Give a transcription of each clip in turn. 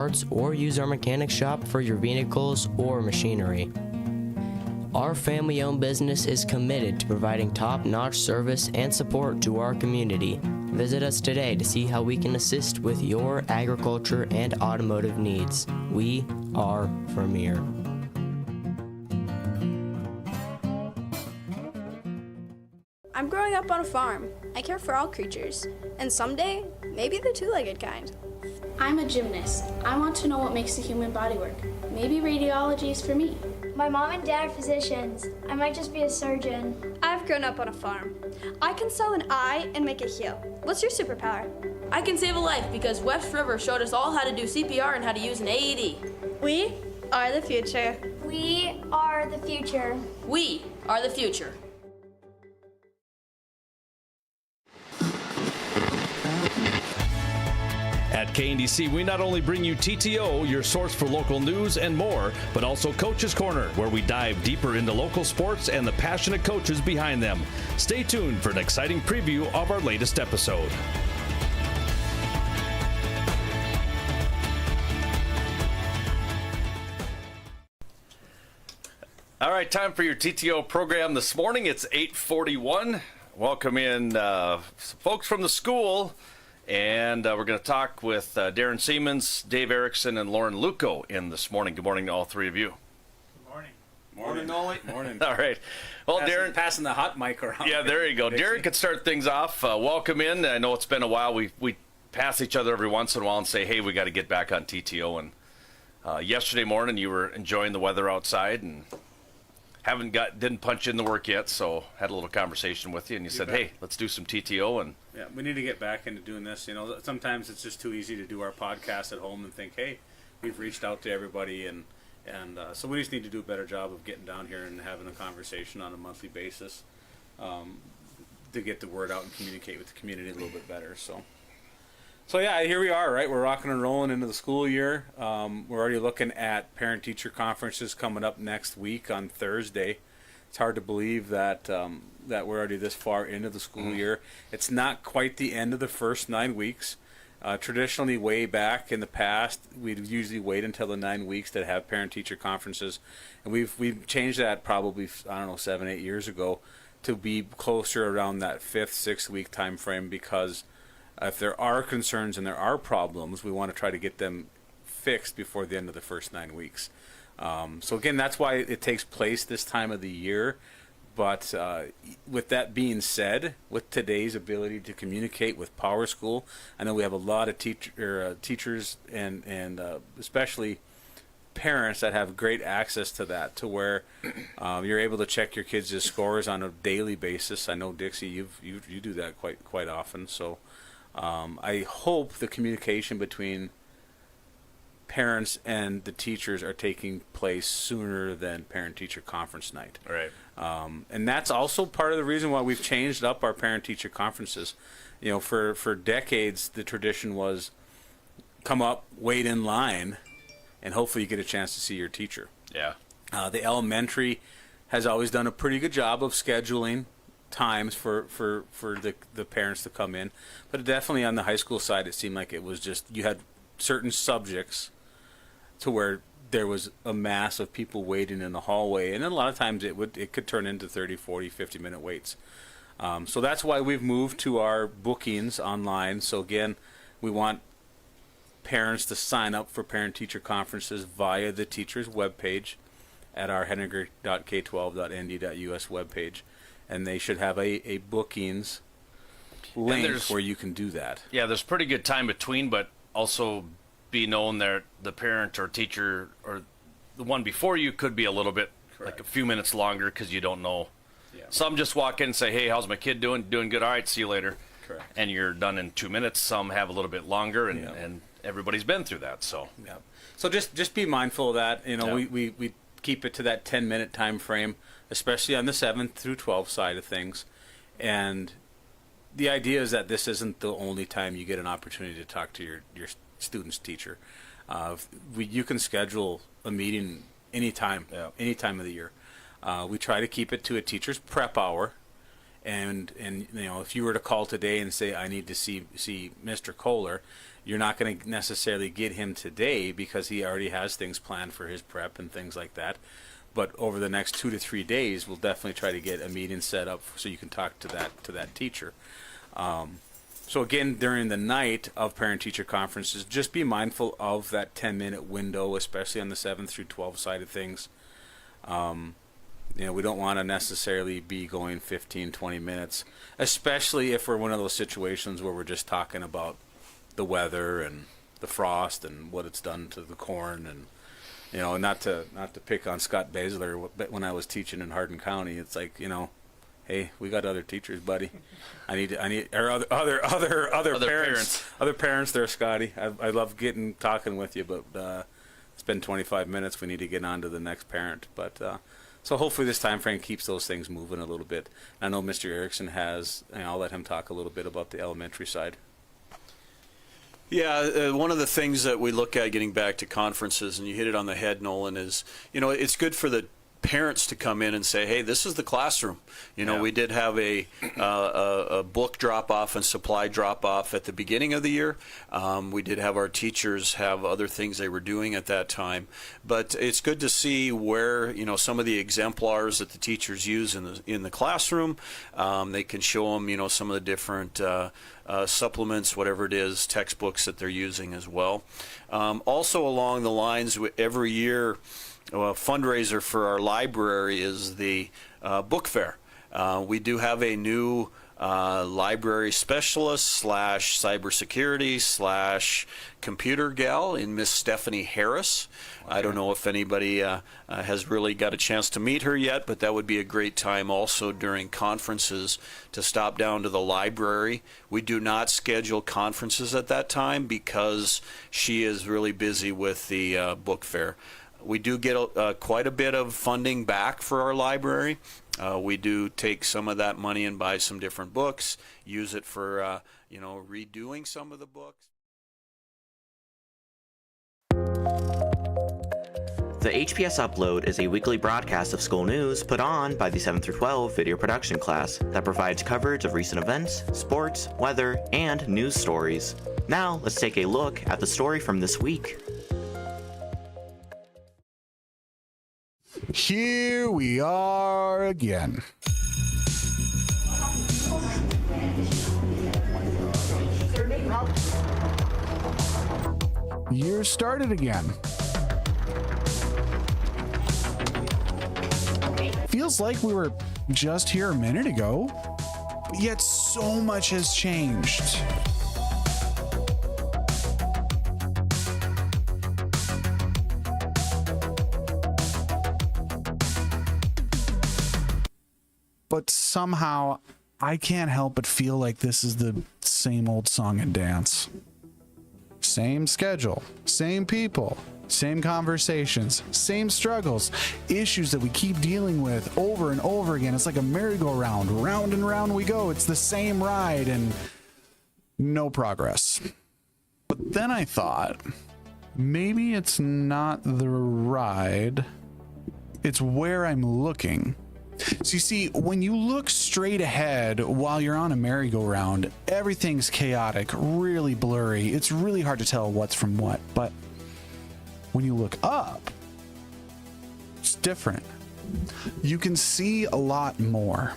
parts or use our mechanic shop for your vehicles or machinery. Our family-owned business is committed to providing top-notch service and support to our community. Visit us today to see how we can assist with your agriculture and automotive needs. We are Vermeer. I'm growing up on a farm. I care for all creatures, and someday, maybe the two-legged kind. I'm a gymnast. I want to know what makes the human body work. Maybe radiology is for me. My mom and dad are physicians. I might just be a surgeon. I've grown up on a farm. I can sell an eye and make it heal. What's your superpower? I can save a life because West River showed us all how to do CPR and how to use an AED. We are the future. We are the future. We are the future. At KNDC, we not only bring you TTO, your source for local news and more, but also Coach's Corner, where we dive deeper into local sports and the passionate coaches behind them. Stay tuned for an exciting preview of our latest episode. All right, time for your TTO program this morning. It's 8:41. Welcome in folks from the school. And we're going to talk with Darren Siemens, Dave Erickson, and Lauren Luco in this morning. Good morning to all three of you. Good morning. Morning, Noli. Morning. All right. Well, Darren. Passing the hot mic around. Yeah, there you go. Darren could start things off. Welcome in. I know it's been a while. We pass each other every once in a while and say, hey, we got to get back on TTO. And yesterday morning, you were enjoying the weather outside and didn't punch in the work yet, so had a little conversation with you, and you said, hey, let's do some TTO. And yeah, we need to get back into doing this. You know, sometimes it's just too easy to do our podcast at home and think, hey, we've reached out to everybody, and so we just need to do a better job of getting down here and having a conversation on a monthly basis to get the word out and communicate with the community a little bit better. So yeah, here we are, right? We're rocking and rolling into the school year. We're already looking at parent-teacher conferences coming up next week on Thursday. It's hard to believe that that we're already this far into the school year. It's not quite the end of the first 9 weeks. Traditionally, way back in the past, we'd usually wait until the 9 weeks to have parent-teacher conferences, and we've changed that probably 7-8 years ago to be closer around that 5th, 6th week time frame, because if there are concerns and there are problems, we want to try to get them fixed before the end of the first 9 weeks. So again, that's why it takes place this time of the year. But with that being said, with today's ability to communicate with Power School, I know we have a lot of teachers and especially parents that have great access to that, to where you're able to check your kids' scores on a daily basis. I know, Dixie, you do that quite often. So I hope the communication between parents and the teachers are taking place sooner than parent-teacher conference night. Right. And that's also part of the reason why we've changed up our parent-teacher conferences. You know, for decades, the tradition was come up, wait in line, and hopefully you get a chance to see your teacher. Yeah. The elementary has always done a pretty good job of scheduling times for the parents to come in, but definitely on the high school side, it seemed like it was just, you had certain subjects to where there was a mass of people waiting in the hallway, and then a lot of times it could turn into 30, 40, 50-minute waits. So that's why we've moved to our bookings online. So again, we want parents to sign up for parent-teacher conferences via the teacher's webpage at our hettinger.k12.nd.us webpage. And they should have a bookings link where you can do that. Yeah, there's pretty good time between, but also be known that the parent or teacher or the one before you could be a little bit, correct, like a few minutes longer, because you don't know. Yeah. Some just walk in and say, hey, how's my kid doing? Doing good. All right, see you later. Correct. And you're done in 2 minutes. Some have a little bit longer, and everybody's been through that. So yeah. So just be mindful of that. You know, we keep it to that 10-minute time frame, especially on the 7th through 12th side of things. And the idea is that this isn't the only time you get an opportunity to talk to your student's teacher. You can schedule a meeting anytime, any time of the year. We try to keep it to a teacher's prep hour. And you know, if you were to call today and say, I need to see Mr. Kohler, you're not going to necessarily get him today because he already has things planned for his prep and things like that. But over the next 2 to 3 days, we'll definitely try to get a meeting set up so you can talk to that teacher. So again, during the night of parent-teacher conferences, just be mindful of that 10-minute window, especially on the 7 through 12 side of things. We don't want to necessarily be going 15, 20 minutes, especially if we're one of those situations where we're just talking about the weather and the frost and what it's done to the corn. And not to pick on Scott Baszler, but when I was teaching in Hardin County, it's like, hey, we got other teachers, buddy. I need or other parents there, Scotty. I love talking with you, but it's been 25 minutes. We need to get on to the next parent. But so hopefully this time frame keeps those things moving a little bit. I know Mr. Erickson has, and I'll let him talk a little bit about the elementary side. Yeah, one of the things that we look at getting back to conferences, and you hit it on the head, Nolan, is, it's good for the parents to come in and say, hey, this is the classroom. We did have a book drop-off and supply drop-off at the beginning of the year. We did have our teachers have other things they were doing at that time. But it's good to see where, some of the exemplars that the teachers use in the classroom. They can show them, some of the different supplements, whatever it is, textbooks that they're using as well. Also along the lines, every year, a fundraiser for our library is the book fair. We do have a new library specialist / cybersecurity / computer gal in Miss Stephanie Harris. Okay. I don't know if anybody has really got a chance to meet her yet, but that would be a great time also during conferences to stop down to the library. We do not schedule conferences at that time because she is really busy with the book fair. We do get quite a bit of funding back for our library. We do take some of that money and buy some different books, use it for, redoing some of the books. The HPS Upload is a weekly broadcast of school news put on by the 7 through 12 video production class that provides coverage of recent events, sports, weather, and news stories. Now, let's take a look at the story from this week. Here we are again. Year started again. Feels like we were just here a minute ago, but yet so much has changed. But somehow, I can't help but feel like this is the same old song and dance. Same schedule, same people, same conversations, same struggles, issues that we keep dealing with over and over again. It's like a merry-go-round, round and round we go. It's the same ride and no progress. But then I thought, maybe it's not the ride, it's where I'm looking. So you see, when you look straight ahead while you're on a merry-go-round, everything's chaotic, really blurry. It's really hard to tell what's from what. But when you look up, it's different. You can see a lot more.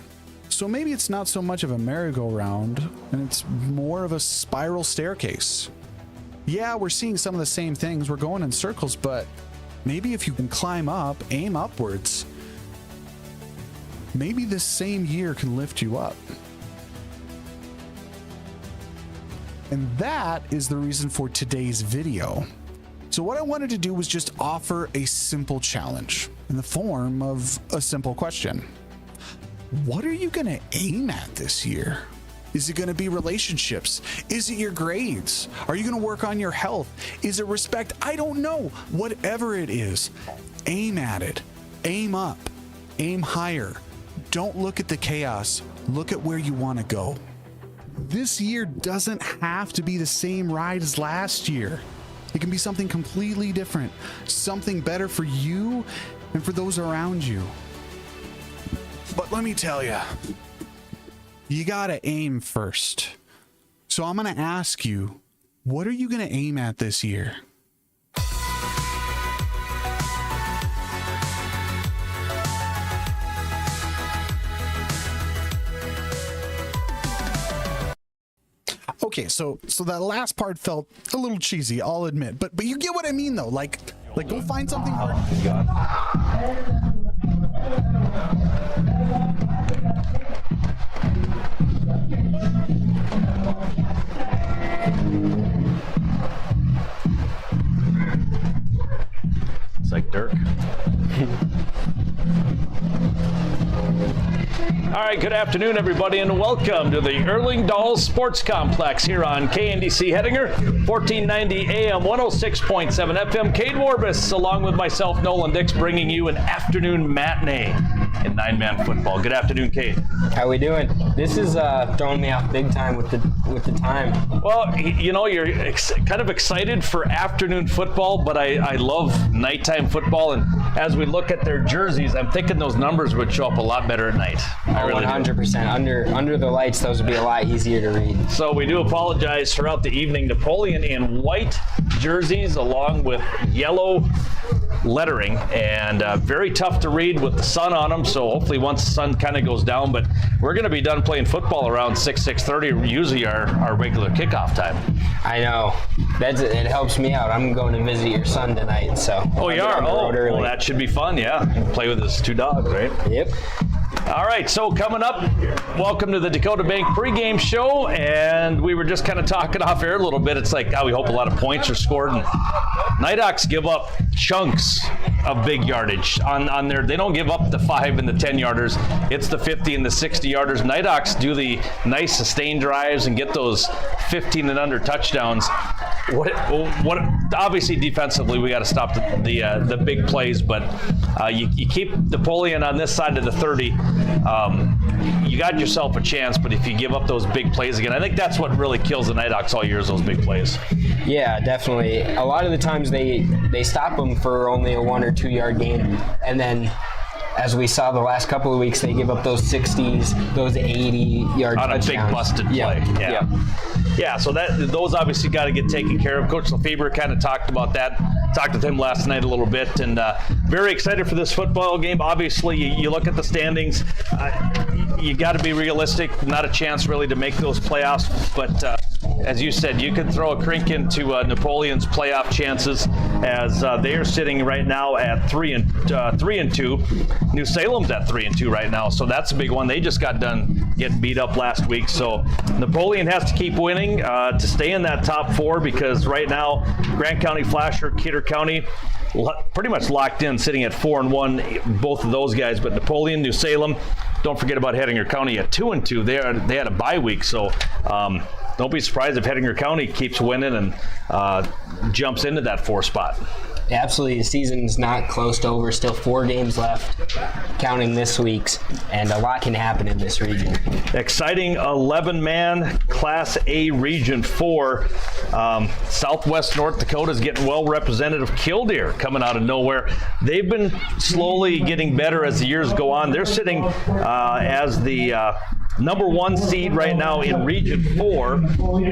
So maybe it's not so much of a merry-go-round, and it's more of a spiral staircase. Yeah, we're seeing some of the same things. We're going in circles, but maybe if you can climb up, aim upwards, maybe this same year can lift you up. And that is the reason for today's video. So what I wanted to do was just offer a simple challenge in the form of a simple question. What are you going to aim at this year? Is it going to be relationships? Is it your grades? Are you going to work on your health? Is it respect? I don't know. Whatever it is, aim at it. Aim up. Aim higher. Don't look at the chaos. Look at where you want to go. This year doesn't have to be the same ride as last year. It can be something completely different, something better for you and for those around you. But let me tell you, you gotta aim first. So I'm gonna ask you, What are you going to aim at this year? Okay, so that last part felt a little cheesy, I'll admit. But you get what I mean, though. Like go find something hard. It's like Dirk. All right, good afternoon, everybody, and welcome to the Erling-Dahl Sports Complex here on KNDC Hettinger, 1490 AM, 106.7 FM. Cade Warbus, along with myself, Nolan Dix, bringing you an afternoon matinee in nine-man football. Good afternoon, Cade. How we doing? This is throwing me off big time with the time. Well, you know, you're kind of excited for afternoon football, but I love nighttime football, and as we look at their jerseys, I'm thinking those numbers would show up a lot better at night. Oh, 100%. Under the lights, those would be a lot easier to read. So we do apologize throughout the evening. Napoleon in white jerseys along with yellow lettering, and very tough to read with the sun on them, so hopefully once the sun kind of goes down, but we're going to be done playing football around 6:30, usually our regular kickoff time. I know. It helps me out. I'm going to visit your son tonight, so. Oh, you are? Oh, well, that should be fun, yeah. Play with his two dogs, right? Yep. All right, so coming up, welcome to the Dakota Bank pregame show, and we were just kind of talking off air a little bit. It's like, we hope a lot of points are scored, and NIghthawks give up chunks of big yardage on their. They don't give up the 5 and the 10 yarders. It's the 50 and the 60 yarders. NIghthawks do the nice sustained drives and get those 15 and under touchdowns. What obviously defensively we got to stop the big plays, but you keep Napoleon on this side of the 30, you got yourself a chance. But if you give up those big plays again, I think that's what really kills the NIghthawks all year is those big plays. Yeah, definitely. A lot of the times they stop them for only a 1 or 2 yard gain, and then as we saw the last couple of weeks, they give up those 60s, those 80-yard touchdowns. On a big busted play. Yeah, so those obviously got to get taken care of. Coach Lefebvre kind of talked about that. Talked with him last night a little bit, and very excited for this football game. Obviously, you look at the standings, you got to be realistic. Not a chance really to make those playoffs, but as you said, you could throw a crink into Napoleon's playoff chances, as they are sitting right now at 3 and 2. New Salem's at 3 and 2 right now, so that's a big one. They just got done getting beat up last week, so Napoleon has to keep winning to stay in that top 4, because right now Grant County, Flasher, Kidder County pretty much locked in, sitting at 4 and 1, both of those guys. But Napoleon, New Salem, don't forget about Hettinger County at 2 and 2. They had a bye week, so don't be surprised if Hettinger County keeps winning and jumps into that 4 spot. Absolutely. The season's not close to over. Still 4 games left, counting this week's, and a lot can happen in this region. Exciting 11-man Class A Region 4. Southwest North Dakota is getting well represented of Killdeer coming out of nowhere. They've been slowly getting better as the years go on. They're sitting as the number 1 seed right now in Region 4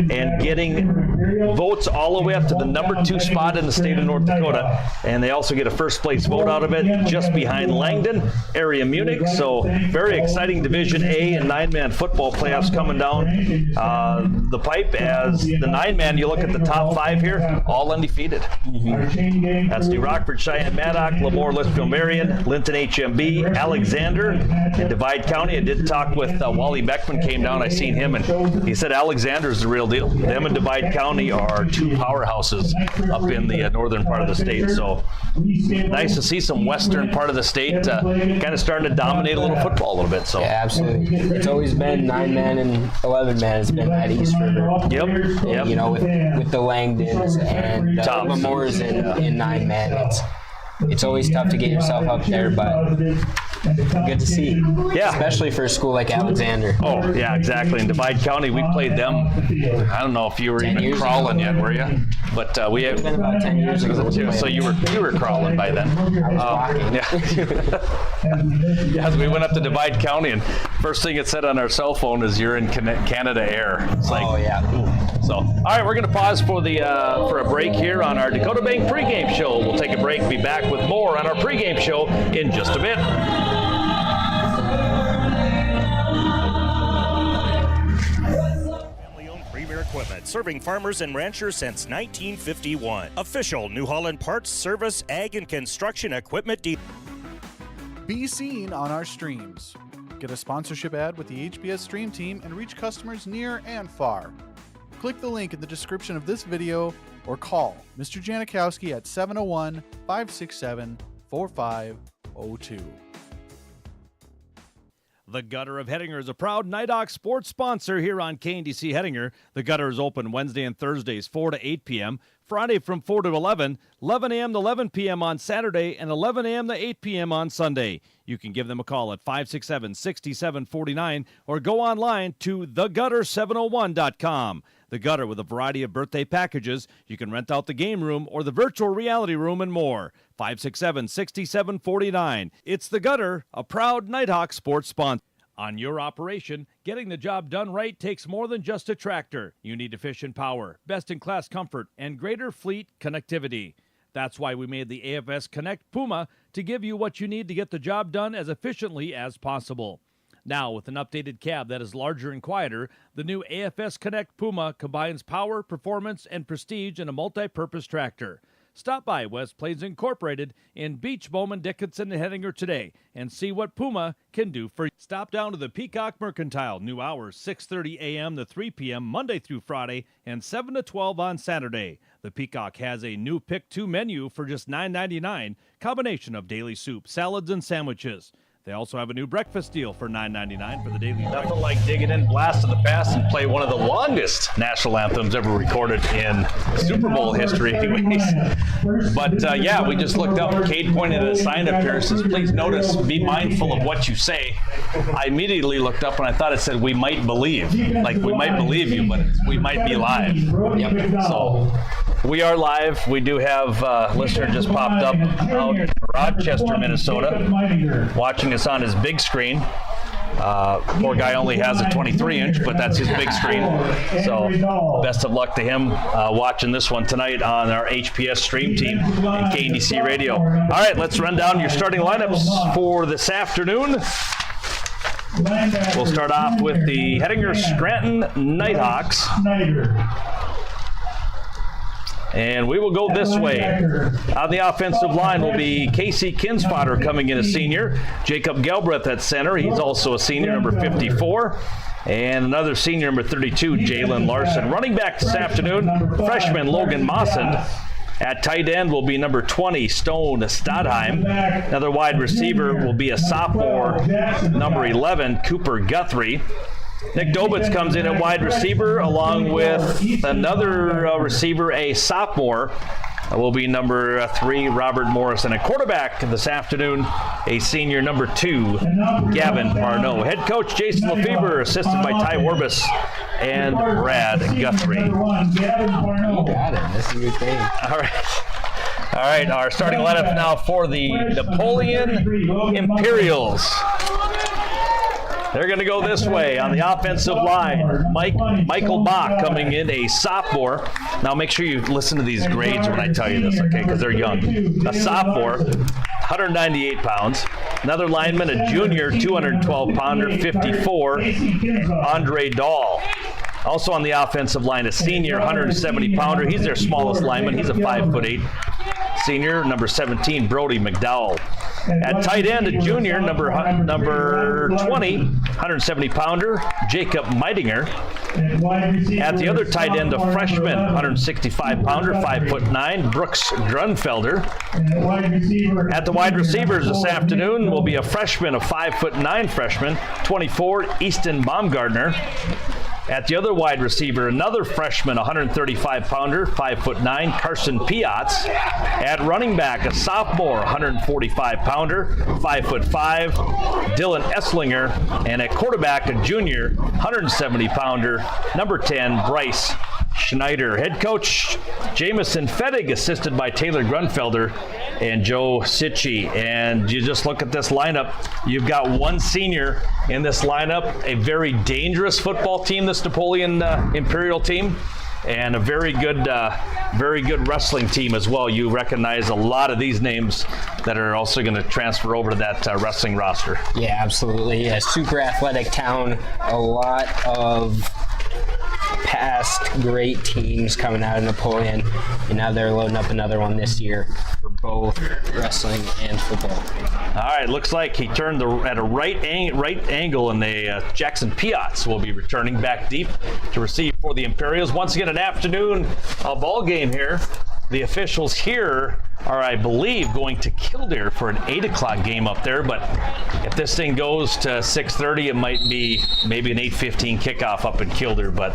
and getting votes all the way up to the number 2 spot in the state of North Dakota. And they also get a first place vote out of it, just behind Langdon, area Munich. So very exciting Division A and 9-man football playoffs coming down the pipe. As the 9-man, you look at the top 5 here, all undefeated. That's New Rockford, Cheyenne, Maddock, Lemoore, Litchfield, Marion, Linton, HMB, Alexander, and Divide County. I did talk with Wally Beckman, came down. I seen him, and he said Alexander's the real deal. Them and Divide County are 2 powerhouses up in the northern part of the state. So nice to see some western part of the state kind of starting to dominate a little football a little bit. So yeah, absolutely. It's always been 9-man and 11-man. It's been at East River. Yep. You know, with the Langdons and the Lemoores in 9-man. It's always tough to get yourself up there, but Good to see. Yeah. Especially for a school like Alexander. Oh, yeah, exactly. In Divide County, we played them. I don't know if you were even crawling yet, were you? But we have been about 10 years ago. So you were crawling by then. Yes, we went up to Divide County, and first thing it said on our cell phone is you're in Canada Air. It's like, oh yeah. So, all right, we're going to pause for a break here on our Dakota Bank pregame show. We'll take a break, be back with more on our pregame show in just a bit. Family-owned Premier Equipment, serving farmers and ranchers since 1951. Official New Holland Parts, Service, Ag, and Construction Equipment dealer. Be seen on our streams. Get a sponsorship ad with the HPS Stream Team and reach customers near and far. Click the link in the description of this video or call Mr. Janikowski at 701-567-4502. The Gutter of Hettinger is a proud NIghthawks sports sponsor here on KNDC Hettinger. The Gutter is open Wednesday and Thursdays 4 to 8 p.m., Friday from 4 to 11, 11 a.m. to 11 p.m. on Saturday, and 11 a.m. to 8 p.m. on Sunday. You can give them a call at 567-6749 or go online to thegutter701.com. The Gutter, with a variety of birthday packages. You can rent out the game room or the virtual reality room and more. 567-6749. It's The Gutter, a proud Nighthawks sports sponsor. On your operation, getting the job done right takes more than just a tractor. You need efficient power, best-in-class comfort, and greater fleet connectivity. That's why we made the AFS Connect Puma to give you what you need to get the job done as efficiently as possible. Now, with an updated cab that is larger and quieter, the new AFS Connect Puma combines power, performance, and prestige in a multi-purpose tractor. Stop by West Plains Incorporated in Beach, Bowman, Dickinson, and Hettinger today and see what Puma can do for you. Stop down to the Peacock Mercantile. New hours, 6:30 a.m. to 3 p.m. Monday through Friday and 7 to 12 on Saturday. The Peacock has a new Pick 2 menu for just $9.99, combination of daily soup, salads, and sandwiches. They also have a new breakfast deal for $9.99 for the daily breakfast. Nothing like digging in, blast of the past, and play one of the longest national anthems ever recorded in Super Bowl history anyways. But yeah, we just looked up. Cade pointed at a sign up here. It says, please notice, be mindful of what you say. I immediately looked up and I thought it said, we might believe. Like, we might believe you, but we might be live. Yep. So we are live. We do have a listener just popped up out in Rochester, Minnesota, watching us on his big screen. Poor guy only has a 23-inch, but that's his big screen. So best of luck to him watching this one tonight on our HPS stream team and KNDC Radio. All right, let's run down your starting lineups for this afternoon. We'll start off with the Hettinger Scranton Nighthawks. And we will go this way. On the offensive line will be Casey Kinsfater coming in as senior. Jacob Gelbreth at center. He's also a senior, number 54. And another senior, number 32, Jalen Larson. Running back this afternoon, freshman Logan Mawson. At tight end will be number 20, Stone Stadheim. Another wide receiver will be a sophomore, number 11, Cooper Guthrie. Nick Dobitz comes in at wide receiver, along with another receiver, a sophomore, will be number 3, Robert Morrison. A quarterback this afternoon, a senior, number 2, Gavin Parnot. Head coach Jason Lefebvre, assisted by Ty Warbus and Brad Guthrie. You got it. This is your thing. All right, our starting lineup now for the Napoleon Imperials. They're going to go this way on the offensive line. Michael Bach coming in, a sophomore. Now make sure you listen to these grades when I tell you this, okay, because they're young. A sophomore, 198 pounds. Another lineman, a junior, 212-pounder, 54, Andre Dahl. Also on the offensive line, a senior, 170-pounder. He's their smallest lineman. He's a 5'8" senior, number 17, Brody McDowell. At tight end, a junior, number 20, 170-pounder, Jacob Hettinger. At the other tight end, a freshman, 165-pounder, 5'9", Brooks Grunfelder. At the wide receivers this afternoon will be a freshman, a 5'9" freshman, 24, Easton Baumgartner. At the other wide receiver, another freshman, 135-pounder, 5'9", Carson Piatz. At running back, a sophomore, 145-pounder, 5'5", Dylan Esslinger. And at quarterback, a junior, 170-pounder, number 10, Bryce Schneider. Head coach Jamison Fettig, assisted by Taylor Grunfelder and Joe Sitchie. And you just look at this lineup. You've got one senior in this lineup, a very dangerous football team, this Napoleon Imperial team, and a very good wrestling team as well. You recognize a lot of these names that are also going to transfer over to that wrestling roster. Yeah, absolutely. A super athletic town, a lot of past great teams coming out of Napoleon, and now they're loading up another one this year for both wrestling and football. All right, looks like he turned at a right angle, and Jackson Piatz will be returning back deep to receive for the Imperials. Once again, an afternoon ball game here. The officials here are, I believe, going to Kildare for an 8 o'clock game up there, but if this thing goes to 6:30, it might be maybe an 8:15 kickoff up in Kildare, but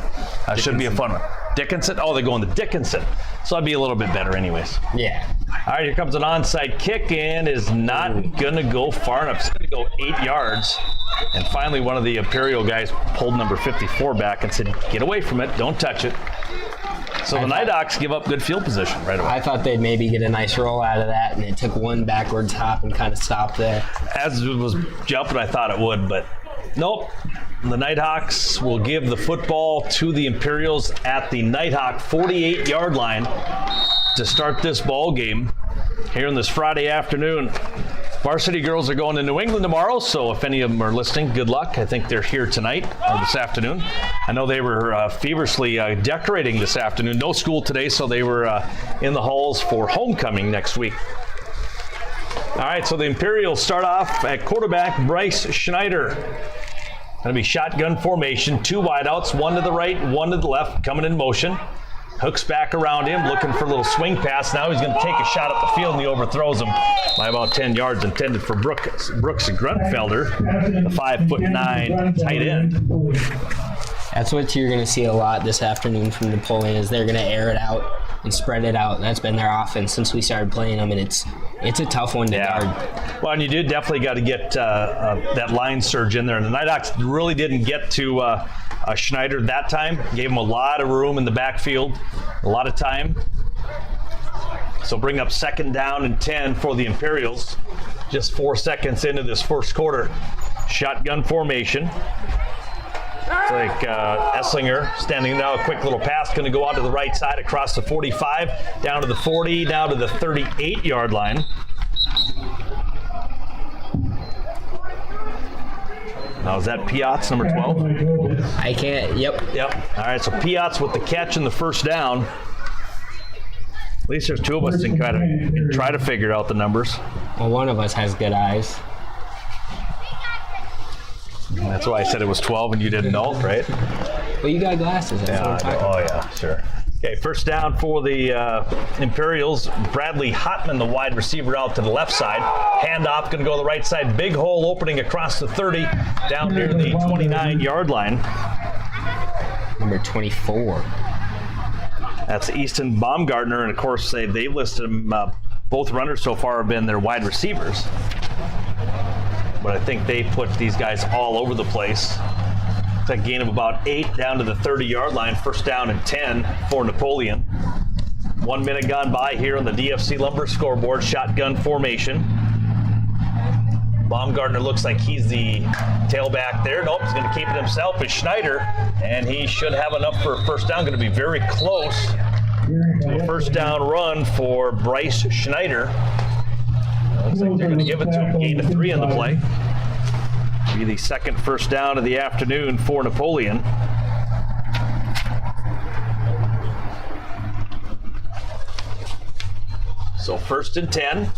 should be a fun one. Dickinson? Oh, they're going to Dickinson, so that'd be a little bit better anyways. Yeah. All right, here comes an onside kick, and is not going to go far enough. It's going to go 8 yards. And finally, one of the Imperial guys pulled number 54 back and said, get away from it, don't touch it. So the NIghthawks give up good field position right away. I thought they'd maybe get a nice roll out of that, and it took one backwards hop and kind of stopped there. As it was jumping, I thought it would, but nope. The NIghthawks will give the football to the Imperials at the Nighthawk 48-yard line to start this ball game here on this Friday afternoon. Varsity girls are going to New England tomorrow, so if any of them are listening, good luck. I think they're here tonight or this afternoon. I know they were feverishly decorating this afternoon. No school today, so they were in the halls for homecoming next week. All right, so the Imperials start off at quarterback, Bryce Schneider. Going to be shotgun formation, 2 wideouts, 1 to the right, 1 to the left, coming in motion. Hooks back around him, looking for a little swing pass. Now he's going to take a shot at the field, and he overthrows him by about 10 yards, intended for Brooks Grunfelder, the 5'9" tight end. That's what you're going to see a lot this afternoon from Napoleon, is they're going to air it out and spread it out. That's been their offense since we started playing them, and it's a tough one to guard. Well, and you definitely got to get that line surge in there. And the NIghthawks really didn't get to Schneider that time. Gave him a lot of room in the backfield, a lot of time. So bring up 2nd down and 10 for the Imperials. Just 4 seconds into this first quarter. Shotgun formation. It's like Esslinger standing now, a quick little pass, going to go out to the right side across the 45, down to the 40, down to the 38-yard line. Now, is that Piatz, number 12? I can't, yep. All right, so Piatz with the catch and the first down. At least there's 2 of us that can try to figure out the numbers. Well, one of us has good eyes. That's why I said it was 12 and you didn't know, right? Well, you got glasses. Yeah, sure. Okay, first down for the Imperials. Bradley Hotman, the wide receiver, out to the left side. Handoff, going to go to the right side. Big hole opening across the 30, down near the 29-yard line. Number 24. That's Easton Baumgartner, and of course they've listed him. Both runners so far have been their wide receivers. But I think they put these guys all over the place. It's a gain of about 8 down to the 30-yard line. First down and 10 for Napoleon. 1 minute gone by here on the DFC Lumber scoreboard. Shotgun formation. Baumgartner looks like he's the tailback there. Nope, he's going to keep it himself. It's Schneider, and he should have enough for a first down. Going to be very close to a first down run for Bryce Schneider. Looks like they're going to give it to him. Gain of 3 on the play. Be the second first down of the afternoon for Napoleon. So 1st and 10.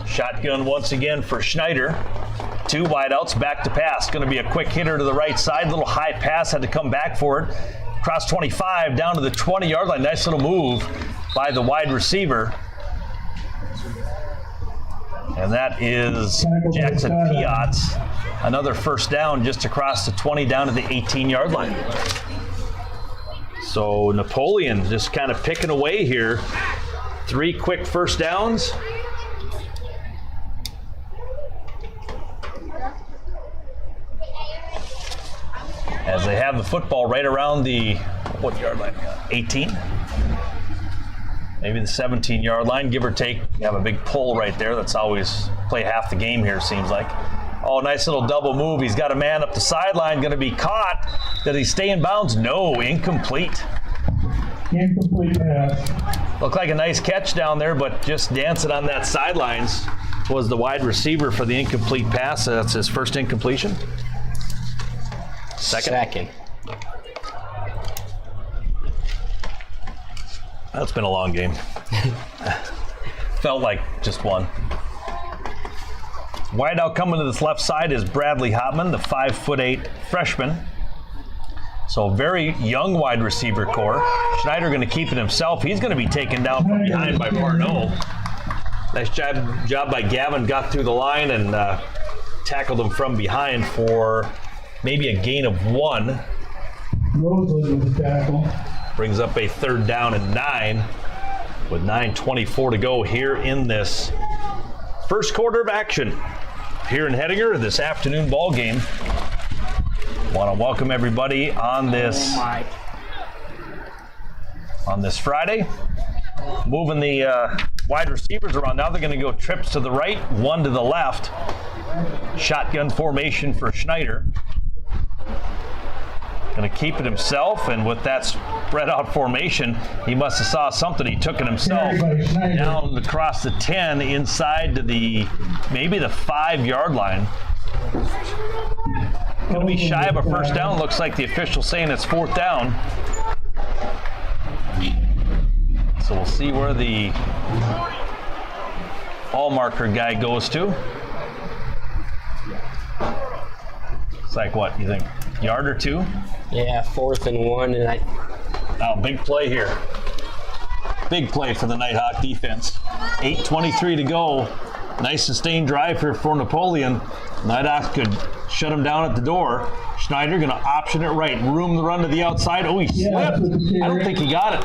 Shotgun once again for Schneider. 2 wideouts, back to pass. Going to be a quick hitter to the right side. Little high pass, had to come back for it. Across 25, down to the 20-yard line. Nice little move by the wide receiver. And that is Jackson Piot's. Another first down just across the 20 down to the 18-yard line. So Napoleon just kind of picking away here. 3 quick first downs. As they have the football right around the, what yard line? 18? Maybe the 17-yard line, give or take. You have a big pull right there. That's always play half the game here, seems like. Oh, nice little double move. He's got a man up the sideline, going to be caught. Did he stay in bounds? No, incomplete. Incomplete pass. Looked like a nice catch down there, but just dancing on that sidelines was the wide receiver for the incomplete pass. That's his first incompletion. Second. That's been a long game. Felt like just one. Wide out coming to this left side is Bradley Hopman, the 5'8" freshman. So very young wide receiver core. Schneider going to keep it himself. He's going to be taken down from behind by Parnell. Nice job by Gavin. Got through the line and tackled him from behind for maybe a gain of 1. Rosewood with the tackle. Brings up a 3rd down and 9 with 9:24 to go here in this first quarter of action here in Hettinger, this afternoon ball game. Want to welcome everybody on this Friday. Moving the wide receivers around. Now they're going to go trips to the right, 1 to the left. Shotgun formation for Schneider. Going to keep it himself, and with that spread out formation, he must have saw something. He took it himself down across the 10 inside to maybe the 5-yard line. Going to be shy of a first down. Looks like the official's saying it's 4th down. So we'll see where the ball marker guy goes to. It's like what, you think? Yard or 2? Yeah, 4th and 1, and Oh, big play here. Big play for the Nighthawk defense. 8:23 to go. Nice sustained drive here for Napoleon. Nighthawks could shut him down at the door. Schneider going to option it right. Room the run to the outside. Oh, he slipped. I don't think he got it.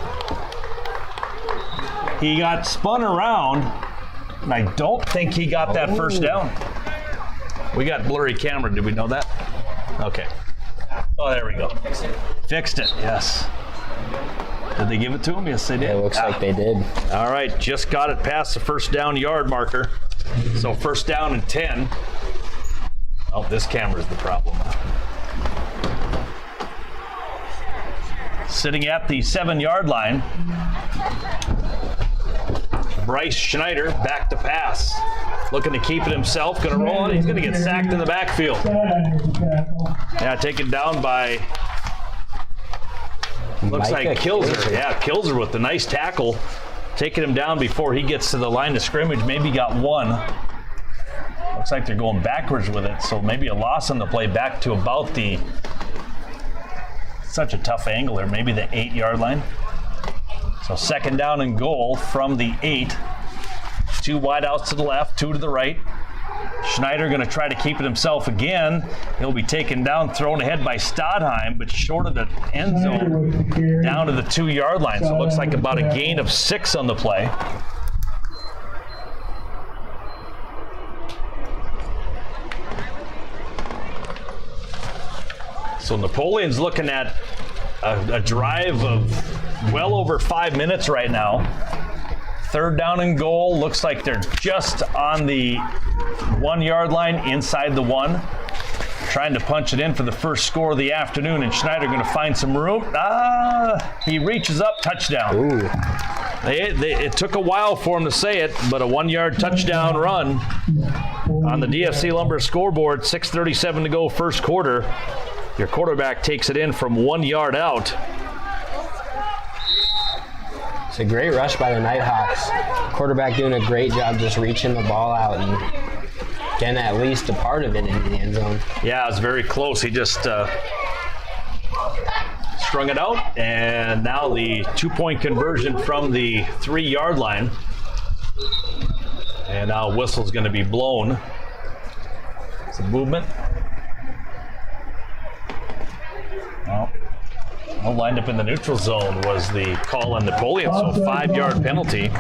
He got spun around, and I don't think he got that first down. We got blurry camera. Did we know that? Okay. Oh, there we go. Fixed it, yes. Did they give it to him? Yes, they did. It looks like they did. All right, just got it past the first down yard marker. So 1st down and 10. Oh, this camera's the problem. Sitting at the 7-yard line. Bryce Schneider back to pass. Looking to keep it himself. Going to roll it. He's going to get sacked in the backfield. Yeah, taken down by, looks like Kilzer. Yeah, Kilzer with the nice tackle. Taking him down before he gets to the line of scrimmage. Maybe got 1. Looks like they're going backwards with it. So maybe a loss on the play back to about the, such a tough angle there. Maybe the 8-yard line. So 2nd down and goal from the 8. 2 wide outs to the left, 2 to the right. Schneider going to try to keep it himself again. He'll be taken down, thrown ahead by Stadheim, but short of the end zone, down to the 2-yard line. So it looks like about a gain of 6 on the play. So Napoleon's looking at a drive of well over 5 minutes right now. 3rd down and goal. Looks like they're just on the 1-yard line, inside the 1. Trying to punch it in for the first score of the afternoon, and Schneider going to find some room. He reaches up, touchdown. Ooh. It took a while for him to say it, but a 1-yard touchdown run on the DFC Lumber scoreboard. 6:37 to go, first quarter. Your quarterback takes it in from 1 yard out. It's a great rush by the Nighthawks. Quarterback doing a great job just reaching the ball out and getting at least a part of it into the end zone. Yeah, it was very close. He just strung it out, and now the 2-point conversion from the 3-yard line. And now whistle's going to be blown. Some movement. Well, lined up in the neutral zone was the call on Napoleon, so 5-yard penalty.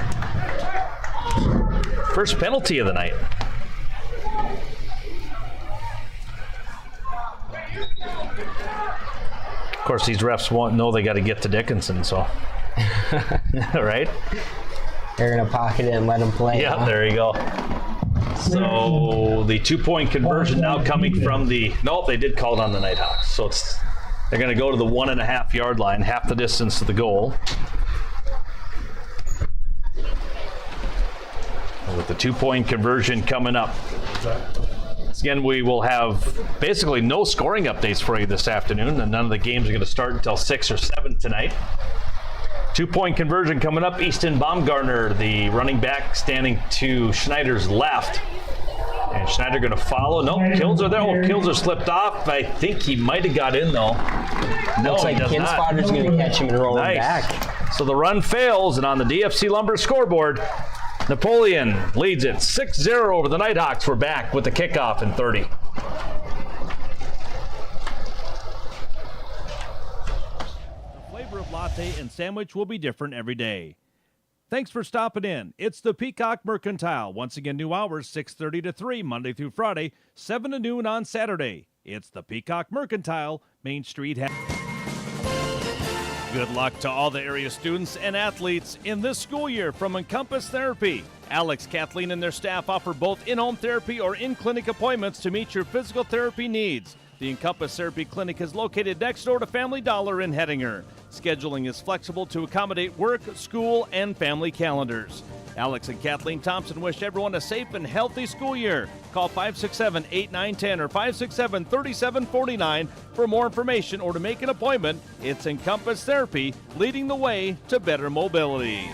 First penalty of the night. Of course, these refs know they got to get to Dickinson, so. Right? They're going to pocket it and let him play. Yeah, there you go. So the 2-point conversion now coming from the. Nope, they did call it on the Nighthawks. So they're going to go to the 1.5-yard line, half the distance to the goal. And with the 2-point conversion coming up. Again, we will have basically no scoring updates for you this afternoon, and none of the games are going to start until 6 or 7 tonight. 2-point conversion coming up. Easton Baumgartner, the running back, standing to Schneider's left. And Schneider going to follow. Nope, Kilzer there. Oh, Kilzer slipped off. I think he might have got in, though. No, looks like Kinspotter's going to catch him and roll him back. So the run fails, and on the DFC Lumber scoreboard, Napoleon leads it 6-0 over the Nighthawks. We're back with the kickoff in 30. Latte and sandwich will be different every day. Thanks for stopping in. It's the Peacock Mercantile. Once again, new hours, 6:30 to 3, Monday through Friday, 7 to noon on Saturday. It's the Peacock Mercantile, Main Street. Good luck to all the area students and athletes in this school year from Encompass Therapy. Alex, Kathleen, and their staff offer both in-home therapy or in-clinic appointments to meet your physical therapy needs. The Encompass Therapy Clinic is located next door to Family Dollar in Hettinger. Scheduling is flexible to accommodate work, school, and family calendars. Alex and Kathleen Thompson wish everyone a safe and healthy school year. Call 567-8910 or 567-3749 for more information or to make an appointment. It's Encompass Therapy, leading the way to better mobility.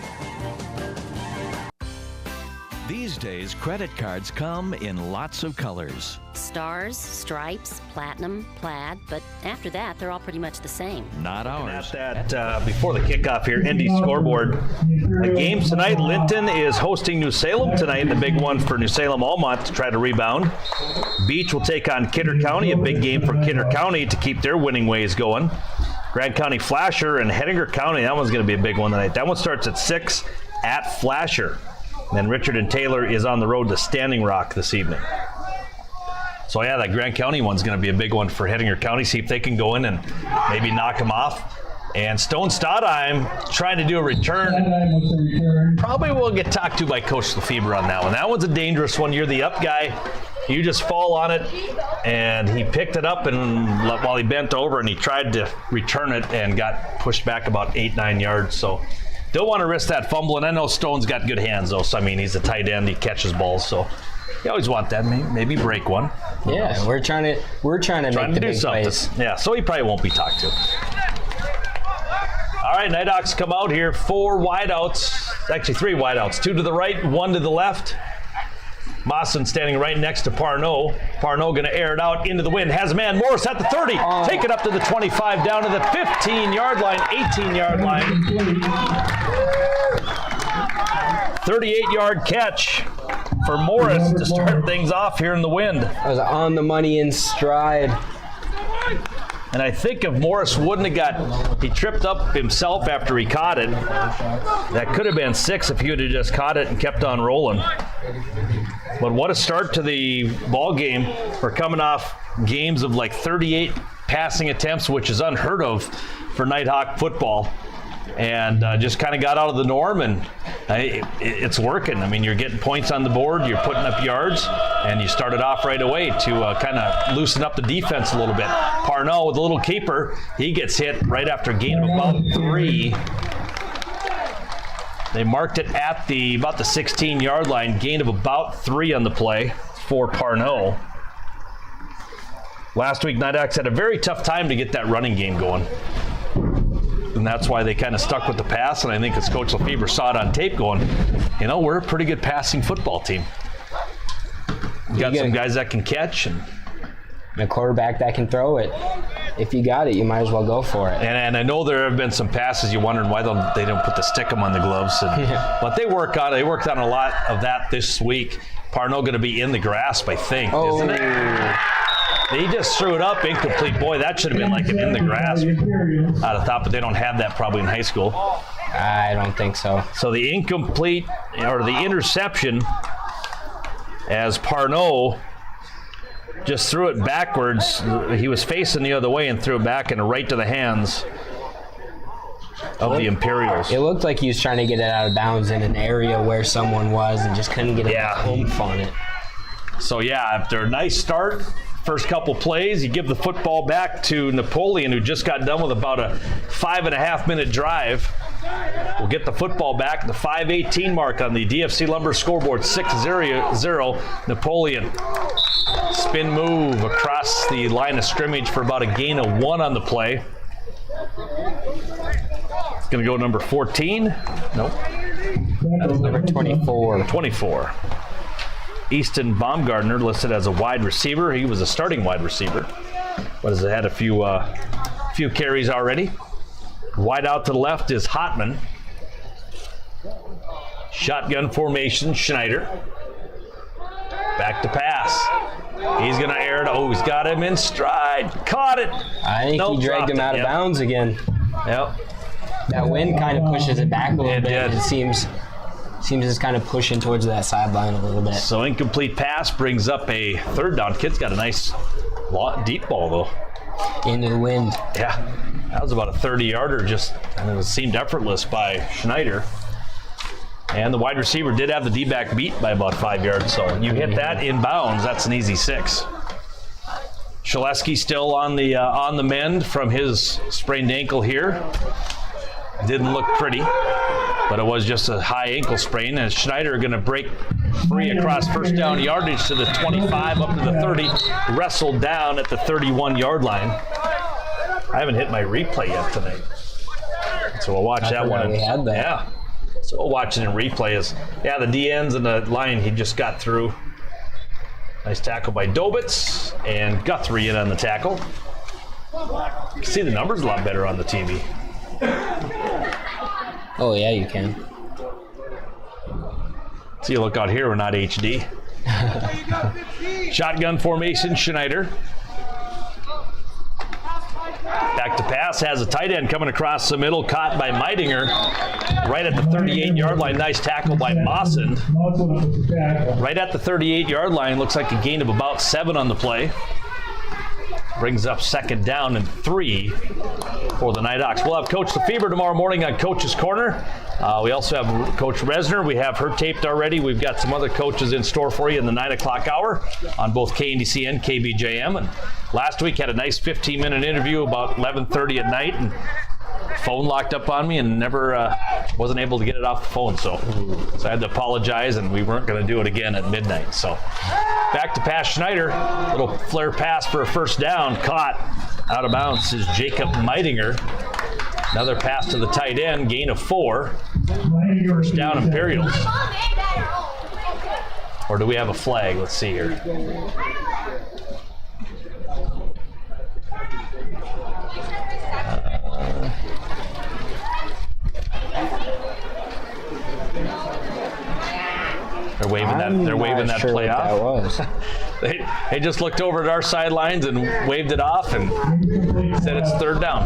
These days, credit cards come in lots of colors. Stars, stripes, platinum, plaid, but after that, they're all pretty much the same. Not ours. At that, before the kickoff here, Indy scoreboard. The games tonight, Linton is hosting New Salem tonight, the big one for New Salem Almont to try to rebound. Beach will take on Kidder County, a big game for Kidder County to keep their winning ways going. Grand County Flasher and Hettinger County, that one's going to be a big one tonight. That one starts at 6 at Flasher. Then Richard and Taylor is on the road to Standing Rock this evening. So yeah, that Grand County one's going to be a big one for Hettinger County. See if they can go in and maybe knock them off. And Stone Stadheim trying to do a return. Probably will get talked to by Coach Lefebvre on that one. That one's a dangerous one. You're the up guy. You just fall on it. And he picked it up and while he bent over and he tried to return it and got pushed back about 8-9 yards. So don't want to risk that fumble, and I know Stone's got good hands, though. So I mean, he's a tight end; he catches balls, so you always want that. Maybe break one. Yeah, we're trying to make the do big something. plays. Yeah, so he probably won't be talked to. All right, Nighthawks come out here. 4 wideouts, actually 3 wideouts. 2 to the right, 1 to the left. Mawson standing right next to Parnot. Parnot going to air it out into the wind. Has a man. Morris at the 30. Take it up to the 25, down to the 15-yard line, 18-yard line. 38-yard catch for Morris to start things off here in the wind. That was on the money in stride. And I think if Morris wouldn't have he tripped up himself after he caught it. That could have been 6 if he would have just caught it and kept on rolling. But what a start to the ball game. We're coming off games of like 38 passing attempts, which is unheard of for Nighthawk football. And just kind of got out of the norm, and it's working. I mean, you're getting points on the board, you're putting up yards, and you started off right away to kind of loosen up the defense a little bit. Parnot with a little keeper, he gets hit right after a gain of about 3. They marked it at about the 16-yard line, gain of about 3 on the play for Parnot. Last week, Nighthawks had a very tough time to get that running game going. And that's why they kind of stuck with the pass, and I think as Coach Lefebvre saw it on tape going, we're a pretty good passing football team. We got some guys that can catch. And a quarterback that can throw it. if you got it, you might as well go for it. And I know there have been some passes you're wondering why they don't put the stickum on the gloves. But they worked on a lot of that this week. Parnell going to be in the grasp, I think, isn't it? He just threw it up incomplete. Boy, that should have been like an in the grasp out of thought, but they don't have that probably in high school. I don't think so. So the incomplete, or the interception, as Parnell just threw it backwards. He was facing the other way and threw it back and right to the hands of the Imperials. It looked like he was trying to get it out of bounds in an area where someone was and just couldn't get a oomph on it. So after a nice start, first couple plays, you give the football back to Napoleon, who just got done with about a 5.5-minute drive. We'll get the football back at the 5:18 mark on the DFC Lumber scoreboard, 6-0. Napoleon, spin move across the line of scrimmage for about a gain of 1 on the play. It's going to go number 14. Nope. That's number 24. 24. Easton Baumgartner listed as a wide receiver. He was a starting wide receiver, but has had a few carries already. Wide out to the left is Hotman. Shotgun formation, Schneider. Back to pass. He's going to air it. Oh, he's got him in stride. Caught it. I think he dragged him out of bounds again. Yep. That wind kind of pushes it back a little bit. It seems it's kind of pushing towards that sideline a little bit. So incomplete pass brings up a third down. Kid's got a nice deep ball, though. Into the wind. Yeah. That was about a 30-yarder, and it seemed effortless by Schneider. And the wide receiver did have the D-back beat by about 5 yards, so you hit that in bounds, that's an easy 6. Shaleski still on the mend from his sprained ankle here. Didn't look pretty, but it was just a high ankle sprain, and Schneider going to break free across first down yardage to the 25 up to the 30, wrestled down at the 31-yard line. I haven't hit my replay yet tonight, so we'll watch that one. We had that. Yeah, so we'll watch it in replay. The D ends and the line he just got through. Nice tackle by Dobitz, and Guthrie in on the tackle. You can see the numbers a lot better on the TV. Oh yeah, you can. So you look out here, we're not HD. Shotgun formation, Schneider. Back to pass, has a tight end coming across the middle, caught by Hettinger. Right at the 38-yard line, nice tackle by Mawson. Right at the 38-yard line, looks like a gain of about 7 on the play. Brings up second down and 3 for the NIghthawks. We'll have Coach Lefebvre tomorrow morning on Coach's Corner. We also have Coach Resner. We have her taped already. We've got some other coaches in store for you in the 9 o'clock hour on both KNDC and KBJM. And last week had a nice 15-minute interview about 11:30 at night, and phone locked up on me and never wasn't able to get it off the phone. So I had to apologize, and we weren't going to do it again at midnight. So back to pass Schneider. Little flare pass for a first down. Caught out of bounds is Jacob Hettinger. Another pass to the tight end, gain of 4. First down, Imperials. Or do we have a flag? Let's see here. They're waving that. They're waving that play off. They just looked over at our sidelines and waved it off and said it's third down.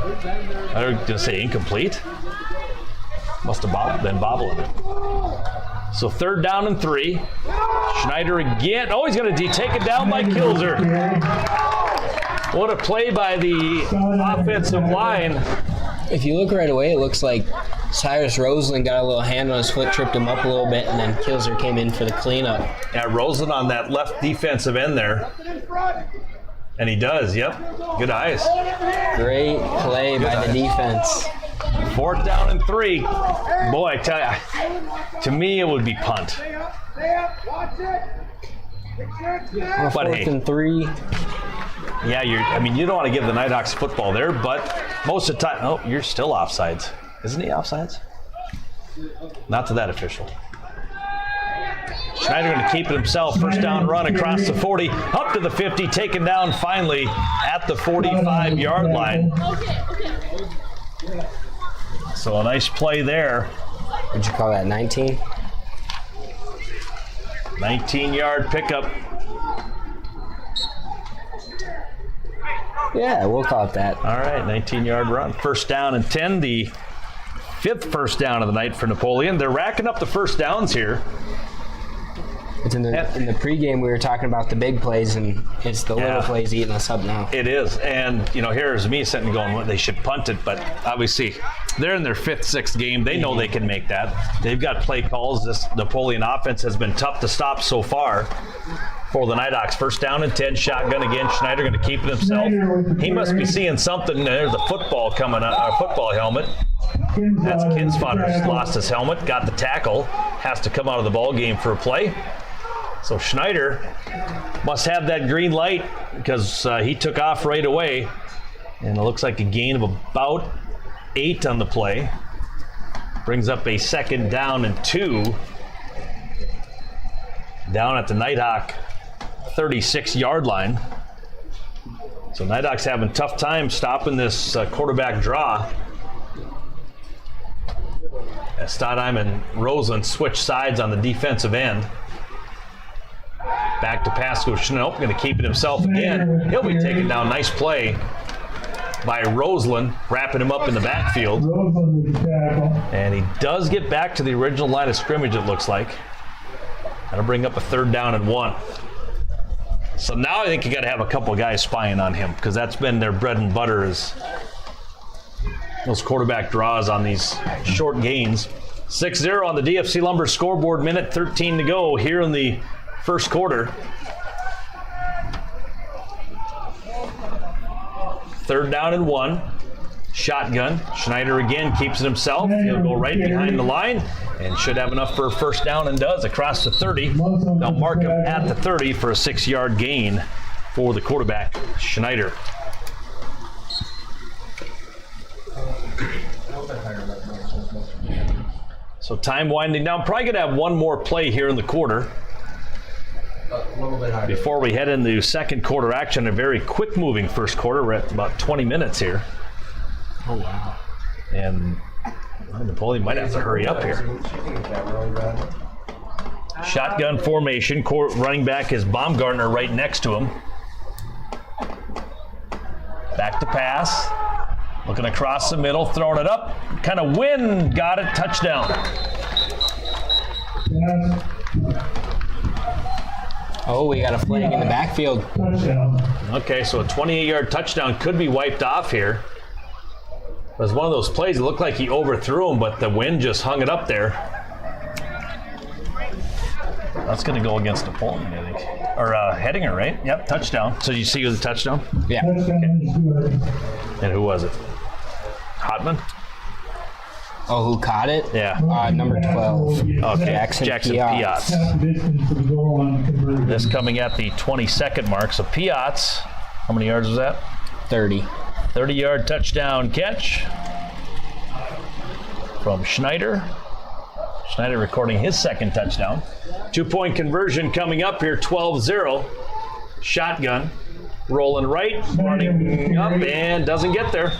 I was going to say incomplete. Must have been bobbling it. So third down and 3. Schneider again. Oh, he's going to take it down by Kilzer. What a play by the offensive line. If you look right away, it looks like Cyrus Roseland got a little hand on his foot, tripped him up a little bit, and then Kilzer came in for the cleanup. Yeah, Roseland on that left defensive end there. And he does, yep. Good eyes. Great play by the defense. Fourth down and 3. Boy, I tell you, to me it would be punt. But fourth and 3. Yeah, you don't want to give the NIghthawks football there, but most of the time, oh, you're still offsides. Isn't he offsides? Not to that official. Schneider going to keep it himself. First down run across the 40, up to the 50, taken down finally at the 45-yard line. So a nice play there. Would you call that 19? 19-yard pickup. Yeah, we'll call it that. All right, 19-yard run. First down and 10, the 5th first down of the night for Napoleon. They're racking up the first downs here. It's in the pregame we were talking about the big plays, and it's the little plays eating us up now. It is, and here's me sitting going, well, they should punt it, but obviously they're in their 5th, 6th game. They know they can make that. They've got play calls. This Napoleon offense has been tough to stop so far for the Nighthawks. First down and 10, shotgun again. Schneider going to keep it himself. He must be seeing something. There's a football coming out, a football helmet. That's Kinsfatter's lost his helmet, got the tackle, has to come out of the ball game for a play. So Schneider must have that green light because he took off right away. And it looks like a gain of about 8 on the play. Brings up a 2nd down and 2. Down at the Nighthawk 36-yard line. So Nighthawks having a tough time stopping this quarterback draw. As Stadheim and Roseland switch sides on the defensive end. Back to Pasco. Nope, going to keep it himself again. He'll be taken down. Nice play by Roseland, wrapping him up in the backfield. And he does get back to the original line of scrimmage, it looks like. That'll bring up a 3rd down and 1. So now I think you got to have a couple of guys spying on him because that's been their bread and butter is those quarterback draws on these short gains. 6-0 on the DFC Lumber scoreboard, minute 13 to go here in the first quarter. 3rd down and 1. Shotgun. Schneider again keeps it himself. He'll go right behind the line and should have enough for a first down and does across the 30. They'll mark him at the 30 for a 6-yard gain for the quarterback, Schneider. So time winding down. Probably going to have one more play here in the quarter. Before we head into second quarter action, a very quick moving first quarter. We're at about 20 minutes here. Oh, wow. And Napoleon might have to hurry up here. Shotgun formation. Running back is Baumgartner right next to him. Back to pass. Looking across the middle, throwing it up. Kind of wind, got it, touchdown. Oh, we got a flag in the backfield. Okay, so a 28-yard touchdown could be wiped off here. It was one of those plays, it looked like he overthrew him, but the wind just hung it up there. That's going to go against Napoleon, I think. Or Hettinger, right? Yep, touchdown. So you see the touchdown? Yeah. Okay. And who was it? Hotman? Oh, who caught it? Yeah. Number 12. Okay, Jackson Piotz. This coming at the 22nd mark. So Piotz, how many yards was that? 30. 30-yard touchdown catch from Schneider. Schneider recording his second touchdown. 2-point conversion coming up here, 12-0. Shotgun, rolling right, running up, and doesn't get there.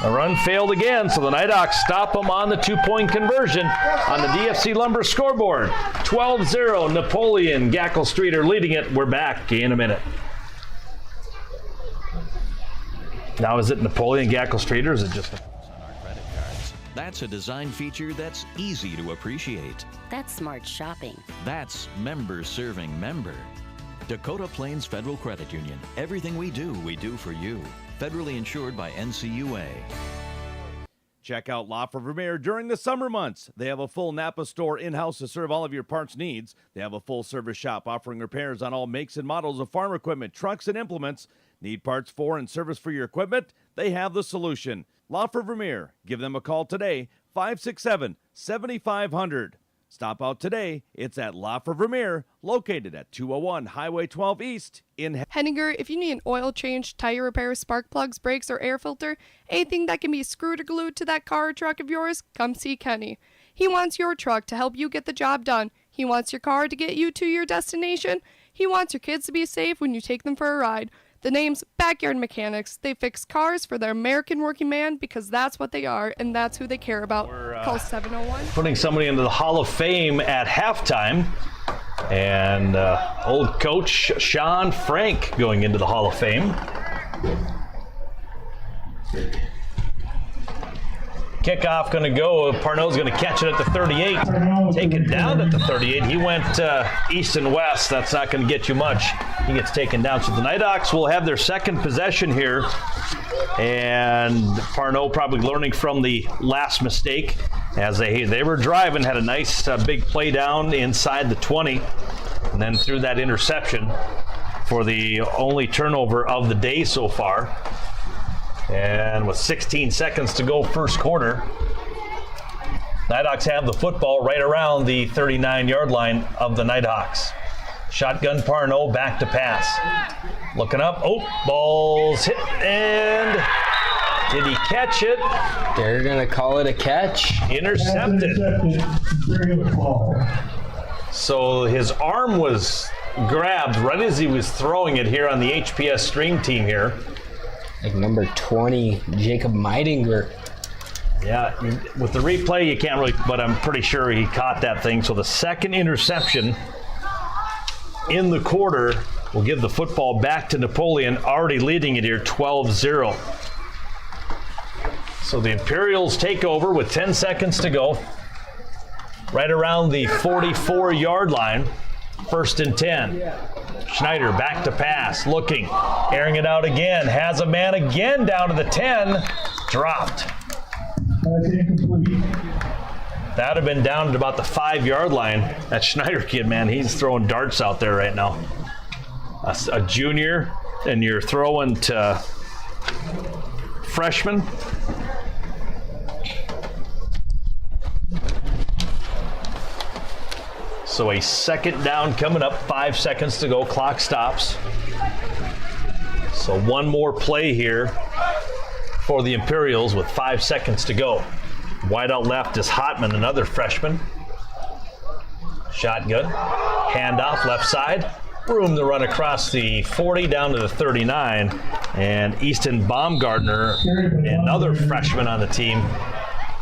The run failed again, so the Nighthawks stop them on the 2-point conversion on the DFC Lumber scoreboard. 12-0, Napoleon, Gackle Streeter leading it. We're back in a minute. Now, is it Napoleon, Gackle Streeter, or is it just... That's a design feature that's easy to appreciate. That's smart shopping. That's member serving member. Dakota Plains Federal Credit Union. Everything we do for you. Federally insured by NCUA. Check out La for Vermeer during the summer months. They have a full Napa store in-house to serve all of your parts needs. They have a full-service shop offering repairs on all makes and models of farm equipment, trucks, and implements. Need parts for and service for your equipment? They have the solution. La for Vermeer. Give them a call today, 567-7500. Stop out today. It's at La for Vermeer, located at 201 Highway 12 East in Hettinger. If you need an oil change, tire repair, spark plugs, brakes, or air filter, anything that can be screwed or glued to that car or truck of yours, come see Kenny. He wants your truck to help you get the job done. He wants your car to get you to your destination. He wants your kids to be safe when you take them for a ride. The name's Backyard Mechanics. They fix cars for the American working man because that's what they are and that's who they care about. Call 701. Putting somebody into the Hall of Fame at halftime. And old coach Sean Frank going into the Hall of Fame. Kickoff going to go. Parnell's going to catch it at the 38. Take it down at the 38. He went east and west. That's not going to get you much. He gets taken down. So the Nighthawks will have their second possession here. And Parnell probably learning from the last mistake as they were driving, had a nice big play down inside the 20. And then threw that interception for the only turnover of the day so far. And with 16 seconds to go first quarter, Nighthawks have the football right around the 39-yard line of the Nighthawks. Shotgun Parnell back to pass. Looking up. Oh, ball's hit. And did he catch it? They're going to call it a catch. Intercepted. So his arm was grabbed right as he was throwing it here on the HPS stream team here. Like number 20, Jacob Hettinger. Yeah, with the replay you can't really, but I'm pretty sure he caught that thing. So the second interception in the quarter will give the football back to Napoleon, already leading it here 12-0. So the Imperials take over with 10 seconds to go. Right around the 44-yard line, 1st and 10. Schneider back to pass, looking, airing it out again, has a man again down to the 10, dropped. That would have been down at about the 5-yard line. That Schneider kid, man, he's throwing darts out there right now. A junior, and you're throwing to freshman. So a second down coming up, 5 seconds to go, clock stops. So one more play here for the Imperials with 5 seconds to go. Wide out left is Hotman, another freshman. Shotgun, handoff left side. Room to run across the 40 down to the 39. And Easton Baumgartner, another freshman on the team.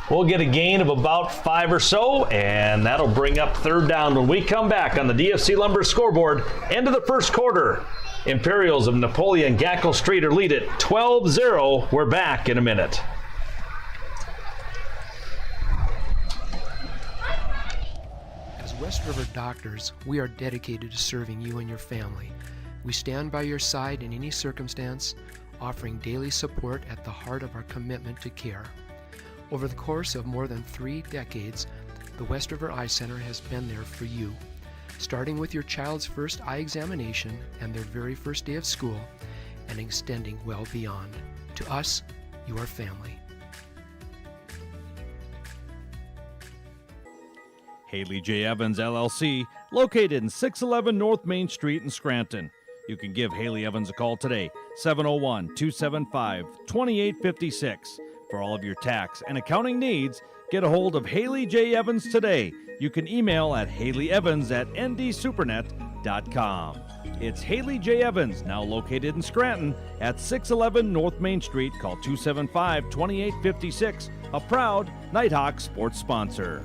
We'll get a gain of about 5 or so, and that'll bring up third down when we come back on the DFC Lumber scoreboard. End of the first quarter. Imperials of Napoleon Gackle Streeter lead it 12-0. We're back in a minute. As West River doctors, we are dedicated to serving you and your family. We stand by your side in any circumstance, offering daily support at the heart of our commitment to care. Over the course of more than 3 decades, the West River Eye Center has been there for you, starting with your child's first eye examination and their very first day of school, and extending well beyond. To us, you are family. Haley J. Evans, LLC, located in 611 North Main Street in Scranton. You can give Haley Evans a call today, 701-275-2856. For all of your tax and accounting needs, get a hold of Haley J. Evans today. You can email at haleyevans@ndsupernet.com. It's Haley J. Evans, now located in Scranton at 611 North Main Street. Call 275-2856, a proud Nighthawks sports sponsor.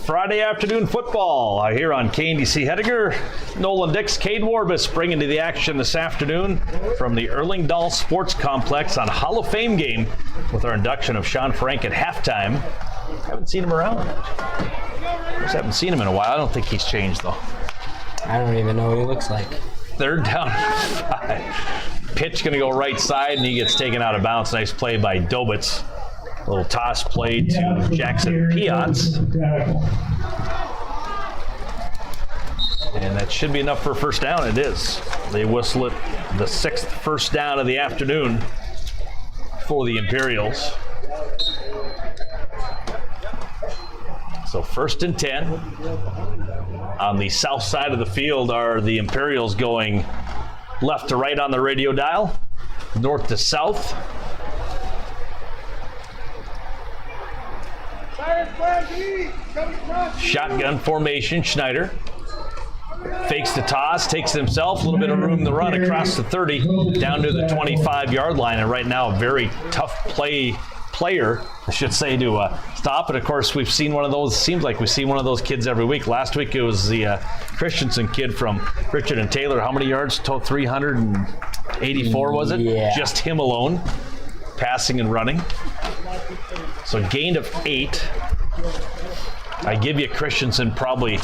Friday afternoon football here on KNDC Hettinger. Nolan Dix, Cade Warbus bringing to the action this afternoon from the Erlingdahl Sports Complex on Hall of Fame game with our induction of Sean Frank at halftime. Haven't seen him around. Just haven't seen him in a while. I don't think he's changed though. I don't even know what he looks like. Third down 5. Pitch gonna go right side and he gets taken out of bounds. Nice play by Dobitz. A little toss play to Jackson Piotz. And that should be enough for a first down. It is. They whistle it the 6th first down of the afternoon for the Imperials. So 1st and 10. On the south side of the field are the Imperials going left to right on the radio dial, north to south. Shotgun formation, Schneider. Fakes the toss, takes it himself, a little bit of room to run across the 30, down to the 25-yard line. And right now, a very tough player, I should say, to stop it. Of course, we've seen one of those, seems like we see one of those kids every week. Last week, it was the Christensen kid from Richard and Taylor. How many yards? 384, was it? Yeah. Just him alone, passing and running. So gain of 8. I give you Christensen probably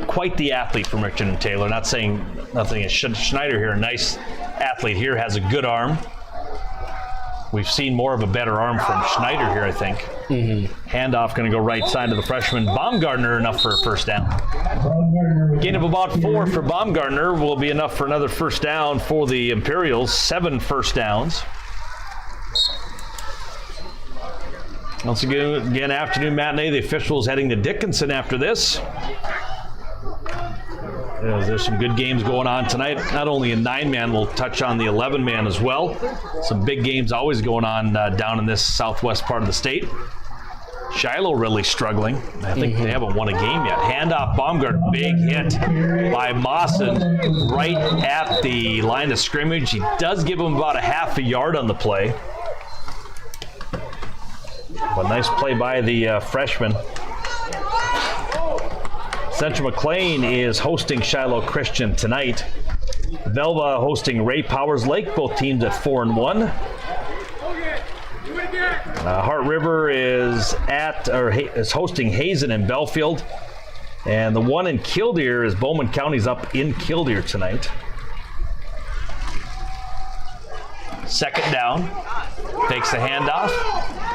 quite the athlete from Richard and Taylor. Not saying nothing. Schneider here, a nice athlete here, has a good arm. We've seen more of a better arm from Schneider here, I think. Handoff going to go right side to the freshman. Baumgartner enough for a first down. Gain of about 4 for Baumgartner will be enough for another first down for the Imperials. 7 first downs. Once again, afternoon matinee. The officials heading to Dickinson after this. There's some good games going on tonight. Not only in 9-man, we'll touch on the 11-man as well. Some big games always going on down in this southwest part of the state. Shiloh really struggling. I think they haven't won a game yet. Handoff, Baumgartner, big hit by Mawson right at the line of scrimmage. He does give him about a half a yard on the play. But nice play by the freshman. Central McLean is hosting Shiloh Christian tonight. Velva hosting Ray Powers Lake, both teams at 4-1. Hart River is hosting Hazen and Belfield. And the one in Killdeer is Bowman County's up in Killdeer tonight. Second down. Takes the handoff.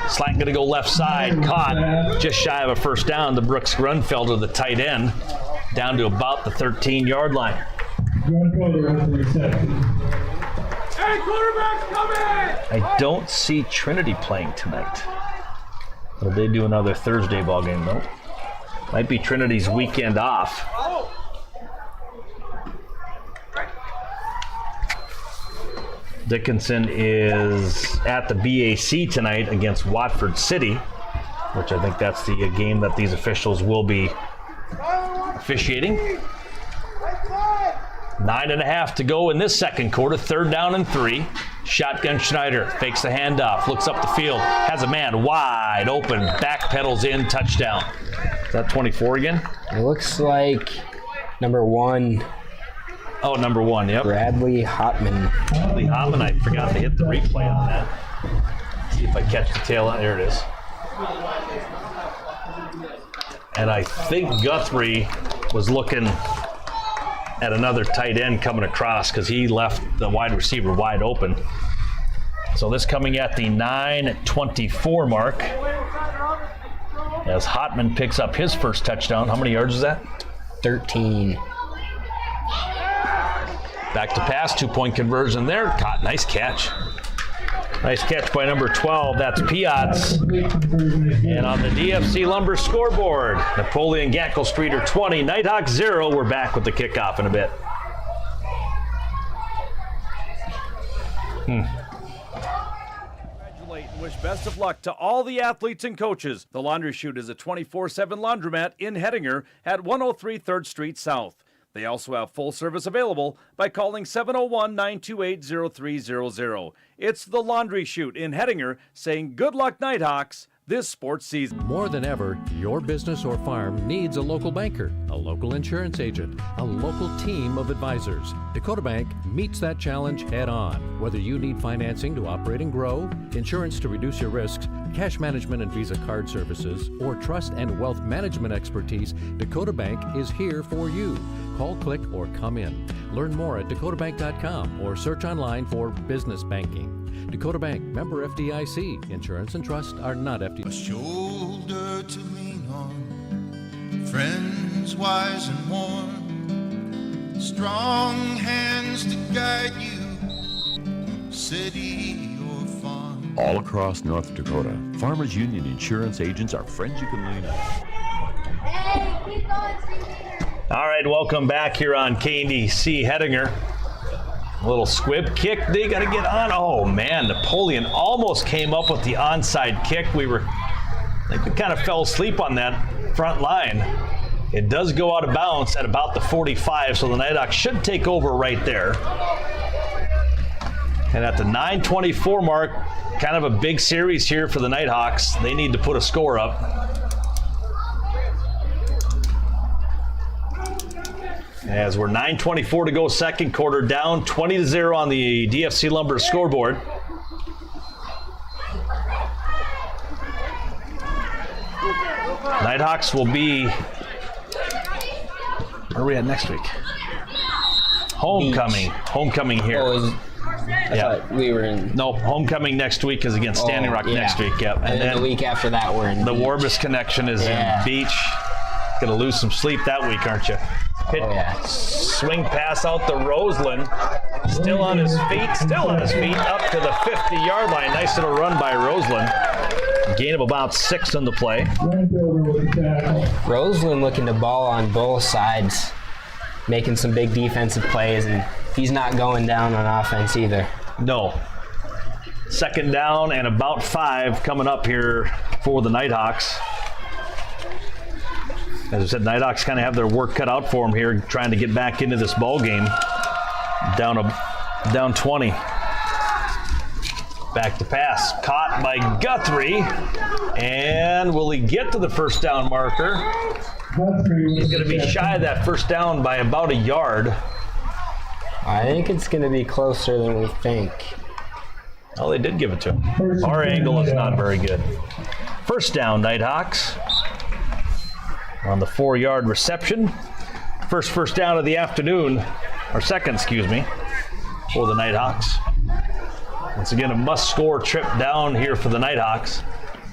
Slant going to go left side. Caught just shy of a first down. The Brooks Grunfelder, the tight end, down to about the 13-yard line. Hey, quarterback's coming! I don't see Trinity playing tonight. Will they do another Thursday ball game though? Might be Trinity's weekend off. Dickinson is at the BAC tonight against Watford City, which I think that's the game that these officials will be officiating. 9.5 to go in this second quarter. 3rd down and 3. Shotgun Schneider fakes the handoff, looks up the field, has a man wide open, back pedals in, touchdown. Is that 24 again? It looks like number 1. Oh, number 1, yep. Bradley Hotman. Bradley Hotman, I forgot to hit the replay on that. See if I catch the tail end. There it is. And I think Guthrie was looking at another tight end coming across because he left the wide receiver wide open. So this coming at the 9:24 mark as Hotman picks up his first touchdown. How many yards is that? 13. Back to pass, 2-point conversion there. Caught, nice catch. Nice catch by number 12, that's Piotz. And on the DFC Lumber scoreboard, Napoleon Gankle Streeter 20, Nighthawks 0. We're back with the kickoff in a bit. Congratulate and wish best of luck to all the athletes and coaches. The Laundry Chute is a 24/7 laundromat in Hettinger at 103 3rd Street South. They also have full service available by calling 701-928-0300. It's the Laundry Chute in Hettinger saying good luck Nighthawks this sports season. More than ever, your business or farm needs a local banker, a local insurance agent, a local team of advisors. Dakota Bank meets that challenge head on. Whether you need financing to operate and grow, insurance to reduce your risks, cash management and Visa card services, or trust and wealth management expertise, Dakota Bank is here for you. Call, click, or come in. Learn more at dakotabank.com or search online for business banking. Dakota Bank, member FDIC. Insurance and trust are not FDIC. A shoulder to lean on, friends wise and warm, strong hands to guide you, city or farm. All across North Dakota, Farmers Union insurance agents are friends you can lean on. Hey, keep going, Stevie. All right, welcome back here on KNDC Hettinger. A little squib kick they got to get on. Oh, man, Napoleon almost came up with the onside kick. We were I think we kind of fell asleep on that front line. It does go out of bounds at about the 45, so the Nighthawks should take over right there. And at the 9:24 mark, kind of a big series here for the Nighthawks. They need to put a score up. As we're 9:24 to go, second quarter, down 20-0 on the DFC Lumber scoreboard. Nighthawks will be, where are we at next week? Homecoming. Homecoming here. I thought we were in. No, homecoming next week is against Standing Rock next week. Yep. And then the week after that, we're in. The Warbus connection is in Beach. Gonna lose some sleep that week, aren't you? Swing pass out to Roseland. Still on his feet, up to the 50-yard line. Nice little run by Roseland. Gain of about 6 on the play. Roseland looking to ball on both sides, making some big defensive plays, and he's not going down on offense either. No. Second down and about 5 coming up here for the Nighthawks. As I said, Nighthawks kind of have their work cut out for them here, trying to get back into this ball game. Down 20. Back to pass. Caught by Guthrie. And will he get to the first down marker? He's going to be shy of that first down by about a yard. I think it's going to be closer than we think. Oh, they did give it to him. Our angle is not very good. First down, Nighthawks. On the 4-yard reception. First down of the afternoon, or second, excuse me, for the Nighthawks. Once again, a must-score trip down here for the Nighthawks.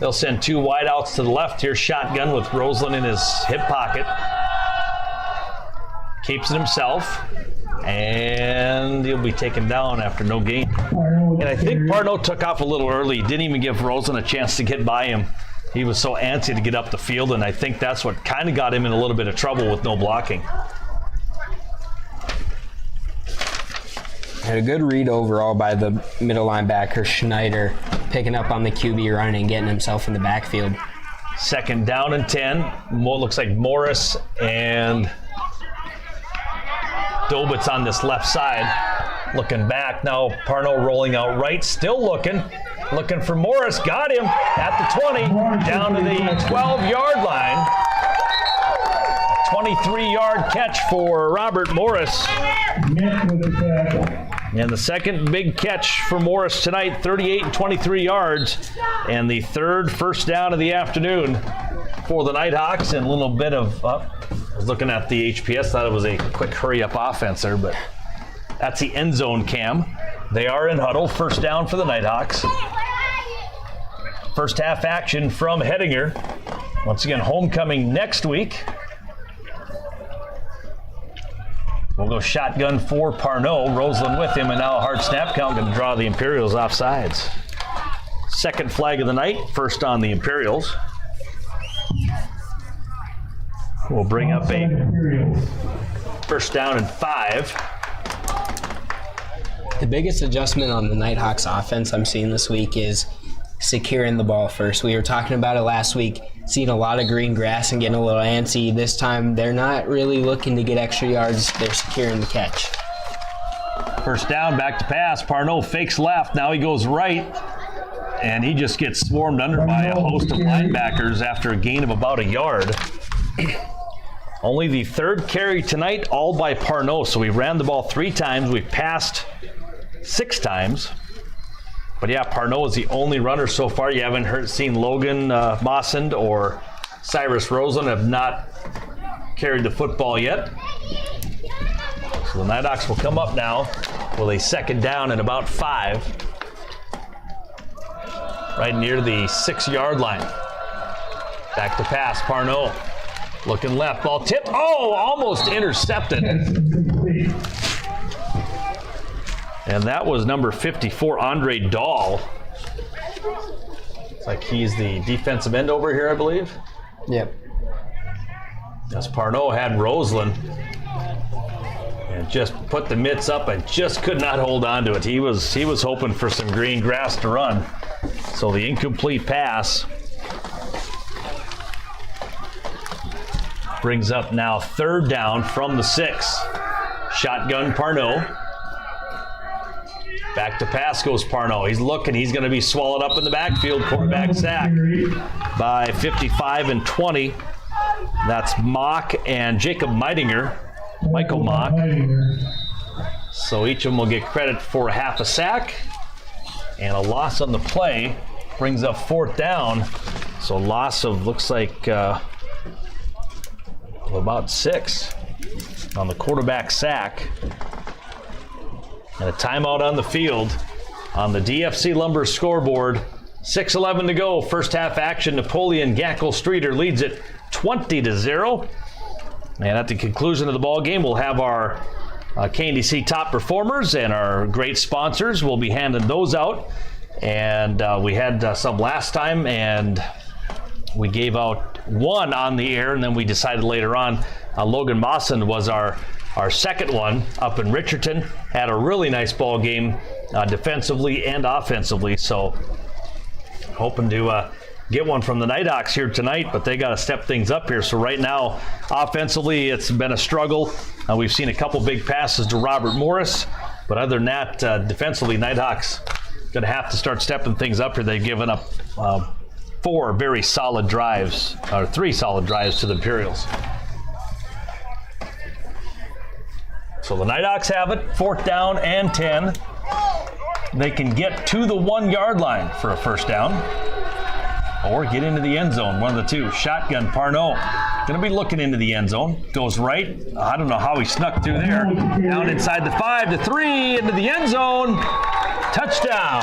They'll send 2 wideouts to the left here. Shotgun with Roseland in his hip pocket. Keeps it himself. And he'll be taken down after no gain. And I think Parnell took off a little early. Didn't even give Roseland a chance to get by him. He was so antsy to get up the field, and I think that's what kind of got him in a little bit of trouble with no blocking. Had a good read overall by the middle linebacker, Schneider, picking up on the QB run and getting himself in the backfield. Second down and 10. Looks like Morris and Dobitz on this left side. Looking back now, Parnell rolling out right, still looking for Morris. Got him at the 20, down to the 12-yard line. A 23-yard catch for Robert Morris. And the second big catch for Morris tonight, 38 and 23 yards. And the third first down of the afternoon for the Nighthawks. And a little bit of, I was looking at the HPS, thought it was a quick hurry-up offense there, but that's the end zone cam. They are in huddle. First down for the Nighthawks. First half action from Hettinger. Once again, homecoming next week. We'll go shotgun for Parnell. Roseland with him, and now a hard snap count going to draw the Imperials off sides. Second flag of the night. First on the Imperials. We'll bring up a first down and 5. The biggest adjustment on the Nighthawks offense I'm seeing this week is securing the ball first. We were talking about it last week, seeing a lot of green grass and getting a little antsy. This time, they're not really looking to get extra yards. They're securing the catch. First down, back to pass. Parnell fakes left. Now he goes right, and he just gets swarmed under by a host of linebackers after a gain of about a yard. Only the third carry tonight, all by Parnell. So we ran the ball 3 times. We passed 6 times. But yeah, Parnell is the only runner so far. You haven't seen Logan Mossend or Cyrus Rosen have not carried the football yet. So the Nighthawks will come up now with a second down and about 5. Right near the 6-yard line. Back to pass, Parnell. Looking left, ball tip. Oh, almost intercepted. And that was number 54, Andre Dahl. It's like he's the defensive end over here, I believe. Yep. As Parnell had Roseland and just put the mitts up and just could not hold on to it. He was hoping for some green grass to run. So the incomplete pass Brings up now 3rd down from the 6. Shotgun Parnot. Back to pass goes Parnot. He's looking. He's going to be swallowed up in the backfield. Quarterback sack by 55 and 20. That's Mock and Jacob Michael Mock. So each of them will get credit for a half a sack. And a loss on the play brings up 4th down. So loss of, looks like, about 6 on the quarterback sack. And a timeout on the field on the DFC Lumber scoreboard. 6:11 to go. First half action. Napoleon Gackle Streeter leads it 20-0. And at the conclusion of the ball game, we'll have our KNDC top performers and our great sponsors. We'll be handing those out. And we had some last time, and we gave out one on the air, and then we decided later on Logan Mawson was our second one up in Richardson. Had a really nice ball game defensively and offensively, so hoping to get one from the Nighthawks here tonight, but they got to step things up here. So right now, offensively, it's been a struggle. We've seen a couple big passes to Robert Morris, but other than that, defensively, Nighthawks going to have to start stepping things up here. They've given up 4 very solid drives, or 3 solid drives to the Imperials. So the Nighthawks have it, 4th down and 10. They can get to the 1-yard line for a first down, or get into the end zone, one of the two. Shotgun Parnot, going to be looking into the end zone. Goes right. I don't know how he snuck through there. Down inside the 5 to 3, into the end zone. Touchdown.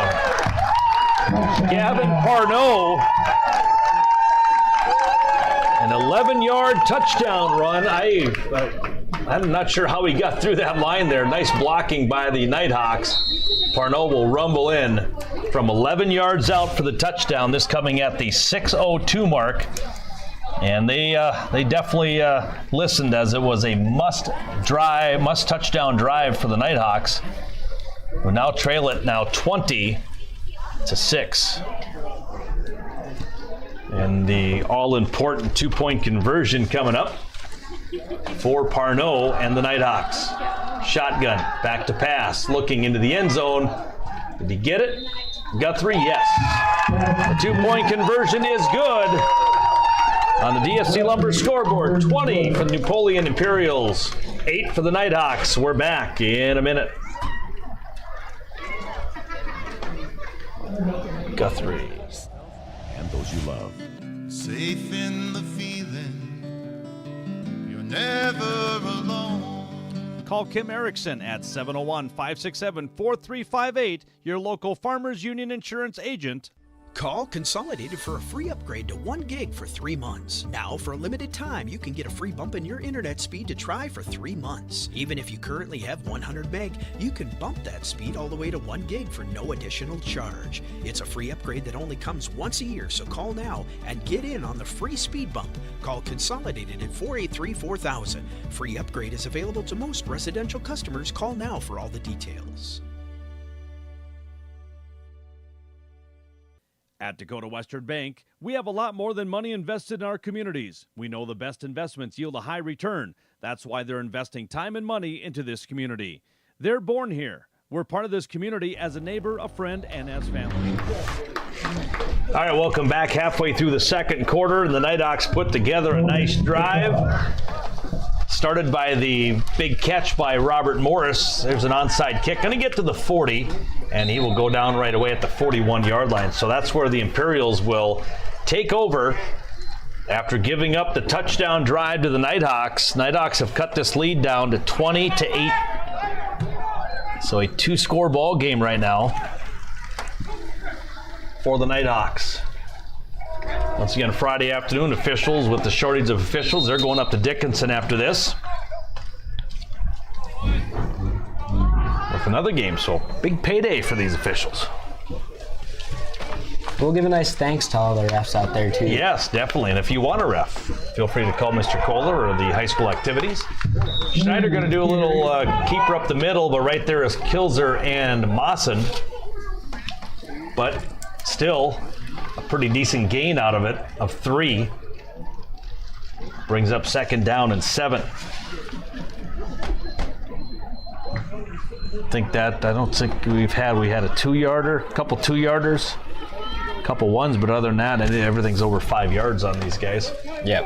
Gavin Parnot. An 11-yard touchdown run. I'm not sure how he got through that line there. Nice blocking by the Nighthawks. Parnot will rumble in from 11 yards out for the touchdown. This coming at the 6:02 mark. And they definitely listened, as it was a must touchdown drive for the Nighthawks. Who now trail it now 20-6. And the all-important 2-point conversion coming up for Parnot and the Nighthawks. Shotgun, back to pass, looking into the end zone. Did he get it? Guthrie, yes. The 2-point conversion is good. On the DFC Lumber scoreboard, 20 for the Napoleon Imperials, 8 for the Nighthawks. We're back in a minute. Guthrie. And those you love. Safe in the feeling you're never alone. Call Kim Erickson at 701-567-4358, your local Farmers Union Insurance agent. Call Consolidated for a free upgrade to 1 gig for 3 months. Now, for a limited time, you can get a free bump in your internet speed to try for 3 months. Even if you currently have 100 meg, you can bump that speed all the way to 1 gig for no additional charge. It's a free upgrade that only comes once a year, so call now and get in on the free speed bump. Call Consolidated at 483-4000. Free upgrade is available to most residential customers. Call now for all the details. At Dakota Western Bank, we have a lot more than money invested in our communities. We know the best investments yield a high return. That's why they're investing time and money into this community. They're born here. We're part of this community as a neighbor, a friend, and as family. All right, welcome back. Halfway through the second quarter, and the Nighthawks put together a nice drive. Started by the big catch by Robert Morris. There's an onside kick. Going to get to the 40, and he will go down right away at the 41-yard line. So that's where the Imperials will take over after giving up the touchdown drive to the Nighthawks. Nighthawks have cut this lead down to 20-8. So a 2-score ball game right now for the Nighthawks. Once again, Friday afternoon, officials with the shortage of officials. They're going up to Dickinson after this with another game. So big payday for these officials. We'll give a nice thanks to all the refs out there, too. Yes, definitely. And if you want a ref, feel free to call Mr. Kohler or the high school activities. Schneider going to do a little keeper up the middle, but right there is Kilzer and Mawson. But still, a pretty decent gain out of it, of 3. Brings up 2nd down and 7. I don't think we had a 2-yarder, a couple 2-yarders, a couple ones, but other than that, everything's over 5 yards on these guys. Yep.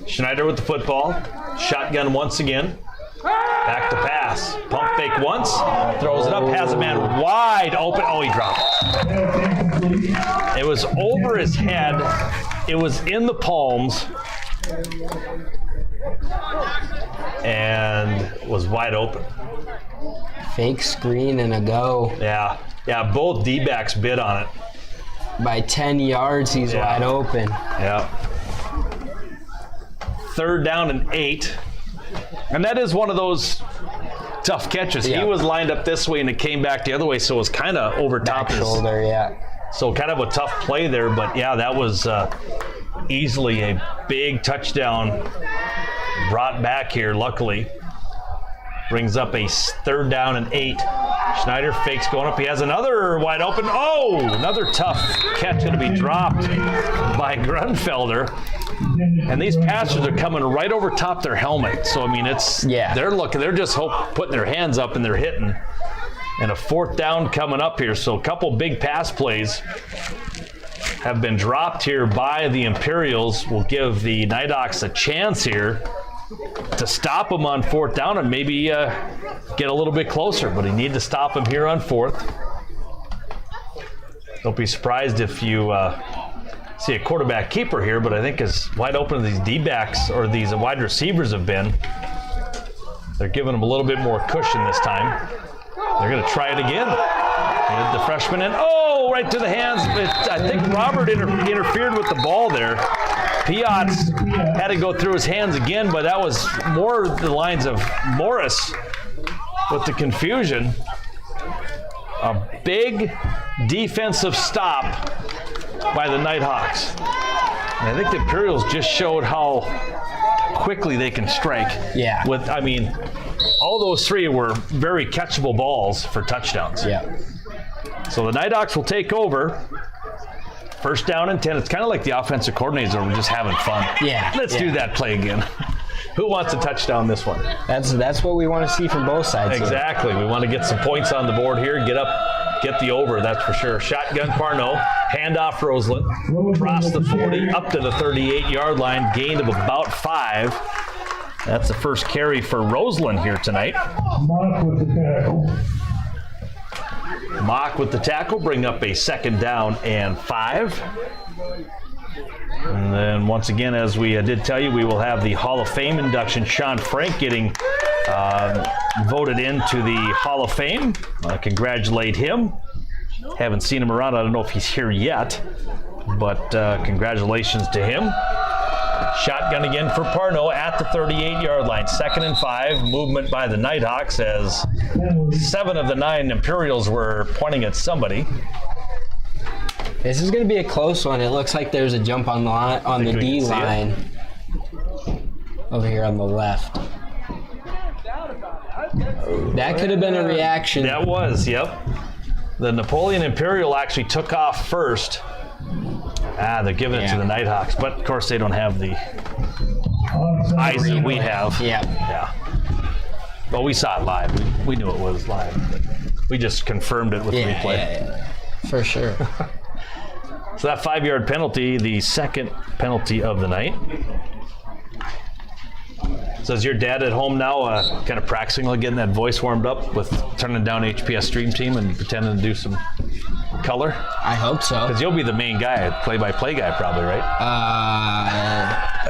Schneider with the football. Shotgun once again. Back to pass. Pump fake once. Throws it up. Has a man wide open. Oh, he dropped it. It was over his head. It was in the palms. And was wide open. Fake screen and a go. Yeah. Yeah, both D-backs bid on it. By 10 yards, he's wide open. Yeah. 3rd down and 8. And that is one of those tough catches. Yeah. He was lined up this way and it came back the other way, so it was kind of over top his shoulder, yeah. So kind of a tough play there, but yeah, that was easily a big touchdown brought back here, luckily. Brings up a 3rd down and 8. Schneider fakes going up. He has another wide open. Oh, another tough catch going to be dropped by Grunfelder. And these passers are coming right over top their helmet. So, I mean, they're just putting their hands up and they're hitting. And a 4th down coming up here. So a couple big pass plays have been dropped here by the Imperials. Will give the Nighthawks a chance here to stop them on 4th down and maybe get a little bit closer. But he need to stop him here on 4th. Don't be surprised if you see a quarterback keeper here, but I think as wide open as these D-backs or these wide receivers have been, they're giving them a little bit more cushion this time. They're going to try it again. Get the freshman in. Oh, right to the hands. I think Robert interfered with the ball there. Piot's had to go through his hands again, but that was more the lines of Morris with the confusion. A big defensive stop by the Nighthawks. And I think the Imperials just showed how quickly they can strike. Yeah. All those 3 were very catchable balls for touchdowns. Yeah. So the Nighthawks will take over. 1st down and 10. It's kind of like the offensive coordinators are just having fun. Yeah. Let's do that play again. Who wants a touchdown this one? That's what we want to see from both sides. Exactly. We want to get some points on the board here. Get the over, that's for sure. Shotgun Parnell, handoff Roseland, across the 40, up to the 38-yard line, gain of about 5. That's the first carry for Roseland here tonight. Mock with the tackle. Mock with the tackle, bring up a 2nd down and 5. And then once again, as we did tell you, we will have the Hall of Fame induction. Sean Frank getting voted into the Hall of Fame. Congratulate him. Haven't seen him around. I don't know if he's here yet, but congratulations to him. Shotgun again for Parnell at the 38-yard line. 2nd and 5. Movement by the Nighthawks as 7 of the 9 Imperials were pointing at somebody. This is going to be a close one. It looks like there's a jump on the D line over here on the left. That could have been a reaction. That was, yep. The Napoleon Imperial actually took off first. They're giving it to the Nighthawks, but of course they don't have the eyes that we have. Yeah. Well, we saw it live. We knew it was live. We just confirmed it with the replay. Yeah. For sure. So that 5-yard penalty, the 2nd penalty of the night. So is your dad at home now kind of practicing on getting that voice warmed up with turning down HPS Stream Team and pretending to do some color? I hope so. Because you'll be the main guy, play-by-play guy probably, right?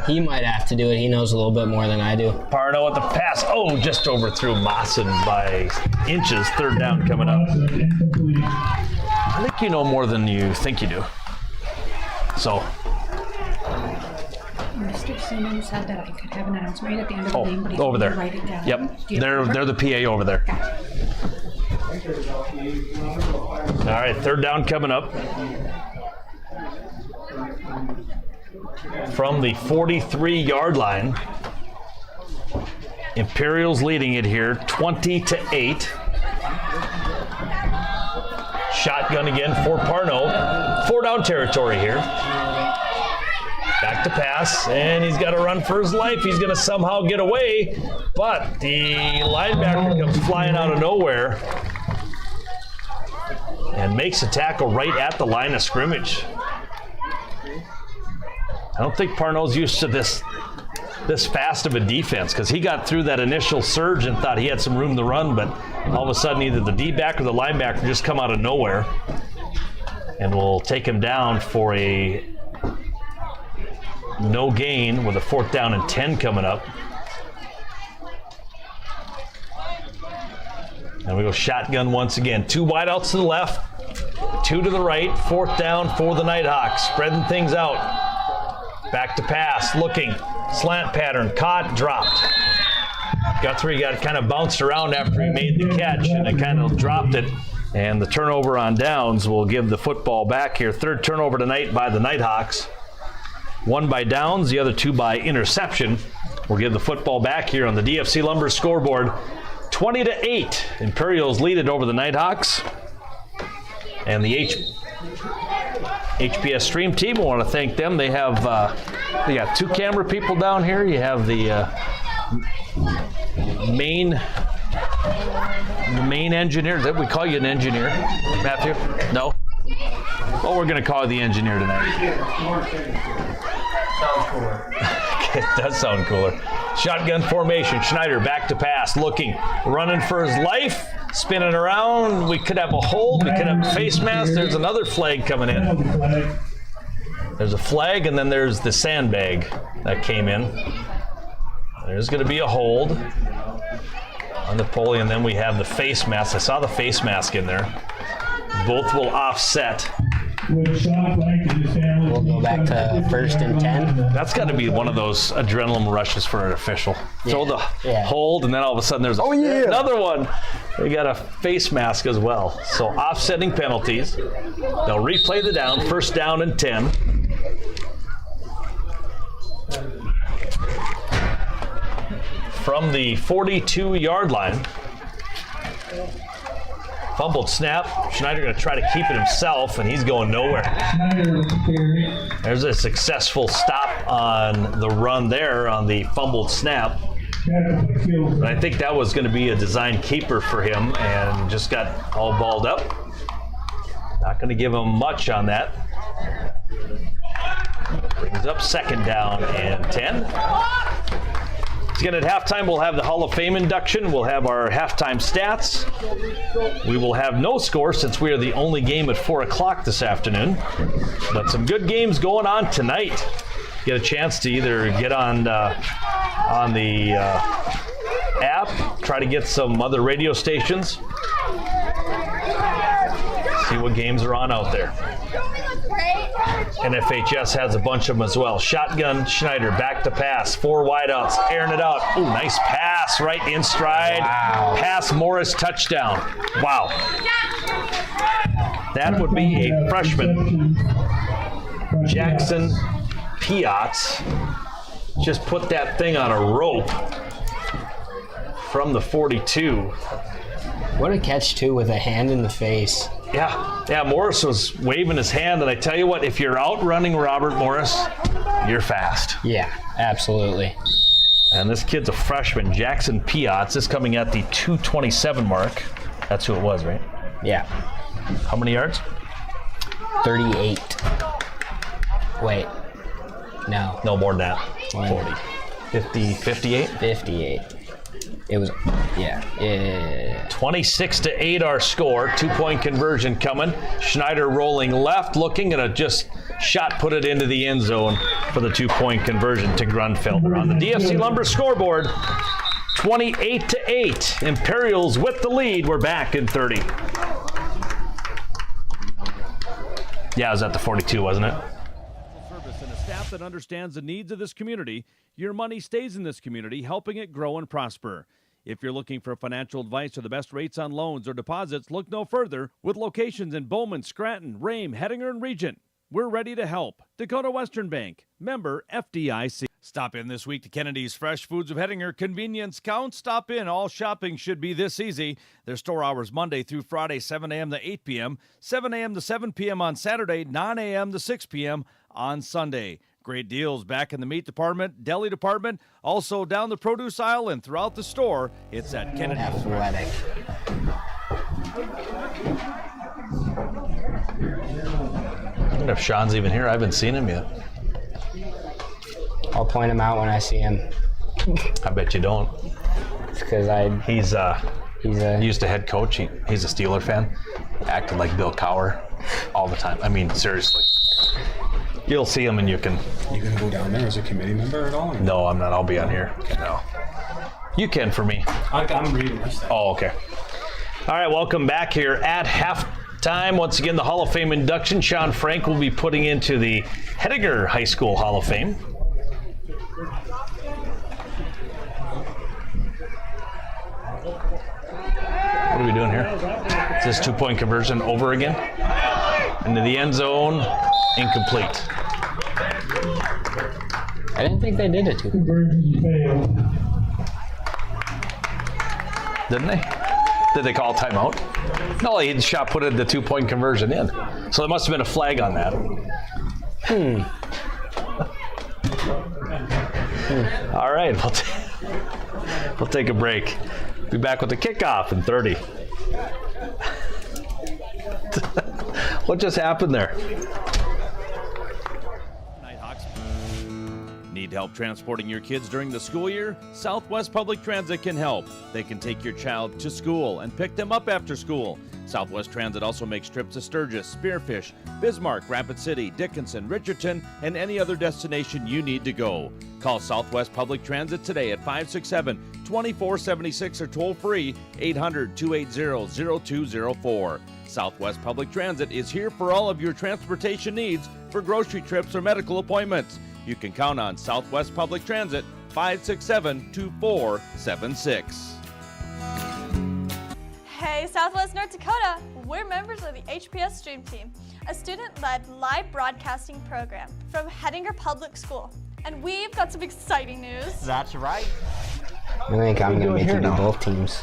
He might have to do it. He knows a little bit more than I do. Parno at the pass. Oh, just overthrew Mawson by inches. 3rd down coming up. I think you know more than you think you do. So... Mr. Simmons said that I could have an announcement at the end of the game, but he over there. write it down. Yep, they're the PA over there. All right, 3rd down coming up. From the 43-yard line. Imperials leading it here, 20-8. Shotgun again for Parno. 4 down territory here. Back to pass, and he's got to run for his life. He's going to somehow get away, but the linebacker comes flying out of nowhere and makes a tackle right at the line of scrimmage. I don't think Parnell's used to this fast of a defense, because he got through that initial surge and thought he had some room to run, but all of a sudden either the D-back or the linebacker just come out of nowhere and will take him down for a no gain with a 4th down and 10 coming up. And we go shotgun once again. 2 wideouts to the left, 2 to the right, 4th down for the Nighthawks, spreading things out. Back to pass, looking, slant pattern, caught, dropped. Guthrie got kind of bounced around after he made the catch, and it kind of dropped it. And the turnover on downs will give the football back here. 3rd turnover tonight by the Nighthawks. 1 by downs, the other 2 by interception. We'll give the football back here on the DFC Lumber scoreboard. 20-8. Imperials lead it over the Nighthawks. And the HPS Stream team, I want to thank them. They have they got 2 camera people down here. You have the main engineer. That we call you an engineer, Matthew? No? Well, we're going to call you the engineer tonight. Sounds cooler. It does sound cooler. Shotgun formation. Schneider back to pass, looking, running for his life, spinning around. We could have a hold. We could have a face mask. There's another flag coming in. There's a flag, and then there's the sandbag that came in. There's going to be a hold on Napoleon. Then we have the face mask. I saw the face mask in there. Both will offset. We'll go back to 1st and 10. That's got to be one of those adrenaline rushes for an official. Throw the hold, and then all of a sudden there's another one. They got a face mask as well. So offsetting penalties. They'll replay the down. 1st down and 10. From the 42-yard line. Fumbled snap. Schneider going to try to keep it himself, and he's going nowhere. There's a successful stop on the run there on the fumbled snap. But I think that was going to be a design keeper for him, and just got all balled up. Not going to give him much on that. Brings up 2nd down and 10. Again, at halftime, we'll have the Hall of Fame induction. We'll have our halftime stats. We will have no score since we are the only game at 4 o'clock this afternoon. But some good games going on tonight. Get a chance to either get on the app, try to get some other radio stations, see what games are on out there. NFHS has a bunch of them as well. Shotgun Schneider, back to pass, 4 wideouts, airing it out. Ooh, nice pass, right in stride. Wow. Pass Morris, touchdown. Wow. That would be a freshman. Jackson Piotz just put that thing on a rope from the 42. What a catch, too, with a hand in the face. Yeah, Morris was waving his hand, and I tell you what, if you're outrunning Robert Morris, you're fast. Yeah, absolutely. And this kid's a freshman, Jackson Piotz, is coming at the 227 mark. That's who it was, right? Yeah. How many yards? 38. Wait. No. No, more than that. 40. 50, 58? 58. It was, yeah. 26-8 our score. 2-point conversion coming. Schneider rolling left, looking, and a just shot put it into the end zone for the 2-point conversion to Grunfelder. On the DFC Lumber scoreboard, 28-8. Imperials with the lead. We're back in 30. Yeah, it was at the 42, wasn't it? Service and a staff that understands the needs of this community. Your money stays in this community, helping it grow and prosper. If you're looking for financial advice or the best rates on loans or deposits, look no further. With locations in Bowman, Scranton, Rame, Hettinger, and Regent, we're ready to help. Dakota Western Bank, member FDIC. Stop in this week to Kennedy's Fresh Foods of Hettinger. Convenience counts. Stop in. All shopping should be this easy. Their store hours Monday through Friday, 7 a.m. to 8 p.m., 7 a.m. to 7 p.m. on Saturday, 9 a.m. to 6 p.m. on Sunday. Great deals back in the meat department, deli department, also down the produce aisle and throughout the store. It's at Kennedy. Athletic. I wonder if Sean's even here. I haven't seen him yet. I'll point him out when I see him. I bet you don't. It's because He's used to head coach. He's a Steeler fan. Acted like Bill Cowher all the time. I mean, seriously. You'll see him and you can... You gonna go down there as a committee member at all? No, I'm not. I'll be on here. No. You can for me. I'm reading this. Oh, okay. All right, welcome back here at halftime. Once again, the Hall of Fame induction. Sean Frank will be putting into the Hettinger High School Hall of Fame. What are we doing here? Is this 2-point conversion over again? Into the end zone, incomplete. I didn't think they did it to him. Didn't they? Did they call timeout? No, he shot put the 2-point conversion in. So there must have been a flag on that. All right, we'll take a break. Be back with the kickoff in 30. What just happened there? Nighthawks. Need help transporting your kids during the school year? Southwest Public Transit can help. They can take your child to school and pick them up after school. Southwest Transit also makes trips to Sturgis, Spearfish, Bismarck, Rapid City, Dickinson, Richardson, and any other destination you need to go. Call Southwest Public Transit today at 567-2476 or toll free 800-280-0204. Southwest Public Transit is here for all of your transportation needs for grocery trips or medical appointments. You can count on Southwest Public Transit 567-2476. Hey, Southwest North Dakota! We're members of the HPS Stream Team, a student-led live broadcasting program from Hettinger Public School. And we've got some exciting news. That's right. I think I'm going to make you do both teams.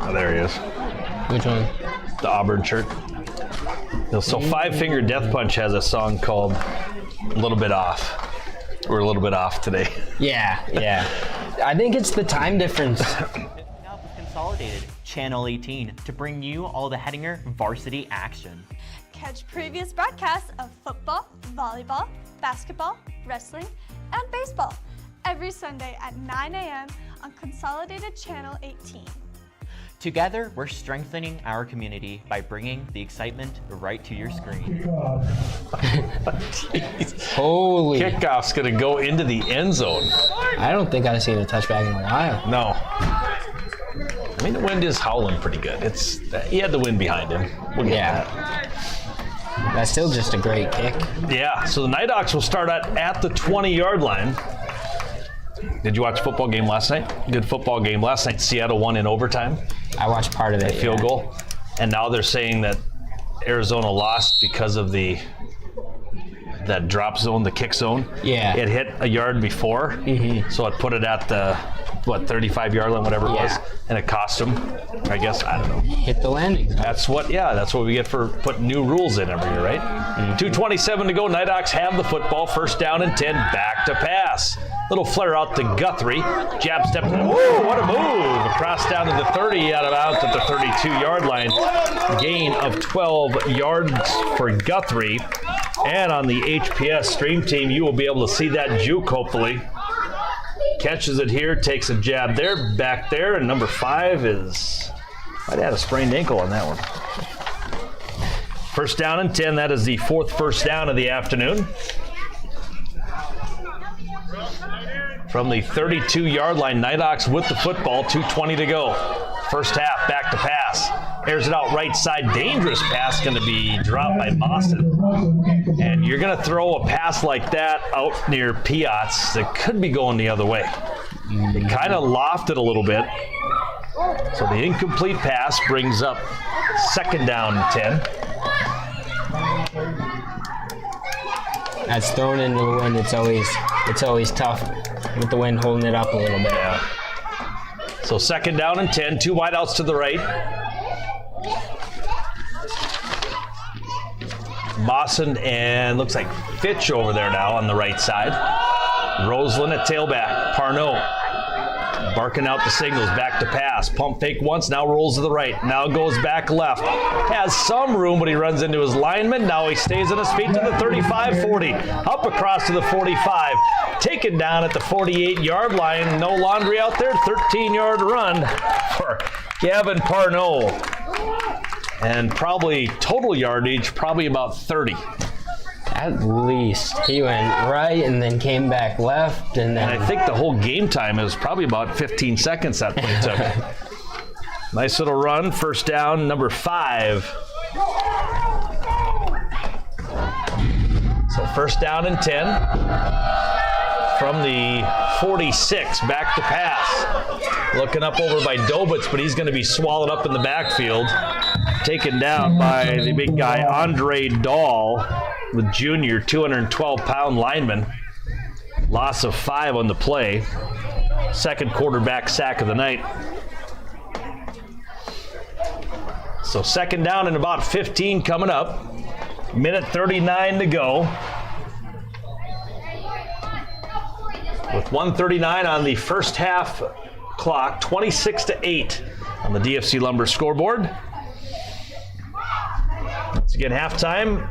Oh, there he is. Which one? The Auburn shirt. So Five Finger Death Punch has a song called A Little Bit Off. We're a little bit off today. Yeah. I think it's the time difference. Consolidated Channel 18 to bring you all the Hettinger varsity action. Catch previous broadcasts of football, volleyball, basketball, wrestling, and baseball every Sunday at 9 a.m. on Consolidated Channel 18. Together, we're strengthening our community by bringing the excitement right to your screen. Holy. Kickoff's going to go into the end zone. I don't think I've seen a touchback in a while. No. I mean, the wind is howling pretty good. He had the wind behind him. We'll get that. That's still just a great kick. Yeah, so the Nighthawks will start at the 20-yard line. Did you watch the football game last night? Good football game last night. Seattle won in overtime. I watched part of it. Field goal. And now they're saying that Arizona lost because of that drop zone, the kick zone. Yeah. It hit a yard before, so it put it at the 35-yard line, whatever it was, and it cost them, I guess, I don't know. Hit the landing. That's what we get for putting new rules in every year, right? 2:27 to go. Nighthawks have the football. First down and 10. Back to pass. Little flare out to Guthrie. Jab step. Whoa, what a move. Across down to the 30, out of bounds at the 32-yard line. Gain of 12 yards for Guthrie. And on the HPS Stream Team, you will be able to see that juke, hopefully. Catches it here, takes a jab there, back there, and number 5 might have a sprained ankle on that one. First down and 10, that is the 4th first down of the afternoon. From the 32-yard line, Nighthawks with the football, 2:20 to go. First half, back to pass. Airs it out right side, dangerous pass going to be dropped by Mawson. And you're going to throw a pass like that out near Piotts that could be going the other way. It kind of lofted a little bit. So the incomplete pass brings up second down and 10. That's thrown into the wind. It's always tough with the wind holding it up a little bit. Yeah. So 2nd down and 10, 2 wideouts to the right. Mawson and looks like Fitch over there now on the right side. Roseland at tailback. Parnot barking out the signals, back to pass. Pump fake once, now rolls to the right. Now goes back left. Has some room, but he runs into his lineman. Now he stays on his feet to the 35-40. Up across to the 45. Taken down at the 48-yard line. No laundry out there. 13-yard run for Gavin Parnot. And probably total yardage, probably about 30. At least. He went right and then came back left. And then I think the whole game time is probably about 15 seconds that play took. Nice little run. 1st down, number 5. So 1st down and 10. From the 46, back to pass. Looking up over by Dobitz, but he's going to be swallowed up in the backfield. Taken down by the big guy, Andre Dahl, the junior, 212-pound lineman. Loss of 5 on the play. 2nd quarterback sack of the night. So 2nd down and about 15 coming up. Minute 39 to go. With 1:39 on the first half clock, 26-8 on the DFC Lumber scoreboard. Once again, halftime.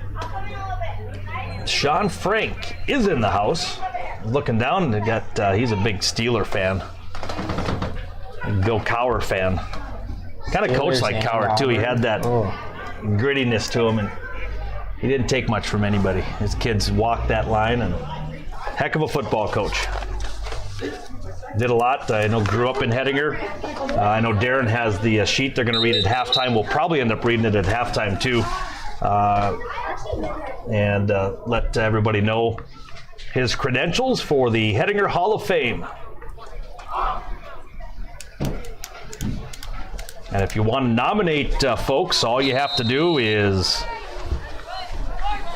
Sean Frank is in the house. Looking down, he's a big Steeler fan. Bill Cowher fan. Kind of coached like Cowher too. He had that grittiness to him, and he didn't take much from anybody. His kids walked that line, and heck of a football coach. Did a lot. I know grew up in Hettinger. I know Darren has the sheet they're going to read at halftime. We'll probably end up reading it at halftime too. And let everybody know his credentials for the Hettinger Hall of Fame. And if you want to nominate folks, all you have to do is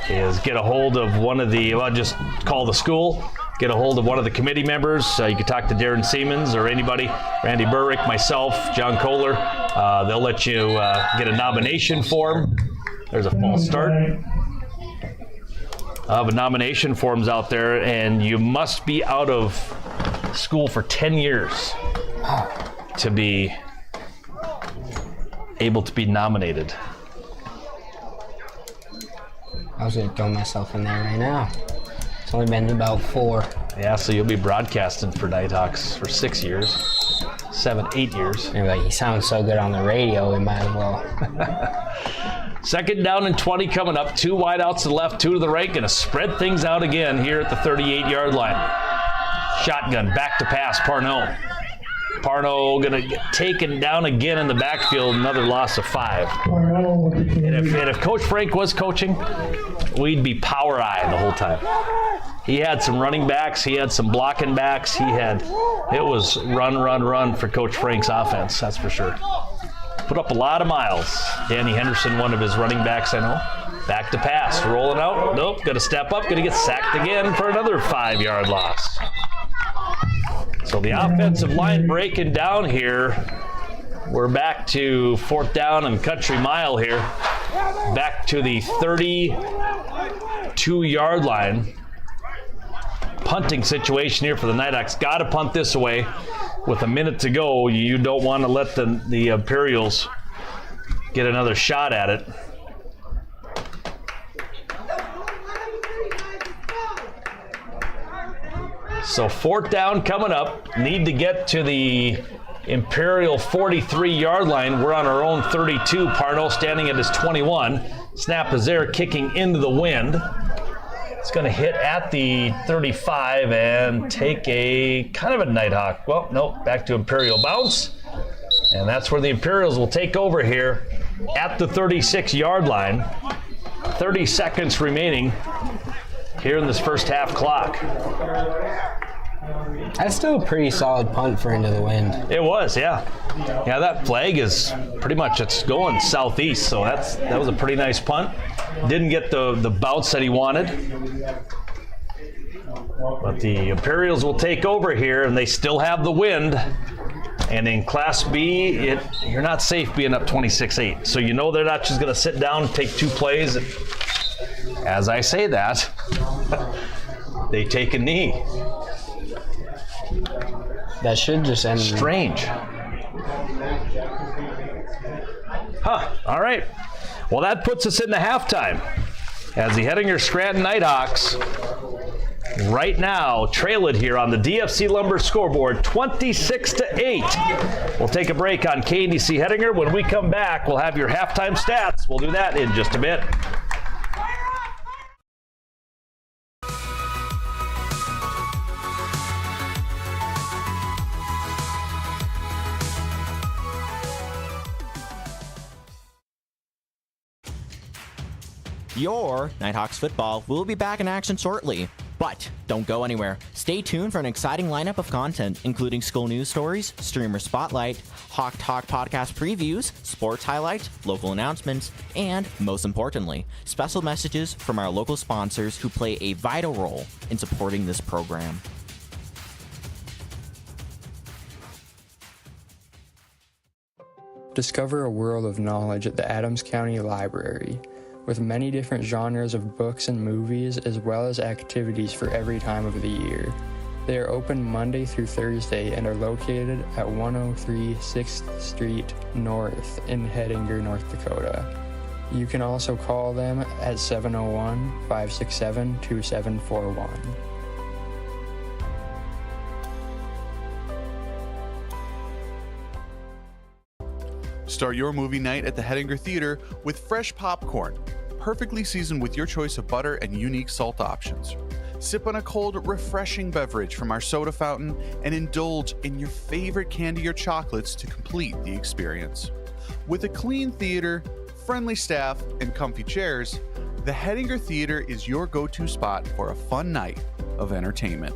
get a hold of one of the, just call the school, get a hold of one of the committee members. You can talk to Darren Siemens or anybody, Randy Burrick, myself, John Kohler. They'll let you get a nomination form. There's a false start. Of nomination forms out there, and you must be out of school for 10 years to be able to be nominated. I was going to throw myself in there right now. It's only been about 4. Yeah, so you'll be broadcasting for Nighthawks for 6 years, 7, 8 years. Maybe like, he sounds so good on the radio, we might as well. 2nd down and 20 coming up. 2 wideouts to the left, 2 to the right. Going to spread things out again here at the 38-yard line. Shotgun, back to pass, Parnot. Parnot going to get taken down again in the backfield. Another loss of 5. And if Coach Frank was coaching, we'd be power eye the whole time. He had some running backs. He had some blocking backs. It was run for Coach Frank's offense, that's for sure. Put up a lot of miles. Danny Henderson, one of his running backs, I know. Back to pass, rolling out. Nope, got to step up, going to get sacked again for another 5-yard loss. So the offensive line breaking down here. We're back to 4th down and country mile here. Back to the 32-yard line. Punting situation here for the Nighthawks. Got to punt this away. With a minute to go, you don't want to let the Imperials get another shot at it. So 4th down coming up. Need to get to the Imperial 43-yard line. We're on our own 32. Parnot standing at his 21. Snap is there, kicking into the wind. It's going to hit at the 35 and take a kind of a Nighthawk. Well, nope, back to Imperial bounce. And that's where the Imperials will take over here at the 36-yard line. 30 seconds remaining here in this first half clock. That's still a pretty solid punt for into the wind. It was, yeah. Yeah, that flag is pretty much, it's going southeast, so that was a pretty nice punt. Didn't get the bounce that he wanted. But the Imperials will take over here, and they still have the wind. And in Class B, you're not safe being up 26-8. So you know they're not just going to sit down and take 2 plays. As I say that, they take a knee. That should just end. Strange. Huh. All right. Well, that puts us into halftime. As the Hettinger Scranton Nighthawks right now trail it here on the DFC Lumber scoreboard 26-8. We'll take a break on KDC Hettinger. When we come back, we'll have your halftime stats. We'll do that in just a bit. Your Nighthawks football will be back in action shortly. But don't go anywhere. Stay tuned for an exciting lineup of content, including school news stories, streamer spotlight, Hawk Talk podcast previews, sports highlights, local announcements, and most importantly, special messages from our local sponsors who play a vital role in supporting this program. Discover a world of knowledge at the Adams County Library, with many different genres of books and movies, as well as activities for every time of the year. They are open Monday through Thursday and are located at 103 6th Street North in Hettinger, North Dakota. You can also call them at 701-567-2741. Start your movie night at the Hettinger Theater with fresh popcorn, perfectly seasoned with your choice of butter and unique salt options. Sip on a cold, refreshing beverage from our soda fountain and indulge in your favorite candy or chocolates to complete the experience. With a clean theater, friendly staff, and comfy chairs, the Hettinger Theater is your go-to spot for a fun night of entertainment.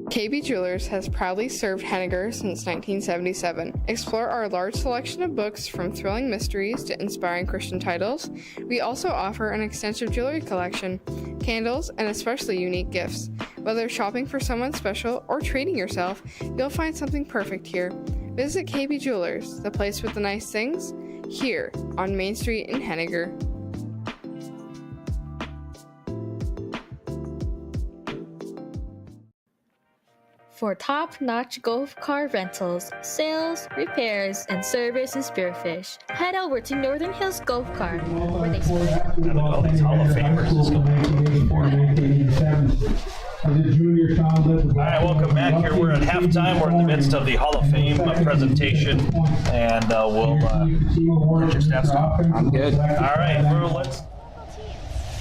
KB Jewelers has proudly served Hettinger since 1977. Explore our large selection of books from thrilling mysteries to inspiring Christian titles. We also offer an extensive jewelry collection, candles, and especially unique gifts. Whether shopping for someone special or treating yourself, you'll find something perfect here. Visit KB Jewelers, the place with the nice things, here on Main Street in Hettinger. For top-notch golf car rentals, sales, repairs, and service in Spearfish, head over to Northern Hills Golf Car, where they all these Hall of Famers. All right, welcome back here. We're at halftime. We're in the midst of the Hall of Fame presentation, and we'll get your stats. I'm good. All right, let's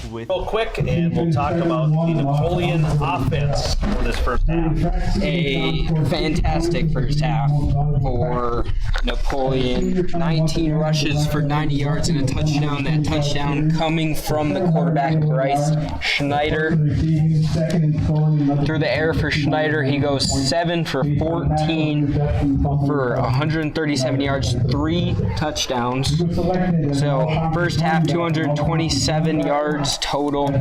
real quick, and we'll talk about the Napoleon offense for this first half. A fantastic first half for Napoleon. 19 rushes for 90 yards and a touchdown. That touchdown coming from the quarterback, Bryce Schneider. Through the air for Schneider, he goes 7 for 14 for 137 yards, 3 touchdowns. So first half, 227 yards total,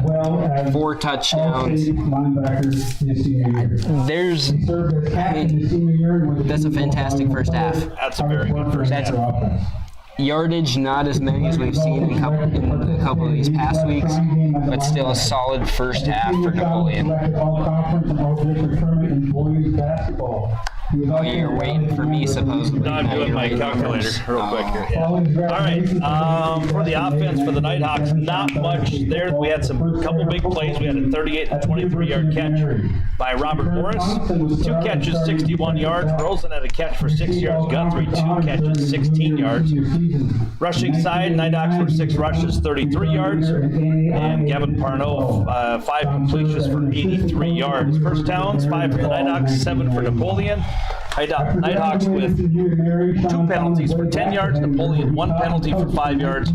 4 touchdowns. That's a fantastic first half. That's a very good first half. Yardage, not as many as we've seen in a couple of these past weeks, but still a solid first half for Napoleon. Oh, you're waiting for me, supposedly. No, I'm doing my calculator real quick here. Yeah. All right, for the offense for the Nighthawks, not much there. We had a couple big plays. We had a 38 and 23-yard catch by Robert Morris. 2 catches, 61 yards. Rosen had a catch for 6 yards. Guthrie, 2 catches, 16 yards. Rushing side, Nighthawks for 6 rushes, 33 yards. And Gavin Parnot, 5 completions for 83 yards. First downs, 5 for the Nighthawks, 7 for Napoleon. Nighthawks with 2 penalties for 10 yards. Napoleon 1 penalty for 5 yards.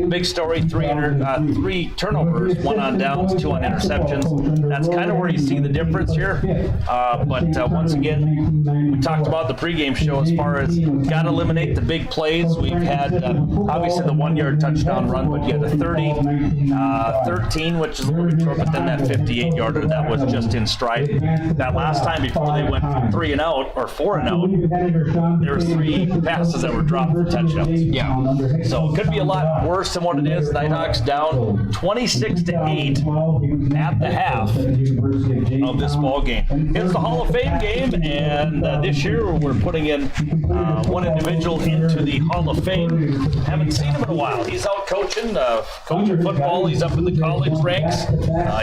Big story, 3 turnovers, 1 on downs, 2 on interceptions. That's kind of where you see the difference here. But once again, we talked about the pregame show as far as got to eliminate the big plays. We've had obviously the 1-yard touchdown run, but you had a 30, 13, which is a little bit short, but then that 58-yarder that was just in stride. That last time before they went 3 and out, or 4 and out, there were 3 passes that were dropped for touchdowns. Yeah. So it could be a lot worse than what it is. Nighthawks down 26-8 at the half of this ball game. It's the Hall of Fame game, and this year we're putting in one individual into the Hall of Fame. Haven't seen him in a while. He's out coaching football. He's up in the college ranks.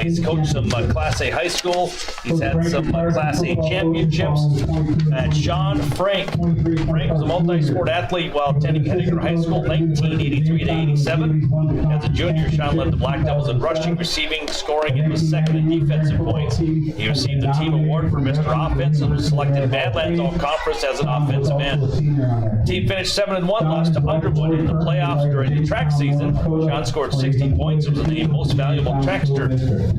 He's coached some Class A high school. He's had some Class A championships. Sean Frank. Frank was a multi-sport athlete while attending Hettinger High School 1983 to 87. As a junior, Sean led the Black Devils in rushing, receiving, scoring, and was second in defensive points. He received the team award for Mr. Offense and was selected Badlands All-Conference as an offensive end. The team finished 7-1, lost to Underwood in the playoffs during the track season. Sean scored 60 points and was named Most Valuable Trackster.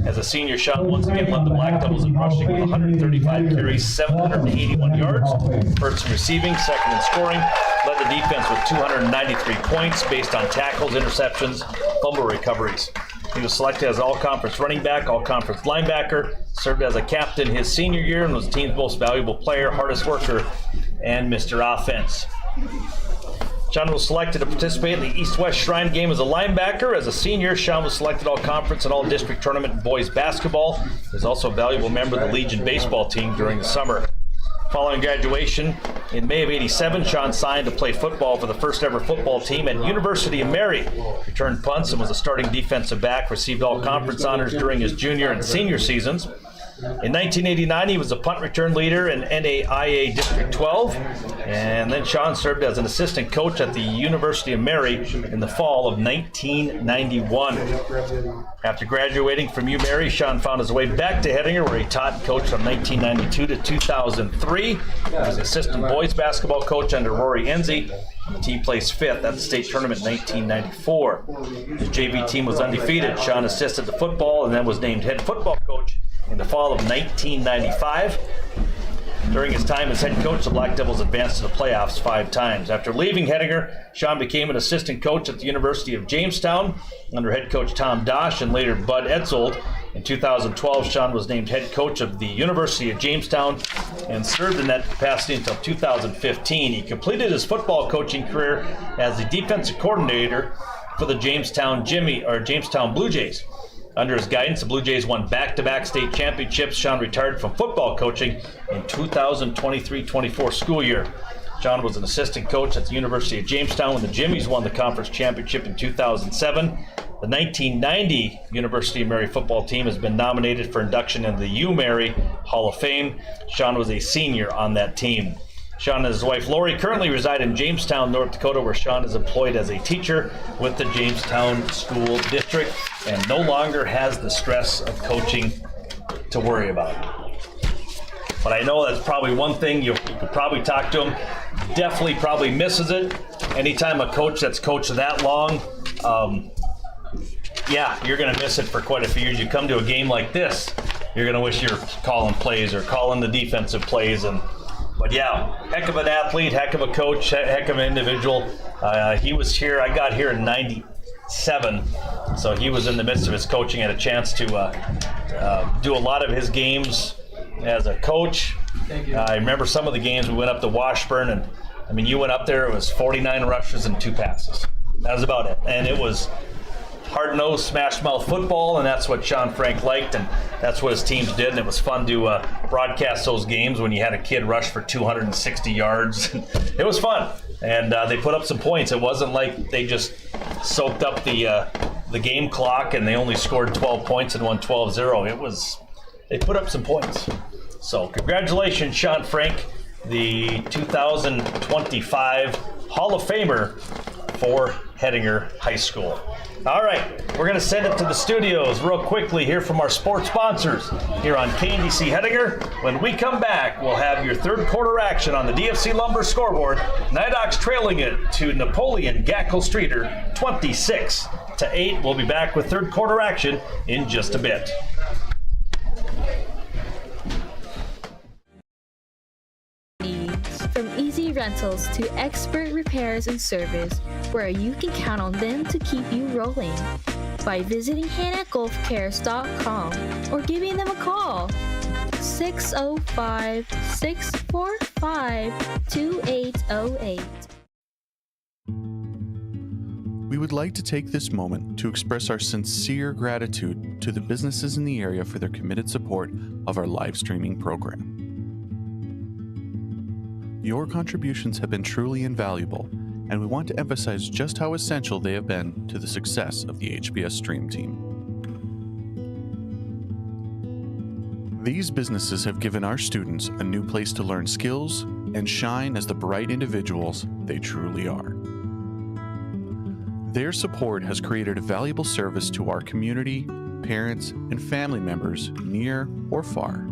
As a senior, Sean once again led the Black Devils in rushing with 135 carries, 781 yards. First in receiving, second in scoring. Led the defense with 293 points based on tackles, interceptions, fumble recoveries. He was selected as all-conference running back, all-conference linebacker, served as a captain his senior year, and was the team's most valuable player, hardest worker, and Mr. Offense. Sean was selected to participate in the East-West Shrine game as a linebacker. As a senior, Sean was selected all-conference and all-district tournament in boys basketball. He was also a valuable member of the Legion baseball team during the summer. Following graduation in May of '87, Sean signed to play football for the first ever football team at University of Mary. Returned punts and was a starting defensive back, received all conference honors during his junior and senior seasons. In 1989, he was a punt return leader in NAIA District 12, and then Sean served as an assistant coach at the University of Mary in the fall of 1991. After graduating from UMary, Sean found his way back to Hettinger, where he taught and coached from 1992 to 2003. He was assistant boys basketball coach under Rory Enzi. The team placed 5th at the state tournament in 1994. His JV team was undefeated. Sean assisted the football and then was named head football coach in the fall of 1995. During his time as head coach, the Black Devils advanced to the playoffs 5 times. After leaving Hettinger, Sean became an assistant coach at the University of Jamestown under head coach Tom Dosh and later Bud Etzold. In 2012, Sean was named head coach of the University of Jamestown and served in that capacity until 2015. He completed his football coaching career as the defensive coordinator for the Jamestown Blue Jays. Under his guidance, the Blue Jays won back-to-back state championships. Sean retired from football coaching in 2023-24 school year. Sean was an assistant coach at the University of Jamestown when the Jimmies won the conference championship in 2007. The 1990 University of Mary football team has been nominated for induction into the UMary Hall of Fame. Sean was a senior on that team. Sean and his wife Lori currently reside in Jamestown, North Dakota, where Sean is employed as a teacher with the Jamestown School District and no longer has the stress of coaching to worry about. But I know that's probably one thing you could probably talk to him. Definitely probably misses it. Anytime a coach that's coached that long, you're going to miss it for quite a few years. You come to a game like this, you're going to wish you're calling plays or calling the defensive plays. But yeah, heck of an athlete, heck of a coach, heck of an individual. He was here, I got here in 97, so he was in the midst of his coaching, had a chance to do a lot of his games as a coach. I remember some of the games we went up to Washburn, and I mean, you went up there, it was 49 rushes and 2 passes. That was about it. And it was hard-nosed, smash-mouth football, and that's what Sean Frank liked, and that's what his teams did, and it was fun to broadcast those games when you had a kid rush for 260 yards. It was fun, and they put up some points. It wasn't like they just soaked up the game clock and they only scored 12 points and won 12-0. They put up some points. So congratulations, Sean Frank, the 2025 Hall of Famer for Hettinger High School. All right, we're going to send it to the studios real quickly here from our sports sponsors here on KNDC Hettinger. When we come back, we'll have your third quarter action on the DFC Lumber scoreboard. NIghthawks trailing it to Napoleon Gackle Streeter 26-8. We'll be back with third quarter action in just a bit. From easy rentals to expert repairs and service, where you can count on them to keep you rolling by visiting hannahgolfcares.com or giving them a call. 605-645-2808. We would like to take this moment to express our sincere gratitude to the businesses in the area for their committed support of our live streaming program. Your contributions have been truly invaluable, and we want to emphasize just how essential they have been to the success of the HPS Stream Team. These businesses have given our students a new place to learn skills and shine as the bright individuals they truly are. Their support has created a valuable service to our community, parents, and family members near or far.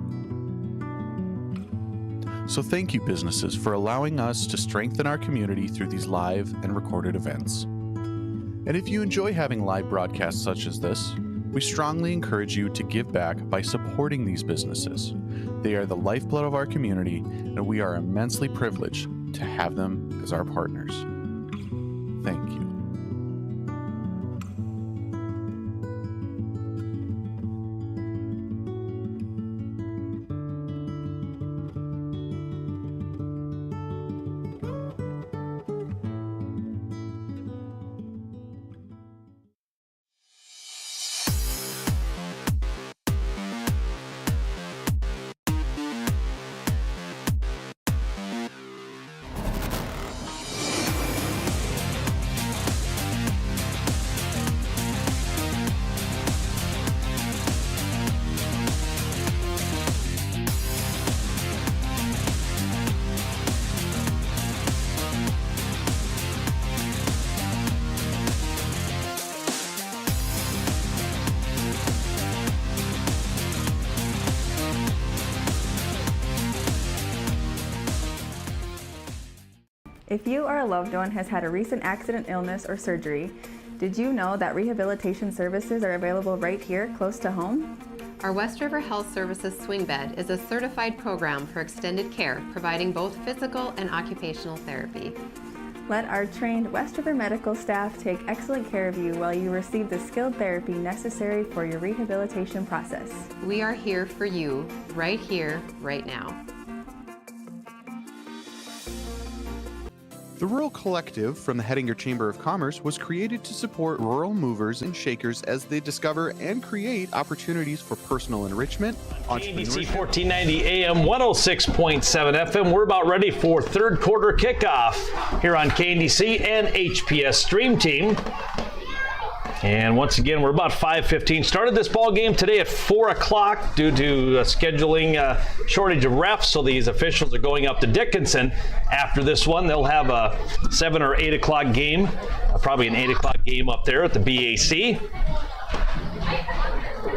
So thank you, businesses, for allowing us to strengthen our community through these live and recorded events. And if you enjoy having live broadcasts such as this, we strongly encourage you to give back by supporting these businesses. They are the lifeblood of our community, and we are immensely privileged to have them as our partners. Thank you. If you or a loved one has had a recent accident, illness, or surgery, did you know that rehabilitation services are available right here, close to home? Our West River Health Services Swing Bed is a certified program for extended care, providing both physical and occupational therapy. Let our trained West River medical staff take excellent care of you while you receive the skilled therapy necessary for your rehabilitation process. We are here for you, right here, right now. The Rural Collective from the Hettinger Chamber of Commerce was created to support rural movers and shakers as they discover and create opportunities for personal enrichment, KNDC 1490 AM 106.7 FM. We're about ready for third quarter kickoff here on KNDC and HPS Stream Team. And once again, we're about 5:15. Started this ball game today at 4 o'clock due to a scheduling shortage of refs, so these officials are going up to Dickinson. After this one, they'll have a 7 or 8 o'clock game, probably an 8 o'clock game up there at the BAC.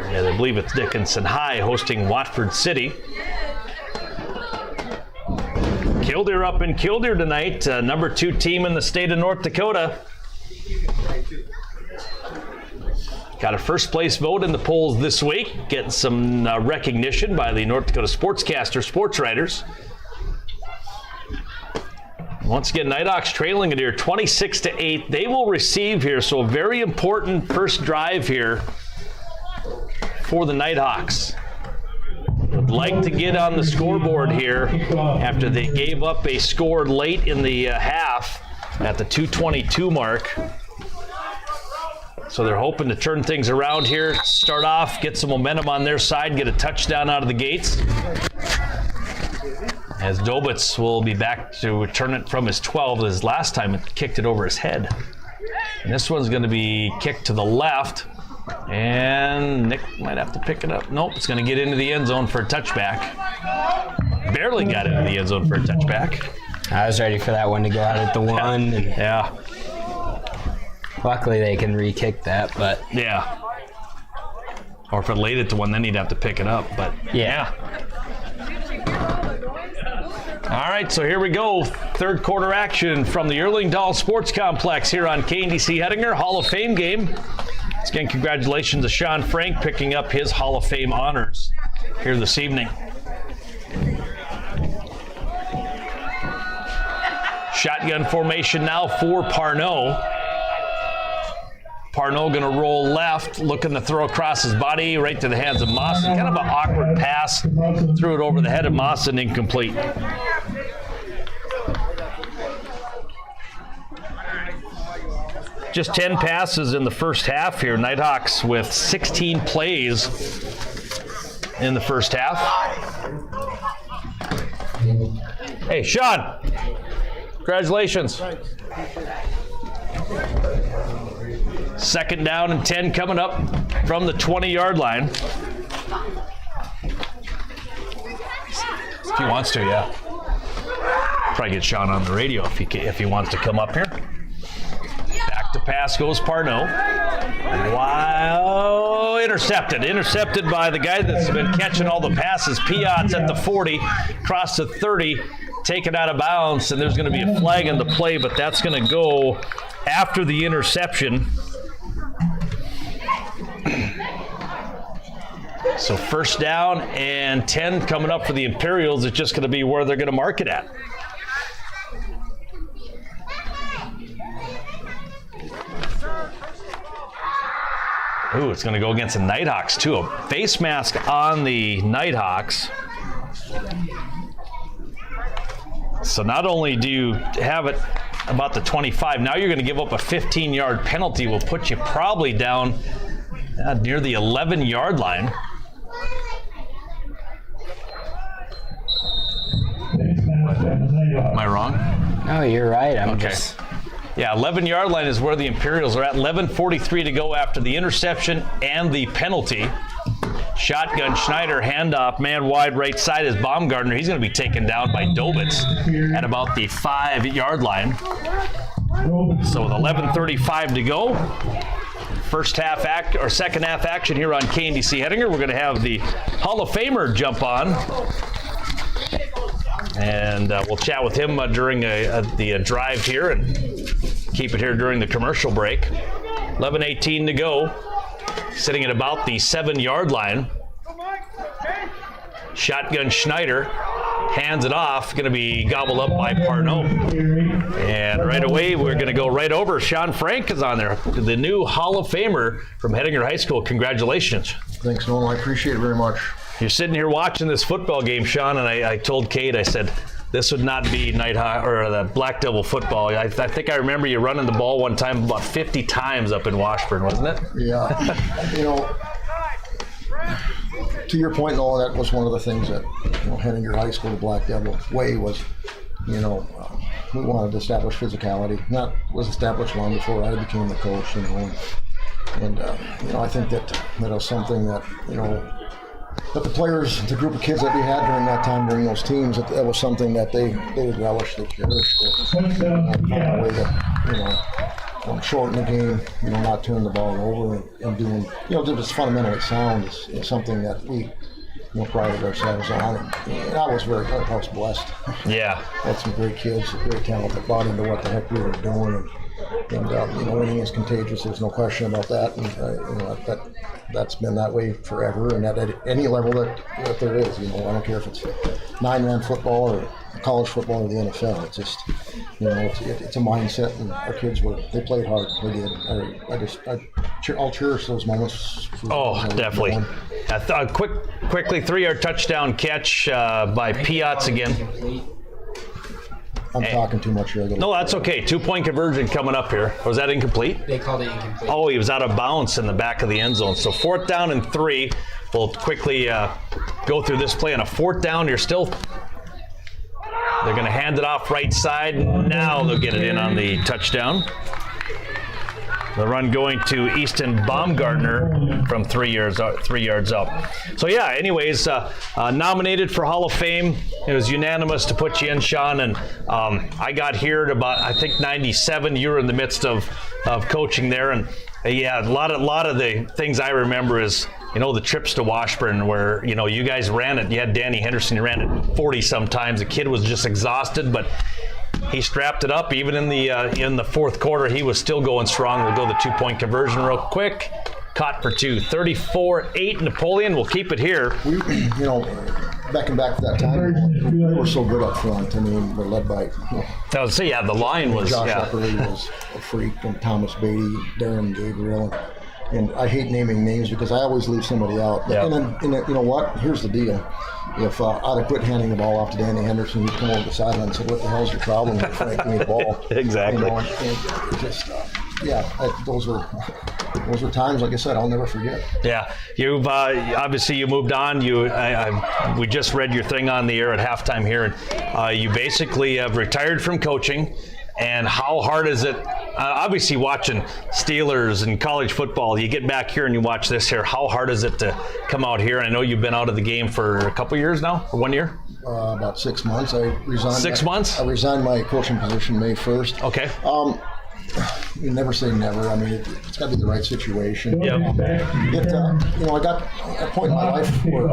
And I believe it's Dickinson High hosting Watford City. Killdeer up in Killdeer tonight, number 2 team in the state of North Dakota. Got a first place vote in the polls this week, getting some recognition by the North Dakota Sportscaster Sports Writers. Once again, Nighthawks trailing it here 26-8. They will receive here, so a very important first drive here for the Nighthawks. Would like to get on the scoreboard here after they gave up a score late in the half at the 2:22 mark. So they're hoping to turn things around here, start off, get some momentum on their side, get a touchdown out of the gates. As Dobitz will be back to return it from his 12. His last time it kicked it over his head. And this one's going to be kicked to the left. And Nick might have to pick it up. Nope, it's going to get into the end zone for a touchback. Barely got into the end zone for a touchback. I was ready for that one to go out at the 1. Yeah. Luckily, they can re-kick that, but... Yeah. Or if it laid it to one, then he'd have to pick it up, but yeah. All right, so here we go. Third quarter action from the Erlingdahl Sports Complex here on KNDC Hettinger Hall of Fame game. Once again, congratulations to Sean Frank picking up his Hall of Fame honors here this evening. Shotgun formation now for Parnell. Parnell going to roll left, looking to throw across his body right to the hands of Mawson. Kind of an awkward pass. Threw it over the head of Mawson, incomplete. Just 10 passes in the first half here. Nighthawks with 16 plays in the first half. Hey, Sean. Congratulations. Second down and 10 coming up from the 20-yard line. If he wants to, yeah. Probably get Sean on the radio if he wants to come up here. Back to pass goes Parnell. Wow, intercepted by the guy that's been catching all the passes. Piot's at the 40, across the 30, taken out of bounds, and there's going to be a flag on the play, but that's going to go after the interception. So first down and 10 coming up for the Imperials. It's just going to be where they're going to mark it at. Ooh, it's going to go against the Nighthawks too. A face mask on the Nighthawks. So not only do you have it about the 25, now you're going to give up a 15-yard penalty. Will put you probably down near the 11-yard line. Am I wrong? No, you're right. I'm okay. Yeah, 11-yard line is where the Imperials are at. 11:43 to go after the interception and the penalty. Shotgun Schneider, handoff, man wide right side is Baumgartner. He's going to be taken down by Dobitz at about the 5-yard line. So with 11:35 to go, second half action here on KNDC Hettinger. We're going to have the Hall of Famer jump on. And we'll chat with him during the drive here and keep it here during the commercial break. 11:18 to go. Sitting at about the 7-yard line. Shotgun Schneider hands it off. Going to be gobbled up by Parnell. And right away, we're going to go right over. Sean Frank is on there, the new Hall of Famer from Hettinger High School. Congratulations. Thanks, Nolan. I appreciate it very much. You're sitting here watching this football game, Sean, and I told Kate, I said, this would not be Nighthawk or the Black Devil football. I think I remember you running the ball one time about 50 times up in Washburn, wasn't it? Yeah. To your point, Nolan, that was one of the things that Hettinger High School, the Black Devil way was, we wanted to establish physicality. That was established long before I became the coach, and I think that was something that, that the players, the group of kids that we had during that time, during those teams, that was something that they relished, they cherished. A way to, shorten the game, not turn the ball over and doing, just fundamentally sound is something that we, prided ourselves on. And I was blessed. Yeah. Had some great kids, great talent that bought into what the heck we were doing. And winning is contagious. There's no question about that. And that's been that way forever. And at any level that there is, I don't care if it's 9-man football or college football or the NFL. It's just, it's a mindset. And our kids they played hard. They did. I'll cherish those moments. Definitely. Quickly 3-yard touchdown catch by Piotz again. I'm talking too much here. No, that's okay. 2-point conversion coming up here. Was that incomplete? They called it incomplete. Oh, he was out of bounds in the back of the end zone. So 4th down and 3. We'll quickly go through this play. On a 4th down, they're going to hand it off right side. Now they'll get it in on the touchdown. The run going to Easton Baumgartner from 3 yards up. So yeah, anyways, nominated for Hall of Fame. It was unanimous to put you in, Sean, and I got here at about, I think, 97. You were in the midst of coaching there, and yeah, a lot of the things I remember is, the trips to Washburn where, you guys ran it. You had Danny Henderson, you ran it 40 sometimes. The kid was just exhausted, but he strapped it up. Even in the fourth quarter, he was still going strong. We'll go the 2-point conversion real quick. Caught for two. 34-8 Napoleon. We'll keep it here. Backing back to that time, we were so good up front. I mean, we're led by. I would say, the line was. Josh Epperly was a freak, and Thomas Beatty, Darren Gabriel, and I hate naming names because I always leave somebody out. Yep. And then, you know what? Here's the deal. If I'd have quit handing the ball off to Danny Henderson, he'd come over the sideline and said, "What the hell's your problem with Frank me the ball?" Exactly. And just, those were times, like I said, I'll never forget. Yeah, you've obviously you moved on. We just read your thing on the air at halftime here, and you basically have retired from coaching. And how hard is it? Obviously, watching Steelers and college football, you get back here and you watch this here. How hard is it to come out here? And I know you've been out of the game for a couple years now, or 1 year. About 6 months. I resigned. 6 months? I resigned my coaching position May 1st. Okay. You never say never. I mean, it's got to be the right situation. Yeah. I got a point in my life where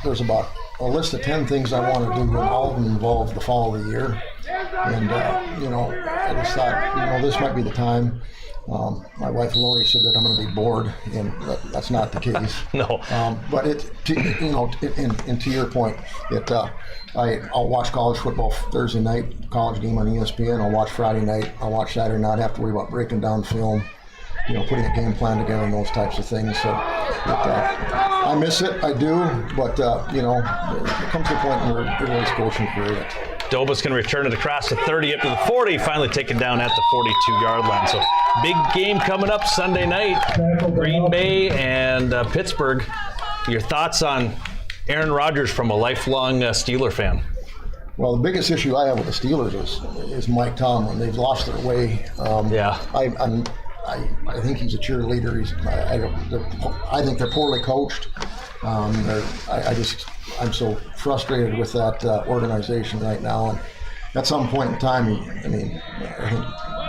there's about a list of 10 things I want to do, and all of them involve the fall of the year. And, I just thought, this might be the time. My wife Lori said that I'm going to be bored, and that's not the case. No. But to your point, I'll watch college football Thursday night, college game on ESPN. I'll watch Friday night. I'll watch Saturday night. I have to worry about breaking down film, putting a game plan together and those types of things. So I miss it. I do. But, it comes to a point where everybody's coaching career. Doba's going to return it across the 30 up to the 40, finally taken down at the 42-yard line. So big game coming up Sunday night, Green Bay and Pittsburgh. Your thoughts on Aaron Rodgers from a lifelong Steeler fan? Well, the biggest issue I have with the Steelers is Mike Tomlin. They've lost their way. I think he's a cheerleader. I think they're poorly coached. I'm so frustrated with that organization right now. And at some point in time, I think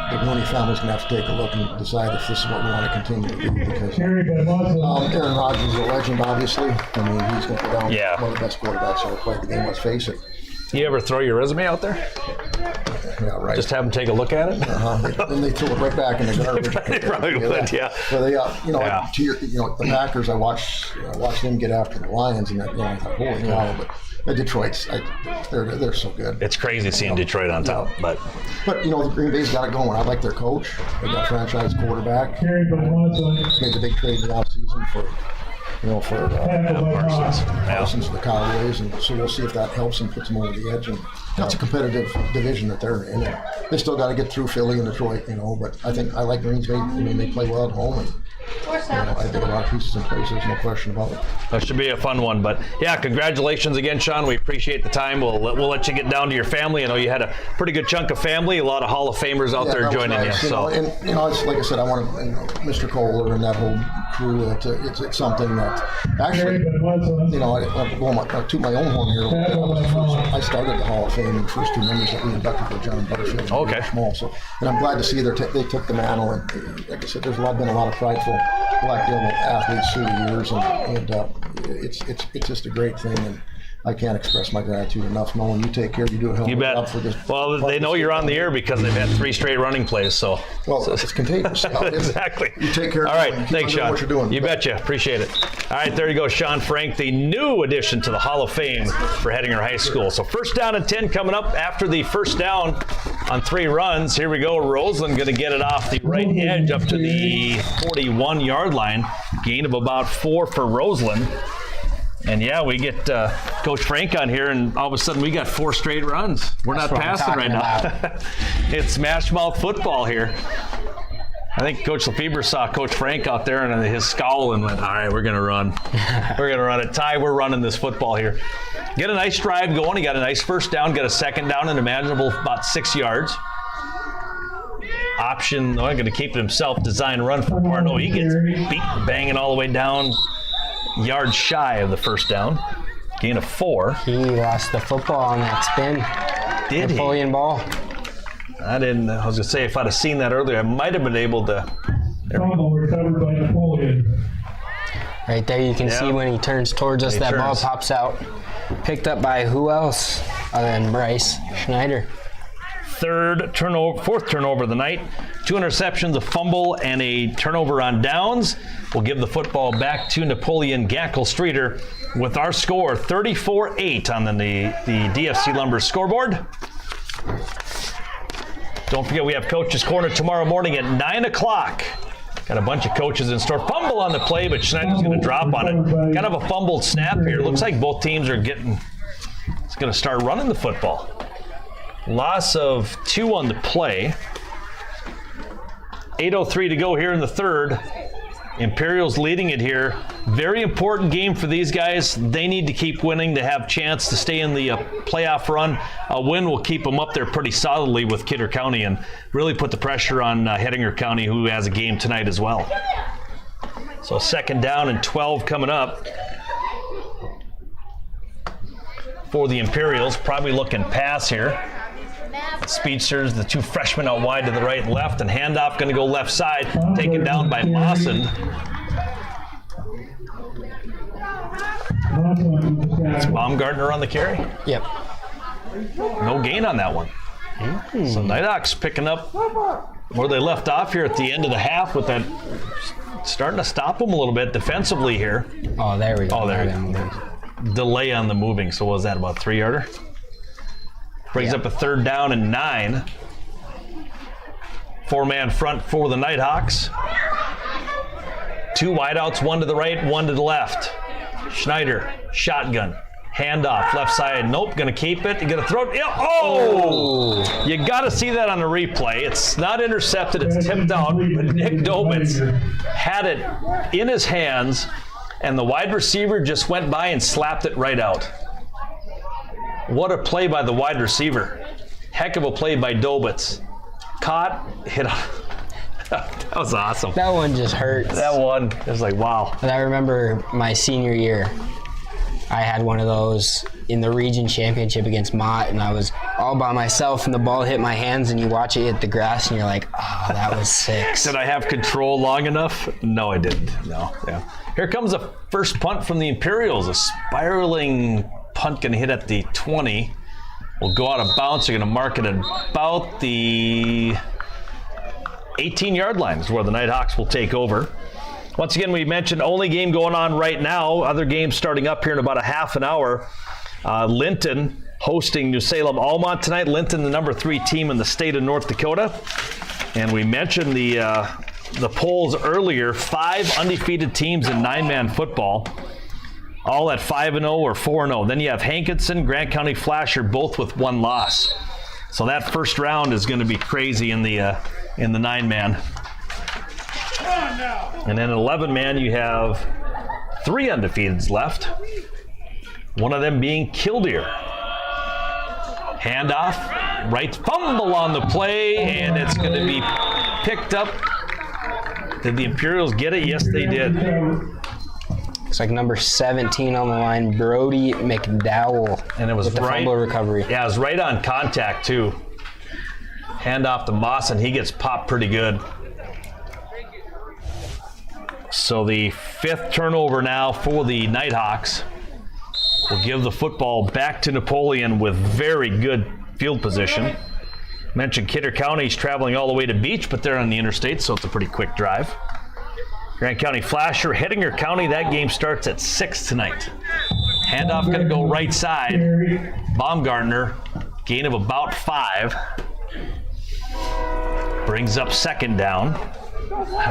the Rooney family's going to have to take a look and decide if this is what we want to continue to do. Because Aaron Rodgers is a legend, obviously. I mean, he's going to go down one of the best quarterbacks ever played the game. Let's face it. You ever throw your resume out there? Yeah, right. Just have them take a look at it? Then they throw it right back in the garbage. They probably would, yeah. So they, the Packers, I watched them get after the Lions, and holy cow! But Detroit's, they're so good. It's crazy seeing Detroit on top, but the Green Bay's got it going. I like their coach. They got a franchise quarterback. Made the big trade in the offseason for Parsons to the Cowboys, and so we'll see if that helps and puts them over the edge. And that's a competitive division that they're in. And they still got to get through Philly and Detroit, but I like Green Bay. I mean, they play well at home, and I think a lot of pieces in place. There's no question about it. That should be a fun one. But yeah, congratulations again, Sean. We appreciate the time. We'll let you get down to your family. I know you had a pretty good chunk of family, a lot of Hall of Famers out there joining nice. you. So it's like I said, I want to, Mr. Kohler and that whole crew. It's something that actually, I toot my own horn here. I started the Hall of Fame, and the first two members that we inducted were John Butterfield and Peter Schmall. So, and I'm glad to see they took the mantle. And like I said, there's been a lot of prideful Black Devil athletes through the years, and it's just a great thing. And I can't express my gratitude enough. Nolan, you take care. You do a hell of a job for this. Well, they know you're on the air because they've had 3 straight running plays. So it's contagious. Exactly. You take care. All right, thanks, Sean. What you're doing. You betcha. Appreciate it. All right, there you go, Sean Frank, the new addition to the Hall of Fame for Hettinger High School. So 1st down and 10 coming up after the first down on 3 runs. Here we go. Roseland going to get it off the right edge up to the 41-yard line. Gain of about 4 for Roseland. And yeah, we get Coach Frank on here, and all of a sudden we got 4 straight runs. We're not passing right now. It's smash mouth football here. I think Coach Lefebvre saw Coach Frank out there and his scowl and went, all right, we're going to run. We're going to run it. Ty, we're running this football here. Get a nice drive going. He got a nice first down, got a second down and imaginable about 6 yards. option. Not going to keep it himself. Design run for Moore. No, he gets beat, banging all the way down, yard shy of the first down. Gain of 4. He lost the football on that spin. Did Napoleon ball. I didn't. I was going to say, if I'd have seen that earlier, I might have been able to. Fumble recovered by Napoleon. Right there, you can see when he turns towards us, that ball pops out. Picked up by who else other than Bryce Schneider. fourth turnover of the night. 2 interceptions, a fumble, and a turnover on downs. We'll give the football back to Napoleon Gackle-Streeter with our score 34-8 on the DFC Lumber scoreboard. Don't forget, we have Coach's Corner tomorrow morning at 9 o'clock. Got a bunch of coaches in store. Fumble on the play, but Schneider's going to drop on it. Kind of a fumbled snap here. Looks like both teams are getting... It's going to start running the football. Loss of 2 on the play. 8:03 to go here in the third. Imperials leading it here. Very important game for these guys. They need to keep winning to have chance to stay in the playoff run. A win will keep them up there pretty solidly with Kidder County and really put the pressure on Hettinger County, who has a game tonight as well. So 2nd down and 12 coming up for the Imperials. Probably looking pass here. Speedsters, the 2 freshmen out wide to the right and left, and handoff going to go left side, taken down by Mawson. It's Baumgartner on the carry? Yep. No gain on that one. So Nighthawks picking up where they left off here at the end of the half with that, starting to stop them a little bit defensively here. Oh, there we go. Oh, there we go. Delay on the moving. So what was that, about 3-yarder? Brings up a 3rd down and 9. 4-man front for the Nighthawks. 2 wideouts, 1 to the right, 1 to the left. Schneider, shotgun, handoff, left side. Nope, gonna keep it. You gotta throw it. Yeah. Oh! You gotta see that on the replay. It's not intercepted, it's tipped out, but Nick Dobitz had it in his hands, and the wide receiver just went by and slapped it right out. What a play by the wide receiver. Heck of a play by Dobitz. Caught, hit. That was awesome. That one just hurts. That one, it was like, wow. And I remember my senior year, I had one of those in the region championship against Mott, and I was all by myself, and the ball hit my hands, and you watch it hit the grass, and you're like, oh, that was sick. Did I have control long enough? No, I didn't. No. Yeah. Here comes a first punt from the Imperials. A spiraling punt going to hit at the 20. Will go out of bounds. They're going to mark it at about the 18-yard line is where the Nighthawks will take over. Once again, we mentioned only game going on right now. Other games starting up here in about a half an hour. Linton hosting New Salem Almont tonight. Linton, the number 3 team in the state of North Dakota. And we mentioned the polls earlier. 5 undefeated teams in 9-man football. All at 5-0 or 4-0. Then you have Hankinson, Grant County Flasher, both with 1 loss. So that first round is going to be crazy in the 9-man. And then 11-man, you have 3 undefeateds left. One of them being Killdeer. Handoff, right fumble on the play, and it's going to be picked up. Did the Imperials get it? Yes, they did. Looks like number 17 on the line, Brody McDowell. And it was with the right, fumble recovery. Yeah, it was right on contact too. Hand off to Moss, and he gets popped pretty good. So the 5th turnover now for the Nighthawks. Will give the football back to Napoleon with very good field position. Mentioned Kidder County's traveling all the way to Beach, but they're on the interstate, so it's a pretty quick drive. Grant County Flasher, Hettinger County, that game starts at 6 tonight. Handoff going to go right side. Baumgartner, gain of about 5. Brings up 2nd down.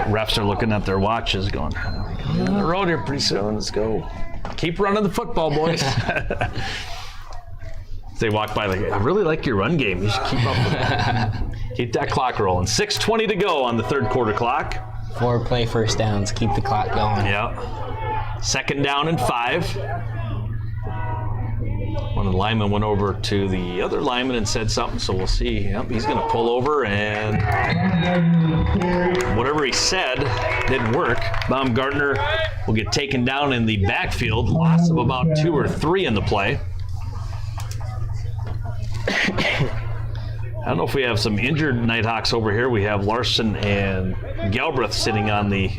Refs are looking at their watches going, we're on the road here pretty soon, let's go. Keep running the football, boys. They walk by like, I really like your run game. You should keep up with that. Keep that clock rolling. 6:20 to go on the 3rd quarter clock. 4 play first downs. Keep the clock going. Yep. 2nd down and 5. One One of the linemen went over to the other lineman and said something, so we'll see. Yep, he's going to pull over, and whatever he said didn't work. Baumgartner will get taken down in the backfield. Loss of about 2 or 3 in the play. I don't know if we have some injured Nighthawks over here. We have Larson and Galbraith sitting on the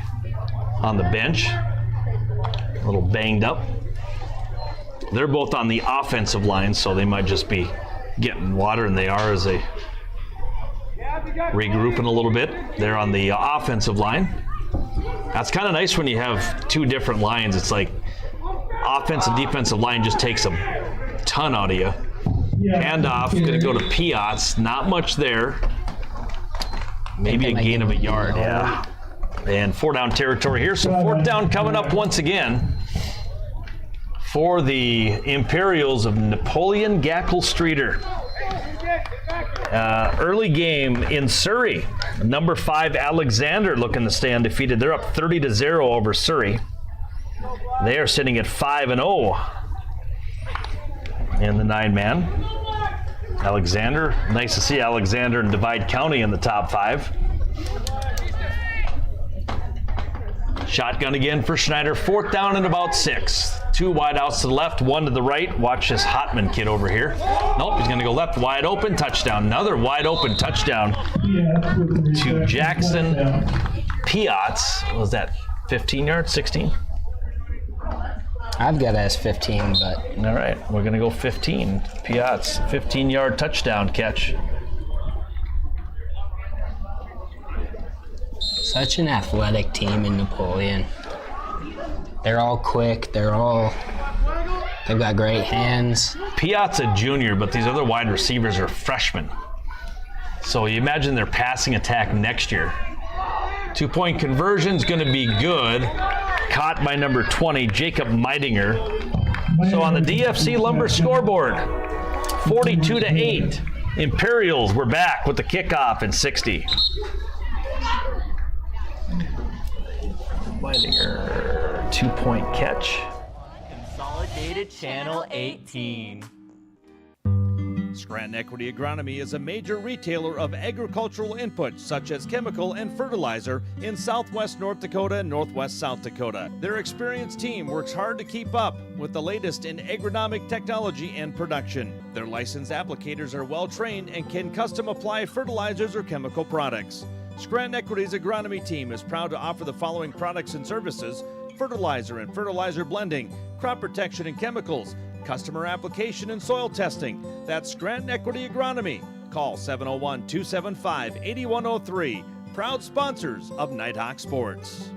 bench. A little banged up. They're both on the offensive line, so they might just be getting water, and they are as they regrouping a little bit. They're on the offensive line. That's kind of nice when you have 2 different lines. It's like offensive, defensive line just takes a ton out of you. Handoff, going to go to Piotz. Not much there. Maybe a gain of a yard, yeah. And 4-down territory here. So 4th down coming up once again for the Imperials of Napoleon Gackle Streeter. Early game in Surrey. Number 5 Alexander looking to stay undefeated. They're up 30-0 over Surrey. They are sitting at 5-0 in the 9-man. Alexander, nice to see Alexander and Divide County in the top 5. Shotgun again for Schneider. 4th down and about 6. 2 wide outs to the left, 1 to the right. Watch this Hotman kid over here. Nope, he's going to go left, wide open, touchdown. Another wide open touchdown to Jackson Piotz. What was that, 15 yards, 16? I've got as 15, but... All right, we're going to go 15. Piotz, 15-yard touchdown catch. Such an athletic team in Napoleon. They're all quick. They've got great hands. Piot's a junior, but these other wide receivers are freshmen. So you imagine their passing attack next year. 2-point conversion's going to be good. Caught by number 20, Jacob Hettinger. So on the DFC Lumber scoreboard, 42-8. Imperials were back with the kickoff in 60. Hettinger, 2-point catch. Consolidated Channel 18. Scranton Equity Agronomy is a major retailer of agricultural inputs such as chemical and fertilizer in southwest North Dakota and northwest South Dakota. Their experienced team works hard to keep up with the latest in agronomic technology and production. Their licensed applicators are well trained and can custom apply fertilizers or chemical products. Scranton Equity's agronomy team is proud to offer the following products and services: fertilizer and fertilizer blending, crop protection and chemicals, customer application and soil testing. That's Scranton Equity Agronomy. Call 701-275-8103. Proud sponsors of Nighthawk Sports.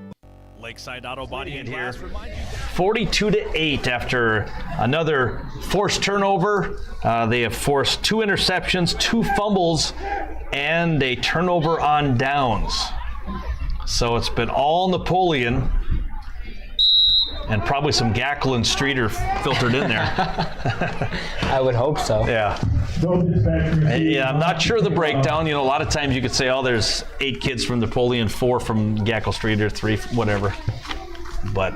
Lakeside Auto Body and Glass remind you 42-8 after another forced turnover. They have forced 2 interceptions, 2 fumbles, and a turnover on downs. So it's been all Napoleon. And probably some Gackle and Streeter filtered in there. I would hope so. Yeah. Yeah, I'm not sure the breakdown. You know, a lot of times you could say, oh, there's 8 kids from Napoleon, 4 from Gackle Streeter, 3, whatever. But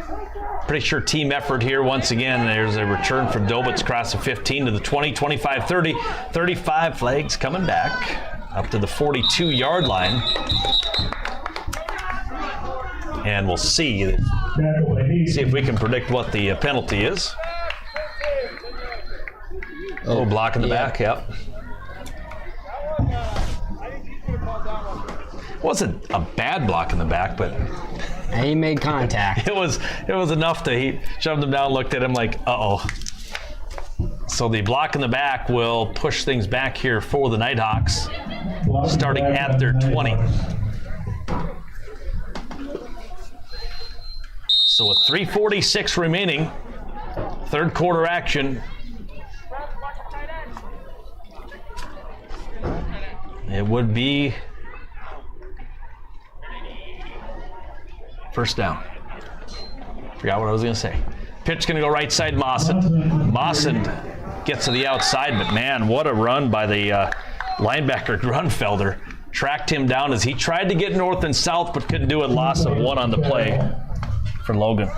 pretty sure team effort here once again. There's a return from Dobitz across the 15 to the 20, 25, 30, 35 flags coming back up to the 42-yard line. And we'll see if we can predict what the penalty is. Oh, block in the back, yep. Wasn't a bad block in the back, but he made contact. It was enough that he shoved him down, looked at him like, uh-oh. So the block in the back will push things back here for the Nighthawks, starting at their 20. So with 3:46 remaining, third quarter action. It would be first down. Forgot what I was going to say. Pitch going to go right side, Mawson. Mawson gets to the outside, but man, what a run by the linebacker Grunfelder. Tracked him down as he tried to get north and south, but couldn't do it. Loss of 1 on the play for Logan.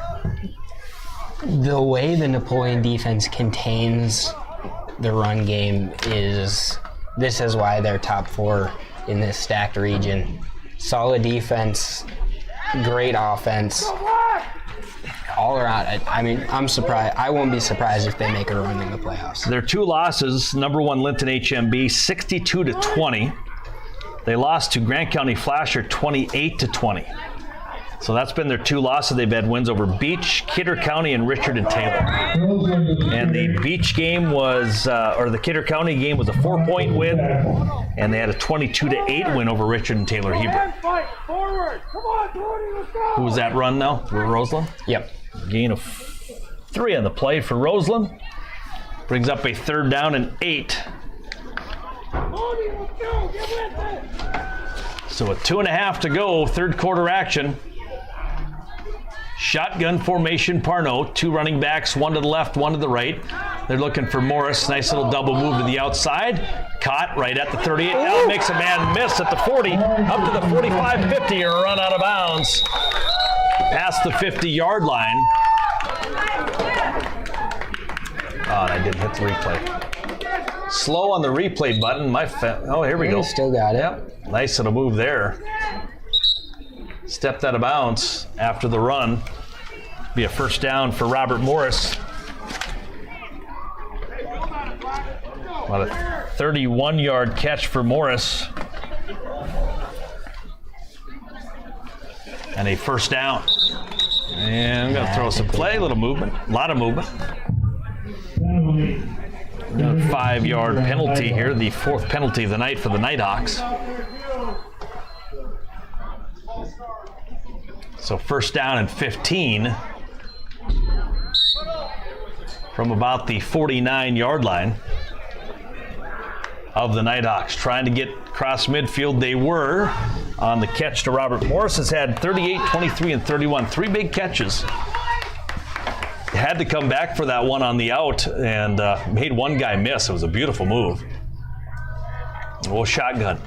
The way the Napoleon defense contains the run game this is why they're top 4 in this stacked region. Solid defense, great offense, all around. I mean, I'm surprised. I won't be surprised if they make a run in the playoffs. Their 2 losses, number 1 Linton HMB, 62-20. They lost to Grant County Flasher 28-20. So that's been their 2 losses. They've had wins over Beach, Kidder County, and Richard and Taylor. And the Beach game was, or the Kidder County game was a 4-point win, and they had a 22-8 win over Richard and Taylor Hebrew. Who was that run now? Roseland? Yep. Gain of 3 on the play for Roseland. Brings up a 3rd down and 8. So with 2.5 to go, 3rd quarter action. Shotgun formation, Parnot. 2 running backs, 1 to the left, 1 to the right. They're looking for Morris. Nice little double move to the outside. Caught right at the 38. Now makes a man miss at the 40. Up to the 45-50 or run out of bounds. Past the 50-yard line. Oh, I didn't hit the replay. Slow on the replay button. Oh, here we go. Still got it. Yep. Nice little move there. Stepped out of bounds after the run. Be a 1st down for Robert Morris. About a 31-yard catch for Morris. And a 1st down. And I'm going to throw some play, a little movement, a lot of movement. 5-yard penalty here, the 4th penalty of the night for the Nighthawks. So 1st down and 15 from about the 49-yard line of the Nighthawks. Trying to get across midfield. They were on the catch to Robert Morris. Has had 38, 23, and 31. 3 big catches. Had to come back for that one on the out and made one guy miss. It was a beautiful move. Well, shotgun.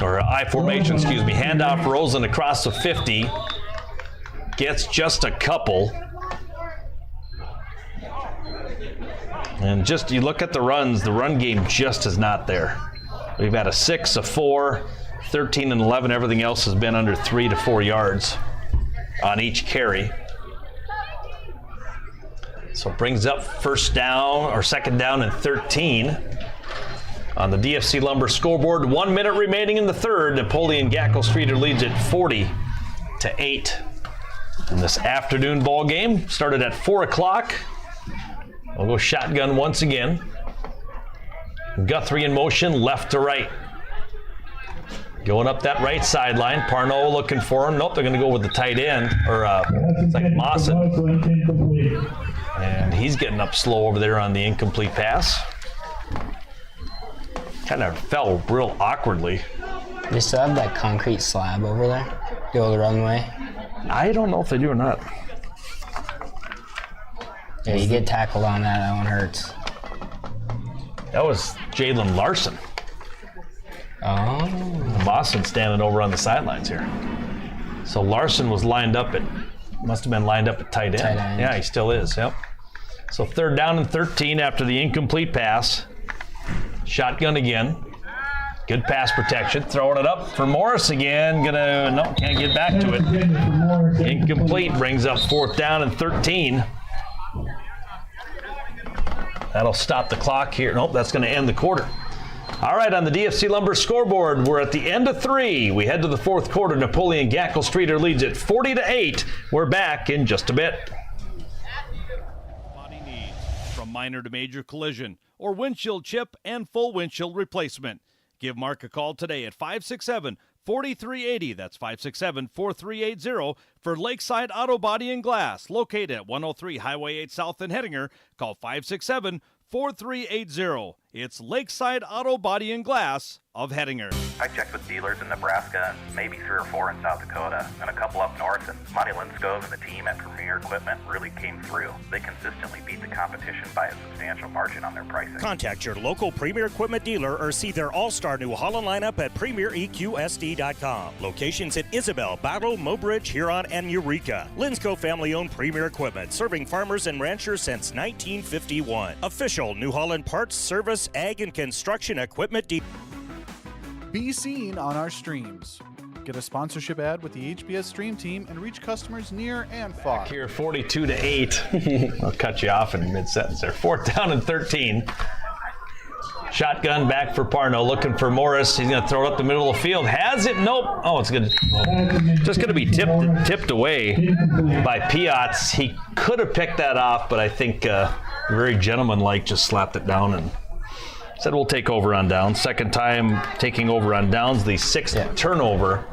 Or I formation, excuse me. Handoff Rosen across the 50. Gets just a couple. And just, you look at the runs, the run game just is not there. We've had a 6, a 4, 13, and 11. Everything else has been under 3 to 4 yards on each carry. So it brings up 1st down, or 2nd down and 13. On the DFC Lumber scoreboard, 1 minute remaining in the 3rd. Napoleon Gackle Streeter leads it 40-8. And this afternoon ball game started at 4 o'clock. We'll go shotgun once again. Guthrie in motion, left to right. Going up that right sideline. Parnot looking for him. Nope, they're going to go with the tight end, or it's like Mawson. And he's getting up slow over there on the incomplete pass. Kind of fell real awkwardly. They still have that concrete slab over there? The old runway? I don't know if they do or not. Yeah, you get tackled on that, that one hurts. That was Jalen Larson. Oh. Boston standing over on the sidelines here. So Larson was lined up at, must have been lined up at tight end. Tight end. Yeah, he still is, yep. So 3rd down and 13 after the incomplete pass. Shotgun again. Good pass protection. Throwing it up for Morris again. Can't get back to it. Incomplete, brings up 4th down and 13. That'll stop the clock here. Nope, that's going to end the quarter. All right, on the DFC Lumber scoreboard, we're at the end of 3. We head to the 4th quarter. Napoleon Gackle Streeter leads it 40-8. We're back in just a bit. Body needs, from minor to major collision, or windshield chip and full windshield replacement. Give Mark a call today at 567-4380. That's 567-4380 for Lakeside Auto Body and Glass, located at 103 Highway 8 South in Hettinger. Call 567-4380. It's Lakeside Auto Body and Glass of Hettinger. I checked with dealers in Nebraska, maybe 3 or 4 in South Dakota, and a couple up north, and money Tommy Linskov and the team at Premier Equipment really came through. They consistently beat the competition by a substantial margin on their pricing. Contact your local Premier Equipment dealer or see their all-star New Holland lineup at PremierEQSD.com. Locations at Isabel, Battle, Mobridge, Huron, and Eureka. Linskov family-owned Premier Equipment, serving farmers and ranchers since 1951. Official New Holland parts, service, ag, and construction equipment dealer. Be seen on our streams. Get a sponsorship ad with the HPS Stream Team and reach customers near and far. Back here, 42-8. I'll cut you off in mid-sentence there. 4th down and 13. Shotgun back for Parno, looking for Morris. He's going to throw it up the middle of the field. Has it? Nope. Oh, it's good. Just going to be tipped away by Piotz. He could have picked that off, but I think very gentlemanlike just slapped it down and said we'll take over on downs. Second time taking over on downs, the 6th turnover.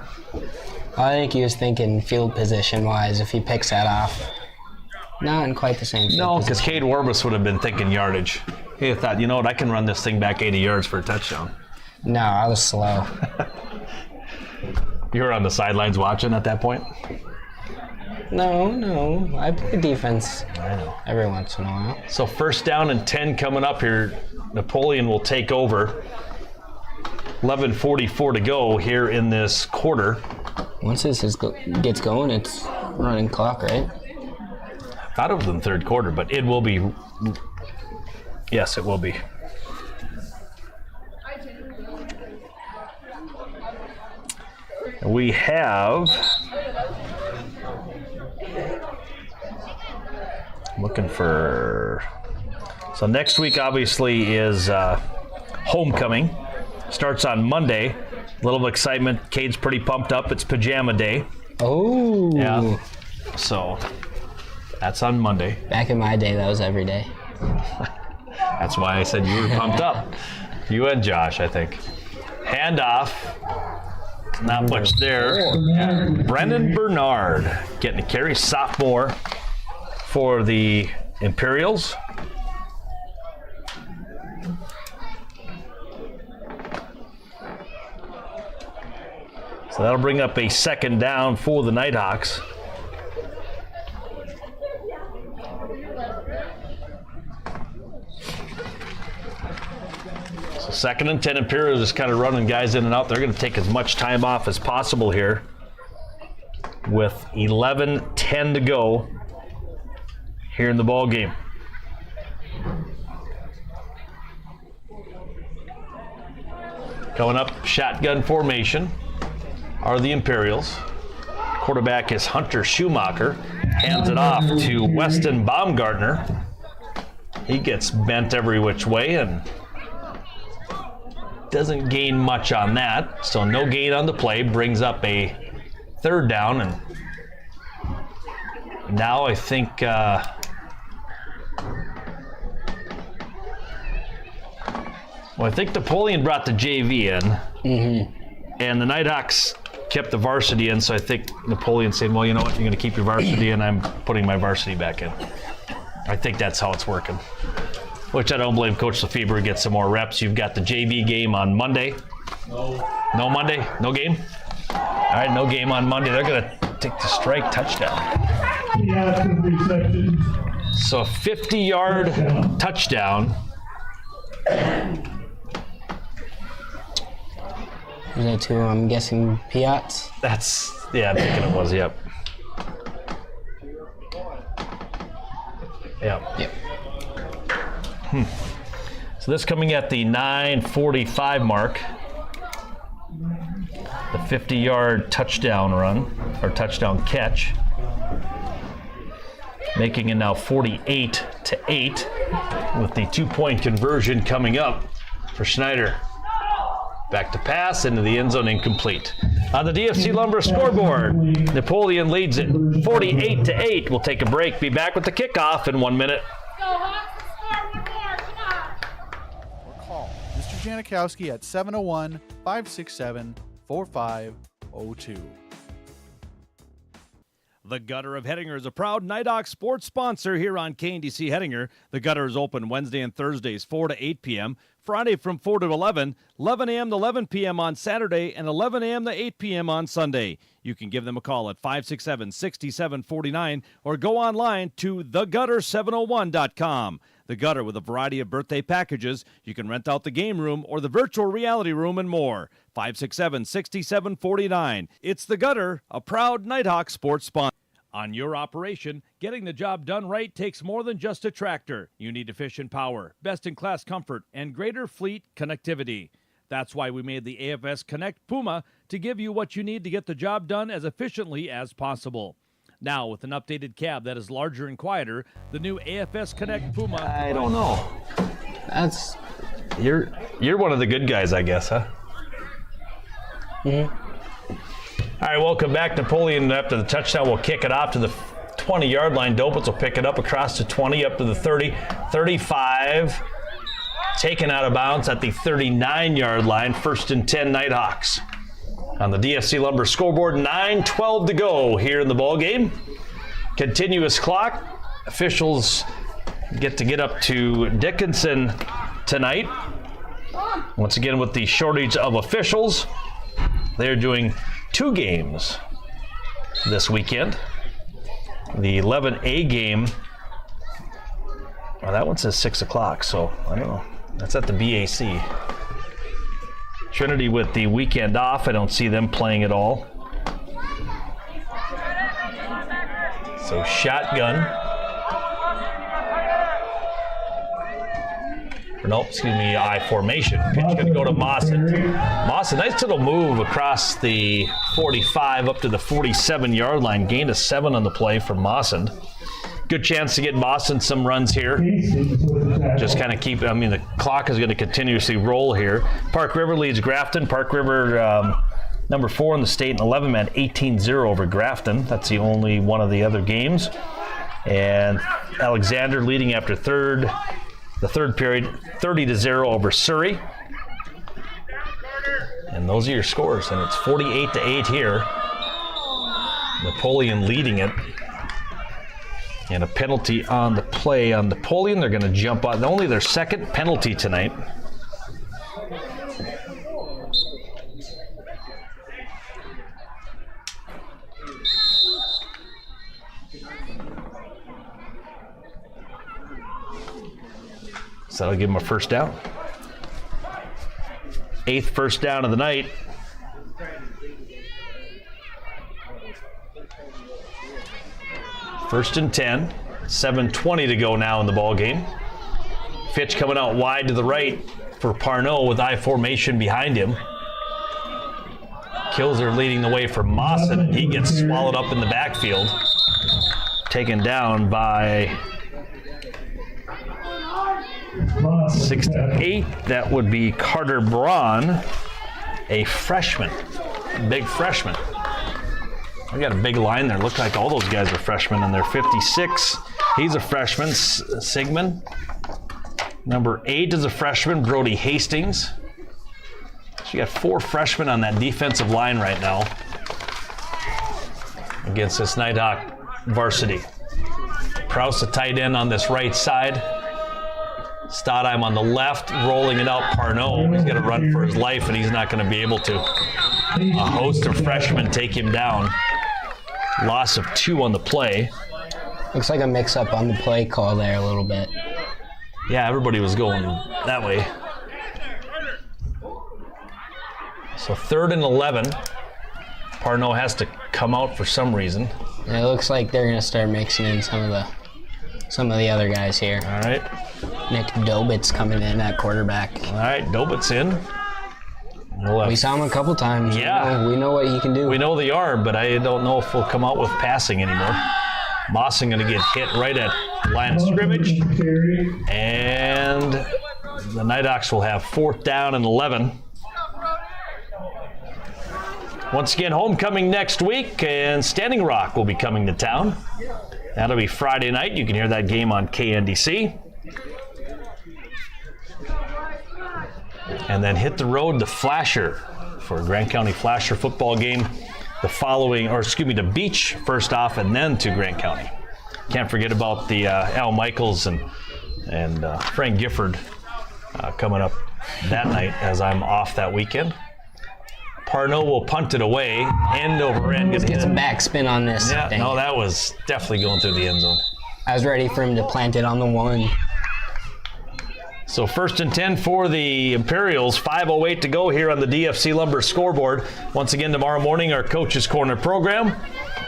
I think he was thinking field position-wise if he picks that off. Not in quite the same field No, because Cade Warbus would have been thinking yardage. He thought, you know what, I can run this thing back 80 yards for a touchdown. No, I was slow. You were on the sidelines watching at that point? No. I play defense every once in a while. So 1st down and 10 coming up here. Napoleon will take over. 11:44 to go here in this quarter. Once this gets going, it's running clock, right? I thought it was in the 3rd quarter, but it will be. Yes, it will be. We have. Looking for. So next week obviously is homecoming. Starts on Monday. A little excitement. Cade's pretty pumped up. It's pajama day. Oh. Yeah. So that's on Monday. Back in my day, that was every day. That's why I said you were pumped up. You and Josh, I think. Handoff. Not much there. Brendan Bernard getting a carry, sophomore for the Imperials. So that'll bring up a 2nd down for the Nighthawks. So 2nd and 10, Imperials is kind of running guys in and out. They're going to take as much time off as possible here with 11:10 to go here in the ball game. Coming up, shotgun formation are the Imperials. Quarterback is Hunter Schumacher. Hands it off to Weston Baumgartner. He gets bent every which way and doesn't gain much on that. So no gain on the play. Brings up a 3rd down. And now I think I think Napoleon brought the JV in. Mm-hmm. And the Nighthawks kept the varsity in, so I think Napoleon said, well, you know what, you're going to keep your varsity in, I'm putting my varsity back in. I think that's how it's working. Which I don't blame Coach Lefebvre, get some more reps. You've got the JV game on Monday. No Monday? No game? All right, no game on Monday. They're going to take the strike touchdown. So a 50-yard touchdown. Was that to, I'm guessing, Piotz? Yeah, I'm thinking it was, yep. Yep. So this coming at the 9:45 mark. The 50-yard touchdown run, or touchdown catch. Making it now 48-8 with the 2-point conversion coming up for Schneider. Back to pass into the end zone, incomplete. On the DFC Lumber scoreboard, Napoleon leads it 48-8. We'll take a break. Be back with the kickoff in 1 minute. Call Mr. Janikowski at 701-567-4502. The Gutter of Hettinger is a proud NIghthawks sports sponsor here on KNDC Hettinger. The Gutter is open Wednesday and Thursdays, 4 to 8 p.m. Friday from 4 to 11, 11 a.m. to 11 p.m. on Saturday, and 11 a.m. to 8 p.m. on Sunday. You can give them a call at 567-6749 or go online to thegutter701.com. The Gutter, with a variety of birthday packages. You can rent out the game room or the virtual reality room and more. 567-6749. It's The Gutter, a proud Nighthawks sports sponsor. On your operation, getting the job done right takes more than just a tractor. You need efficient power, best-in-class comfort, and greater fleet connectivity. That's why we made the AFS Connect Puma to give you what you need to get the job done as efficiently as possible. Now, with an updated cab that is larger and quieter, the new AFS Connect Puma... I don't know. That's... You're one of the good guys, I guess, huh? Mm-hmm. All right, welcome back. Napoleon, after the touchdown, will kick it off to the 20-yard line. Dobitz will pick it up across to 20, up to the 30, 35. Taken out of bounds at the 39-yard line. 1st and 10, Nighthawks. On the DSC Lumber scoreboard, 9:12 to go here in the ball game. Continuous clock. Officials get up to Dickinson tonight. Once again, with the shortage of officials, they're doing 2 games this weekend. The 11A game, well, that one says 6 o'clock, so I don't know. That's at the BAC. Trinity with the weekend off. I don't see them playing at all. So shotgun. I formation. Pitch going to go to Mawson. Mawson, nice little move across the 45 up to the 47-yard line. Gained a 7 on the play from Mawson. Good chance to get Mawson some runs here. Just kind of keep, the clock is going to continuously roll here. Park River leads Grafton. Park River, number 4 in the state and 11-man, 18-0 over Grafton. That's the only one of the other games. And Alexander leading after the third period, 30-0 over Surrey. And those are your scores, and it's 48-8 here. Napoleon leading it. And a penalty on the play on Napoleon. They're going to jump on only their 2nd penalty tonight. So that'll give them a first down. 8th first down of the night. First and 10, 7:20 to go now in the ball game. Fitch coming out wide to the right for Parnot with I formation behind him. Kilzer leading the way for Mawson. He gets swallowed up in the backfield. Taken down by 68. That would be Carter Braun, a freshman, big freshman. We got a big line there. Look like all those guys are freshmen, and they're 56. He's a freshman, Sigmund. Number 8 is a freshman, Brody Hastings. So you got 4 freshmen on that defensive line right now against this Nighthawk varsity. Prouse, a tight end on this right side. Stadheim on the left, rolling it out. Parnot, he's going to run for his life, and he's not going to be able to. A host of freshmen take him down. Loss of 2 on the play. Looks like a mix-up on the play call there a little bit. Yeah, everybody was going that way. So 3rd and 11. Parnot has to come out for some reason. It looks like they're going to start mixing in some of the other guys here. All right. Nick Dobitz coming in at quarterback. All right, Dobitz in. We saw him a couple times. Yeah. We know what he can do. We know the arm, but I don't know if we'll come out with passing anymore. Mawson going to get hit right at line of scrimmage. And the Nighthawks will have 4th down and 11. Once again, homecoming next week, and Standing Rock will be coming to town. That'll be Friday night. You can hear that game on KNDC. And then hit the road to Flasher for a Grant County Flasher football game. The Beach first off, and then to Grant County. Can't forget about the Al Michaels and Frank Gifford coming up that night as I'm off that weekend. Parnell will punt it away, end over end. Let's get some backspin on this. Yeah, no, that was definitely going through the end zone. I was ready for him to plant it on the 1. So 1st and 10 for the Imperials. 5:08 to go here on the DFC Lumber scoreboard. Once again, tomorrow morning, our Coach's Corner program.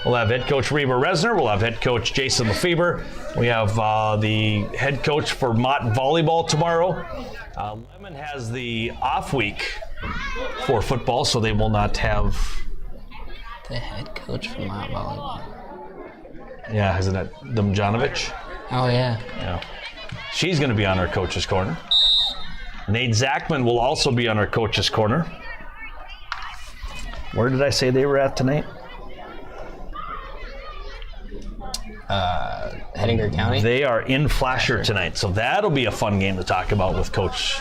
We'll have head coach Reba Resner. We'll have head coach Jason Lefebvre. We have the head coach for Mott volleyball tomorrow. Lemon has the off week for football, so they will not have the head coach for Mott volleyball. Yeah, isn't that Domjanovic? Oh, yeah. Yeah. She's going to be on our Coach's Corner. Nate Zachman will also be on our Coach's Corner. Where did I say they were at tonight? Hettinger County? They are in Flasher tonight, so that'll be a fun game to talk about with Coach.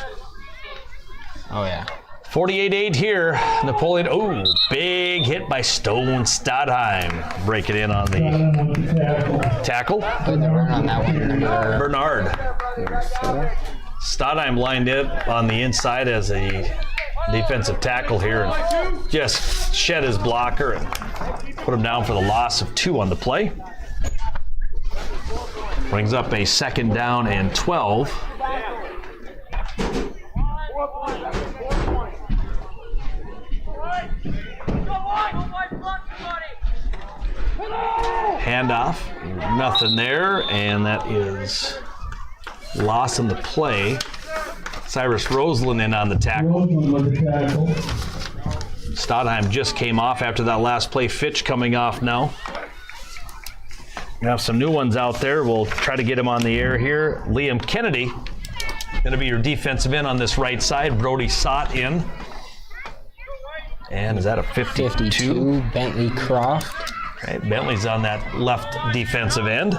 Oh, yeah. 48-8 here. Napoleon, big hit by Stone Stadheim. Break it in on the tackle. On that one. Bernard. Stadheim lined up on the inside as a defensive tackle here and just shed his blocker and put him down for the loss of 2 on the play. Brings up a 2nd down and 12. Handoff, nothing there, and that is loss in the play. Cyrus Roseland in on the tackle. Stadheim just came off after that last play. Fitch coming off now. We have some new ones out there. We'll try to get him on the air here. Liam Kennedy going to be your defensive end on this right side. Brody Sott in. And is that a 52? Bentley Croft. Okay, Bentley's on that left defensive end.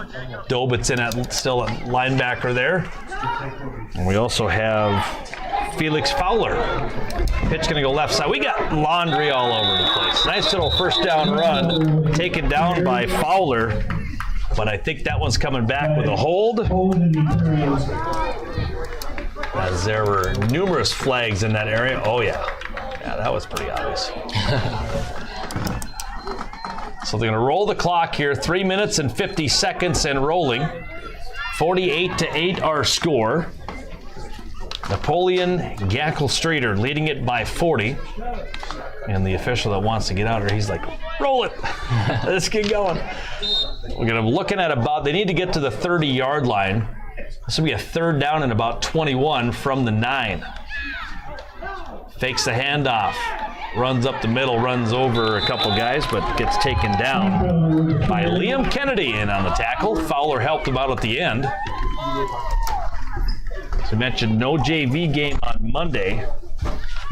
Dobit's in at still a linebacker there. And we also have Felix Fowler. Pitch going to go left side. We got laundry all over the place. Nice little first down run taken down by Fowler. But I think that one's coming back with a hold. As there were numerous flags in that area. Oh, yeah. Yeah, that was pretty obvious. So they're going to roll the clock here. 3 minutes and 50 seconds and rolling. 48-8 our score. Napoleon Gackle-Streeter leading it by 40. And the official that wants to get out here, he's like, roll it. Let's get going. We're going to be looking at about, they need to get to the 30-yard line. This will be a 3rd down and about 21 from the 9. Fakes the handoff. Runs up the middle, runs over a couple guys, but gets taken down by Liam Kennedy in on the tackle. Fowler helped him out at the end. As we mentioned, no JV game on Monday.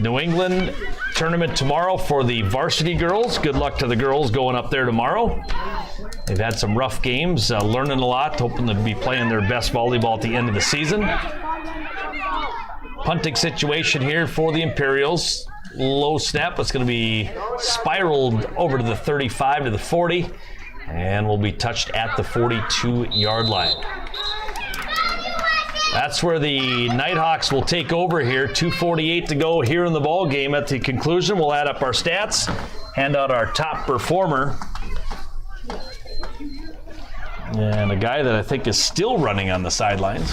New England tournament tomorrow for the varsity girls. Good luck to the girls going up there tomorrow. They've had some rough games, learning a lot, hoping to be playing their best volleyball at the end of the season. Punting situation here for the Imperials. Low snap. It's going to be spiraled over to the 35 to the 40 and will be touched at the 42-yard line. That's where the Nighthawks will take over here. 2:48 to go here in the ball game. At the conclusion, we'll add up our stats, hand out our top performer, and a guy that I think is still running on the sidelines.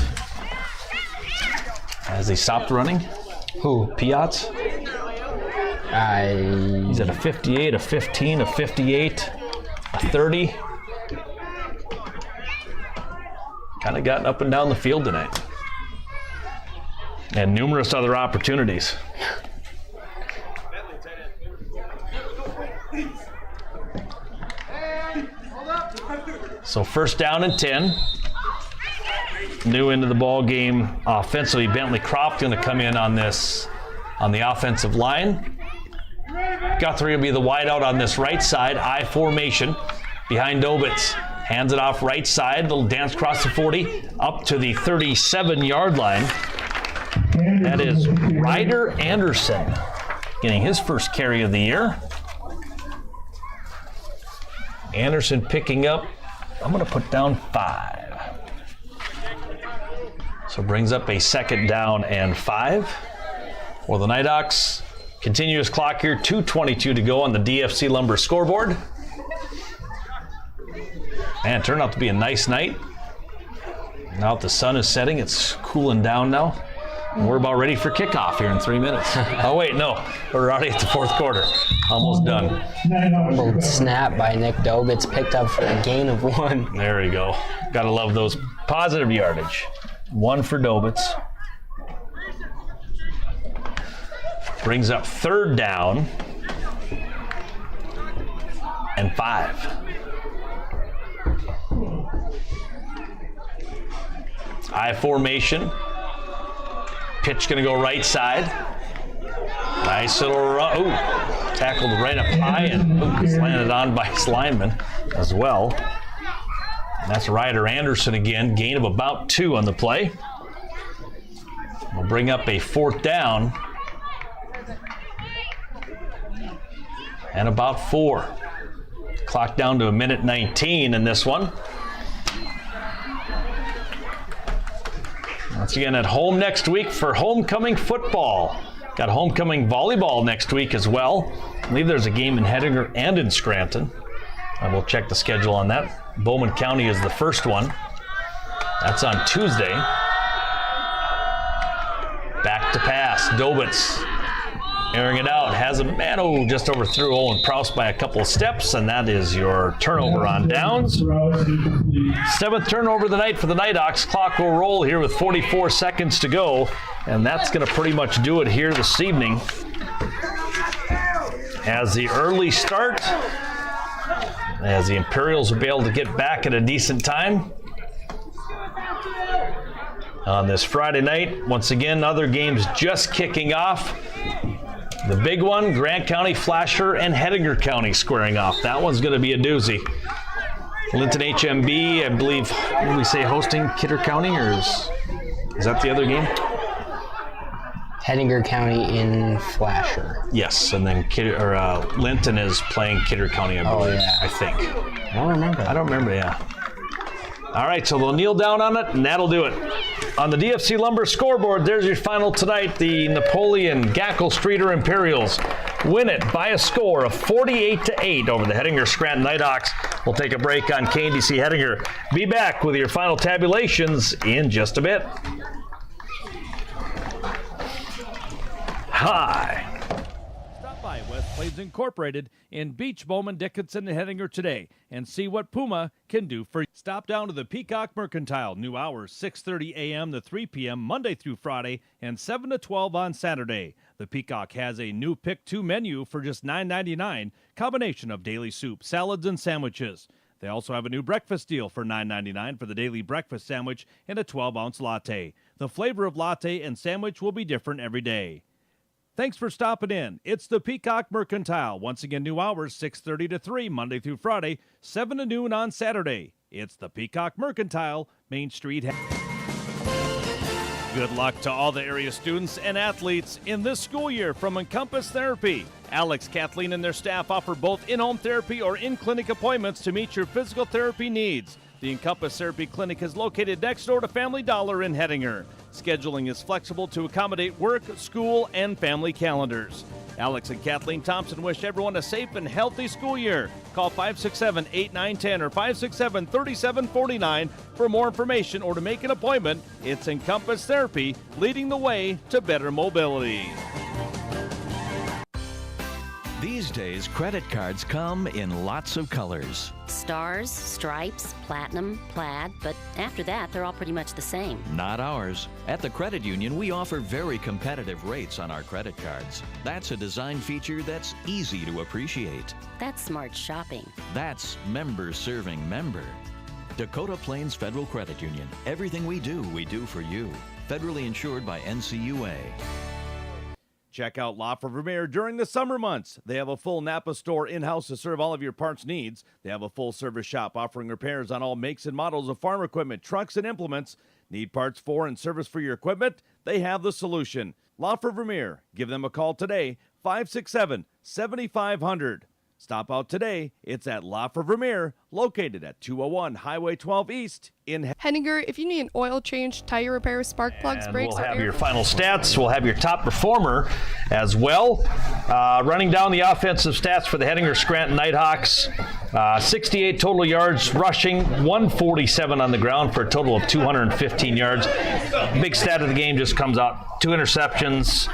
Has he stopped running? Who? Piatz? He's at a 58, a 15, a 58, a 30. Kind of gotten up and down the field tonight. And numerous other opportunities. So 1st down and 10. New into the ball game offensively. Bentley Croft going to come in on this, on the offensive line. Guthrie will be the wideout on this right side. I formation behind Dobitz. Hands it off right side. Little dance across the 40 up to the 37-yard line. That is Ryder Anderson getting his first carry of the year. Anderson picking up, I'm going to put down 5. So brings up a 2nd down and 5. Well, the Nighthawks continuous clock here, 2:22 to go on the DFC Lumber scoreboard. Man, it turned out to be a nice night. Now that the sun is setting, it's cooling down now. And we're about ready for kickoff here in 3 minutes. Oh, wait, no. We're already at the fourth quarter. Almost done. Little snap by Nick Dobitz, picked up for a gain of 1. There we go. Gotta love those positive yardage. 1 for Dobitz. Brings up 3rd down and 5. I formation. Pitch going to go right side. Nice little run. Ooh, tackled right up high and it's landed on by his lineman as well. And that's Ryder Anderson again. Gain of about 2 on the play. We'll bring up a 4th down. And about 4. Clock down to 1:19 in this one. Once again at home next week for homecoming football. Got homecoming volleyball next week as well. I believe there's a game in Hettinger and in Scranton. I will check the schedule on that. Bowman County is the first one. That's on Tuesday. Back to pass. Dobitz airing it out. Has a man, just overthrew Owen Prouse by a couple of steps, and that is your turnover on downs. 7th turnover of the night for the Nighthawks. Clock will roll here with 44 seconds to go, and that's going to pretty much do it here this evening. As the early start, as the Imperials will be able to get back at a decent time on this Friday night. Once again, other games just kicking off. The big one, Grant County, Flasher, and Hettinger County squaring off. That one's going to be a doozy. Linton HMB, I believe, what do we say, hosting Kidder County, or is that the other game? Hettinger County in Flasher. Yes, and then Linton is playing Kidder County, I believe, I think. I don't remember. Yeah. All right, so they'll kneel down on it, and that'll do it. On the DFC Lumber scoreboard, there's your final tonight. The Napoleon Gackle Streeter Imperials win it by a score of 48-8 over the Hettinger Scranton Nighthawks. We'll take a break on KNDC Hettinger. Be back with your final tabulations in just a bit. Hi. Stop by West Plains Incorporated in Beach, Bowman, Dickinson, and Hettinger today and see what Puma can do for you. Stop down to the Peacock Mercantile. New hours, 6:30 a.m. to 3 p.m. Monday through Friday and 7 to 12 on Saturday. The Peacock has a new Pick 2 menu for just $9.99, combination of daily soup, salads, and sandwiches. They also have a new breakfast deal for $9.99 for the daily breakfast sandwich and a 12-ounce latte. The flavor of latte and sandwich will be different every day. Thanks for stopping in. It's the Peacock Mercantile. Once again, new hours, 6:30 to 3, Monday through Friday, 7 to noon on Saturday. It's the Peacock Mercantile, Main Street. Good luck to all the area students and athletes in this school year from Encompass Therapy. Alex, Kathleen, and their staff offer both in-home therapy or in-clinic appointments to meet your physical therapy needs. The Encompass Therapy Clinic is located next door to Family Dollar in Hettinger. Scheduling is flexible to accommodate work, school, and family calendars. Alex and Kathleen Thompson wish everyone a safe and healthy school year. Call 567-8910 or 567-3749 for more information or to make an appointment. It's Encompass Therapy, leading the way to better mobility. These days, credit cards come in lots of colors. Stars, stripes, platinum, plaid, but after that, they're all pretty much the same. Not ours. At the Credit Union, we offer very competitive rates on our credit cards. That's a design feature that's easy to appreciate. That's smart shopping. That's member serving member. Dakota Plains Federal Credit Union. Everything we do for you. Federally insured by NCUA. Check out La Vermeer during the summer months. They have a full Napa store in-house to serve all of your parts needs. They have a full-service shop offering repairs on all makes and models of farm equipment, trucks, and implements. Need parts for and service for your equipment? They have the solution. La Vermeer. Give them a call today, 567-7500. Stop out today. It's at La Vermeer, located at 201 Highway 12 East in Hettinger, if you need an oil change, tire repair, spark plugs, And brakes, we'll or have air your final stats. We'll have your top performer as well. Running down the offensive stats for the Hettinger Scranton Nighthawks. 68 total yards rushing, 147 on the ground for a total of 215 yards. Big stat of the game just comes out. 2 interceptions,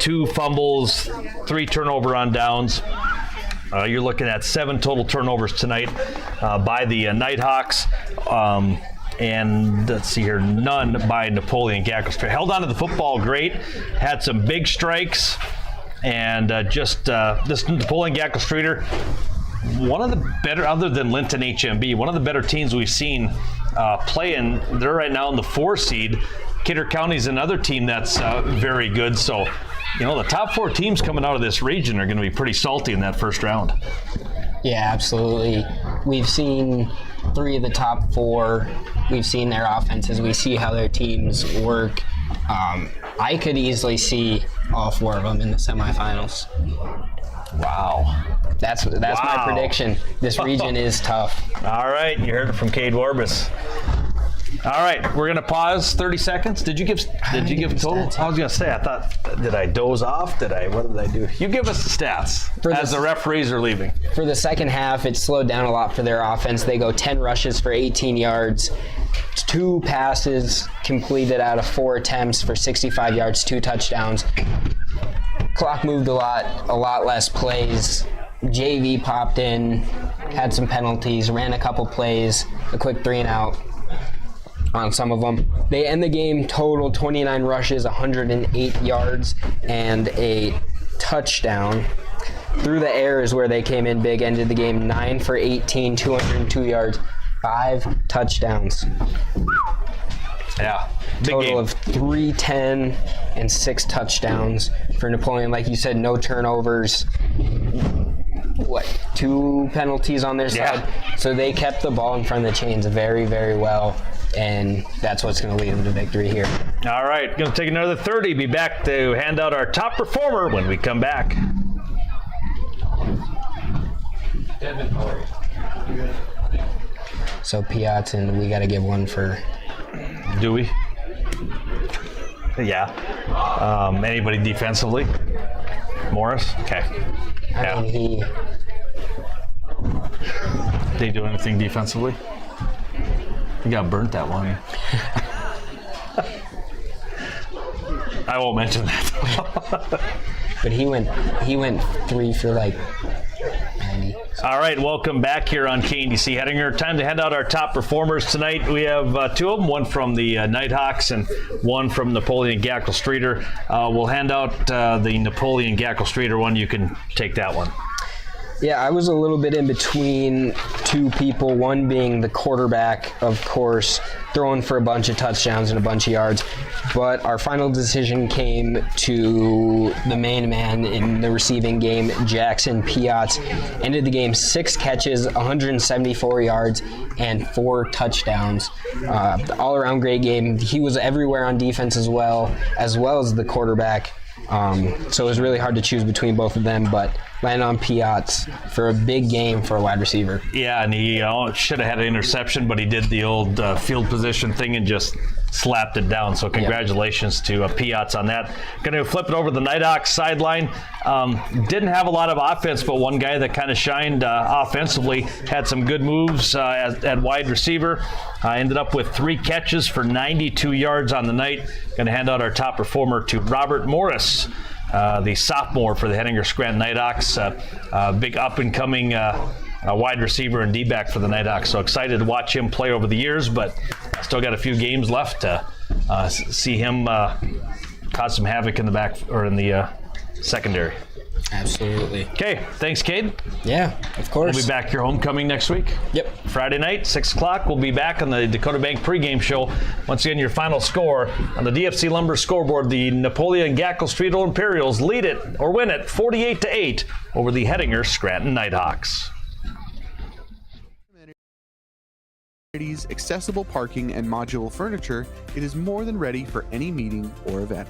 2 fumbles, 3 turnover on downs. You're looking at 7 total turnovers tonight by the Nighthawks. And let's see here, none by Napoleon Gackelstreeter. Held on to the football great, had some big strikes, and this Napoleon Gackelstreeter, one of the better, other than Linton HMB, one of the better teams we've seen playing. They're right now in the 4 seed. Kidder County's another team that's very good. So, the top 4 teams coming out of this region are going to be pretty salty in that first round. Yeah, absolutely. We've seen 3 of the top 4. We've seen their offenses. We see how their teams work. I could easily see all 4 of them in the semifinals. Wow. That's my prediction. This region is tough. All right, you heard it from Cade Warbus. All right, we're gonna pause 30 seconds. Did you give total? I was gonna say, I thought, did I doze off? What did I do? You give us the stats as the referees are leaving. For the second half, it slowed down a lot for their offense. They go 10 rushes for 18 yards, 2 passes completed out of 4 attempts for 65 yards, 2 touchdowns. Clock moved a lot less plays. JV popped in, had some penalties, ran a couple plays, a quick 3 and out on some of them. They end the game total 29 rushes, 108 yards, and a touchdown. Through the air is where they came in big, ended the game 9 for 18, 202 yards, 5 touchdowns. Yeah. Total of 310 and 6 touchdowns for Napoleon. Like you said, no turnovers. 2 penalties on their side. So they kept the ball in front of the chains very, very well. And that's what's going to lead them to victory here. All right, going to take another 30. Be back to hand out our top performer when we come back. So Piatz, and we got to give one for... Do we? Yeah. Anybody defensively? Morris? Okay. I mean, Did he do anything defensively? He got burnt that one. I won't mention that. But he went 3 for like 90. All right, welcome back here on KNDC Hettinger. Time to hand out our top performers tonight. We have 2 of them, one from the Nighthawks and one from Napoleon Gackelstreeter. We'll hand out the Napoleon Gackelstreeter one. You can take that one. Yeah, I was a little bit in between 2 people, one being the quarterback, of course, throwing for a bunch of touchdowns and a bunch of yards. But our final decision came to the main man in the receiving game, Jackson Piatz. Ended the game 6 catches, 174 yards, and 4 touchdowns. All-around great game. He was everywhere on defense as well as the quarterback. So it was really hard to choose between both of them, but landed on Piatz for a big game for a wide receiver. Yeah, and he should have had an interception, but he did the old field position thing and just slapped it down. So congratulations to Piatz on that. Going to flip it over to the Nighthawks sideline. Didn't have a lot of offense, but one guy that kind of shined offensively, had some good moves at wide receiver. Ended up with 3 catches for 92 yards on the night. Going to hand out our top performer to Robert Morris, the sophomore for the Hettinger Scranton Nighthawks. Big up-and-coming wide receiver and D-back for the Nighthawks. So excited to watch him play over the years, but still got a few games left to see him cause some havoc in the back or in the secondary. Absolutely. Okay, thanks, Cade. Yeah, of course. We'll be back here homecoming next week. Yep. Friday night, 6 o'clock. We'll be back on the Dakota Bank pregame show. Once again, your final score on the DFC Lumber scoreboard, the Napoleon Gackelstreeter Imperials lead it or win it 48-8 over the Hettinger Scranton Nighthawks. Accessible parking and modular furniture, it is more than ready for any meeting or event.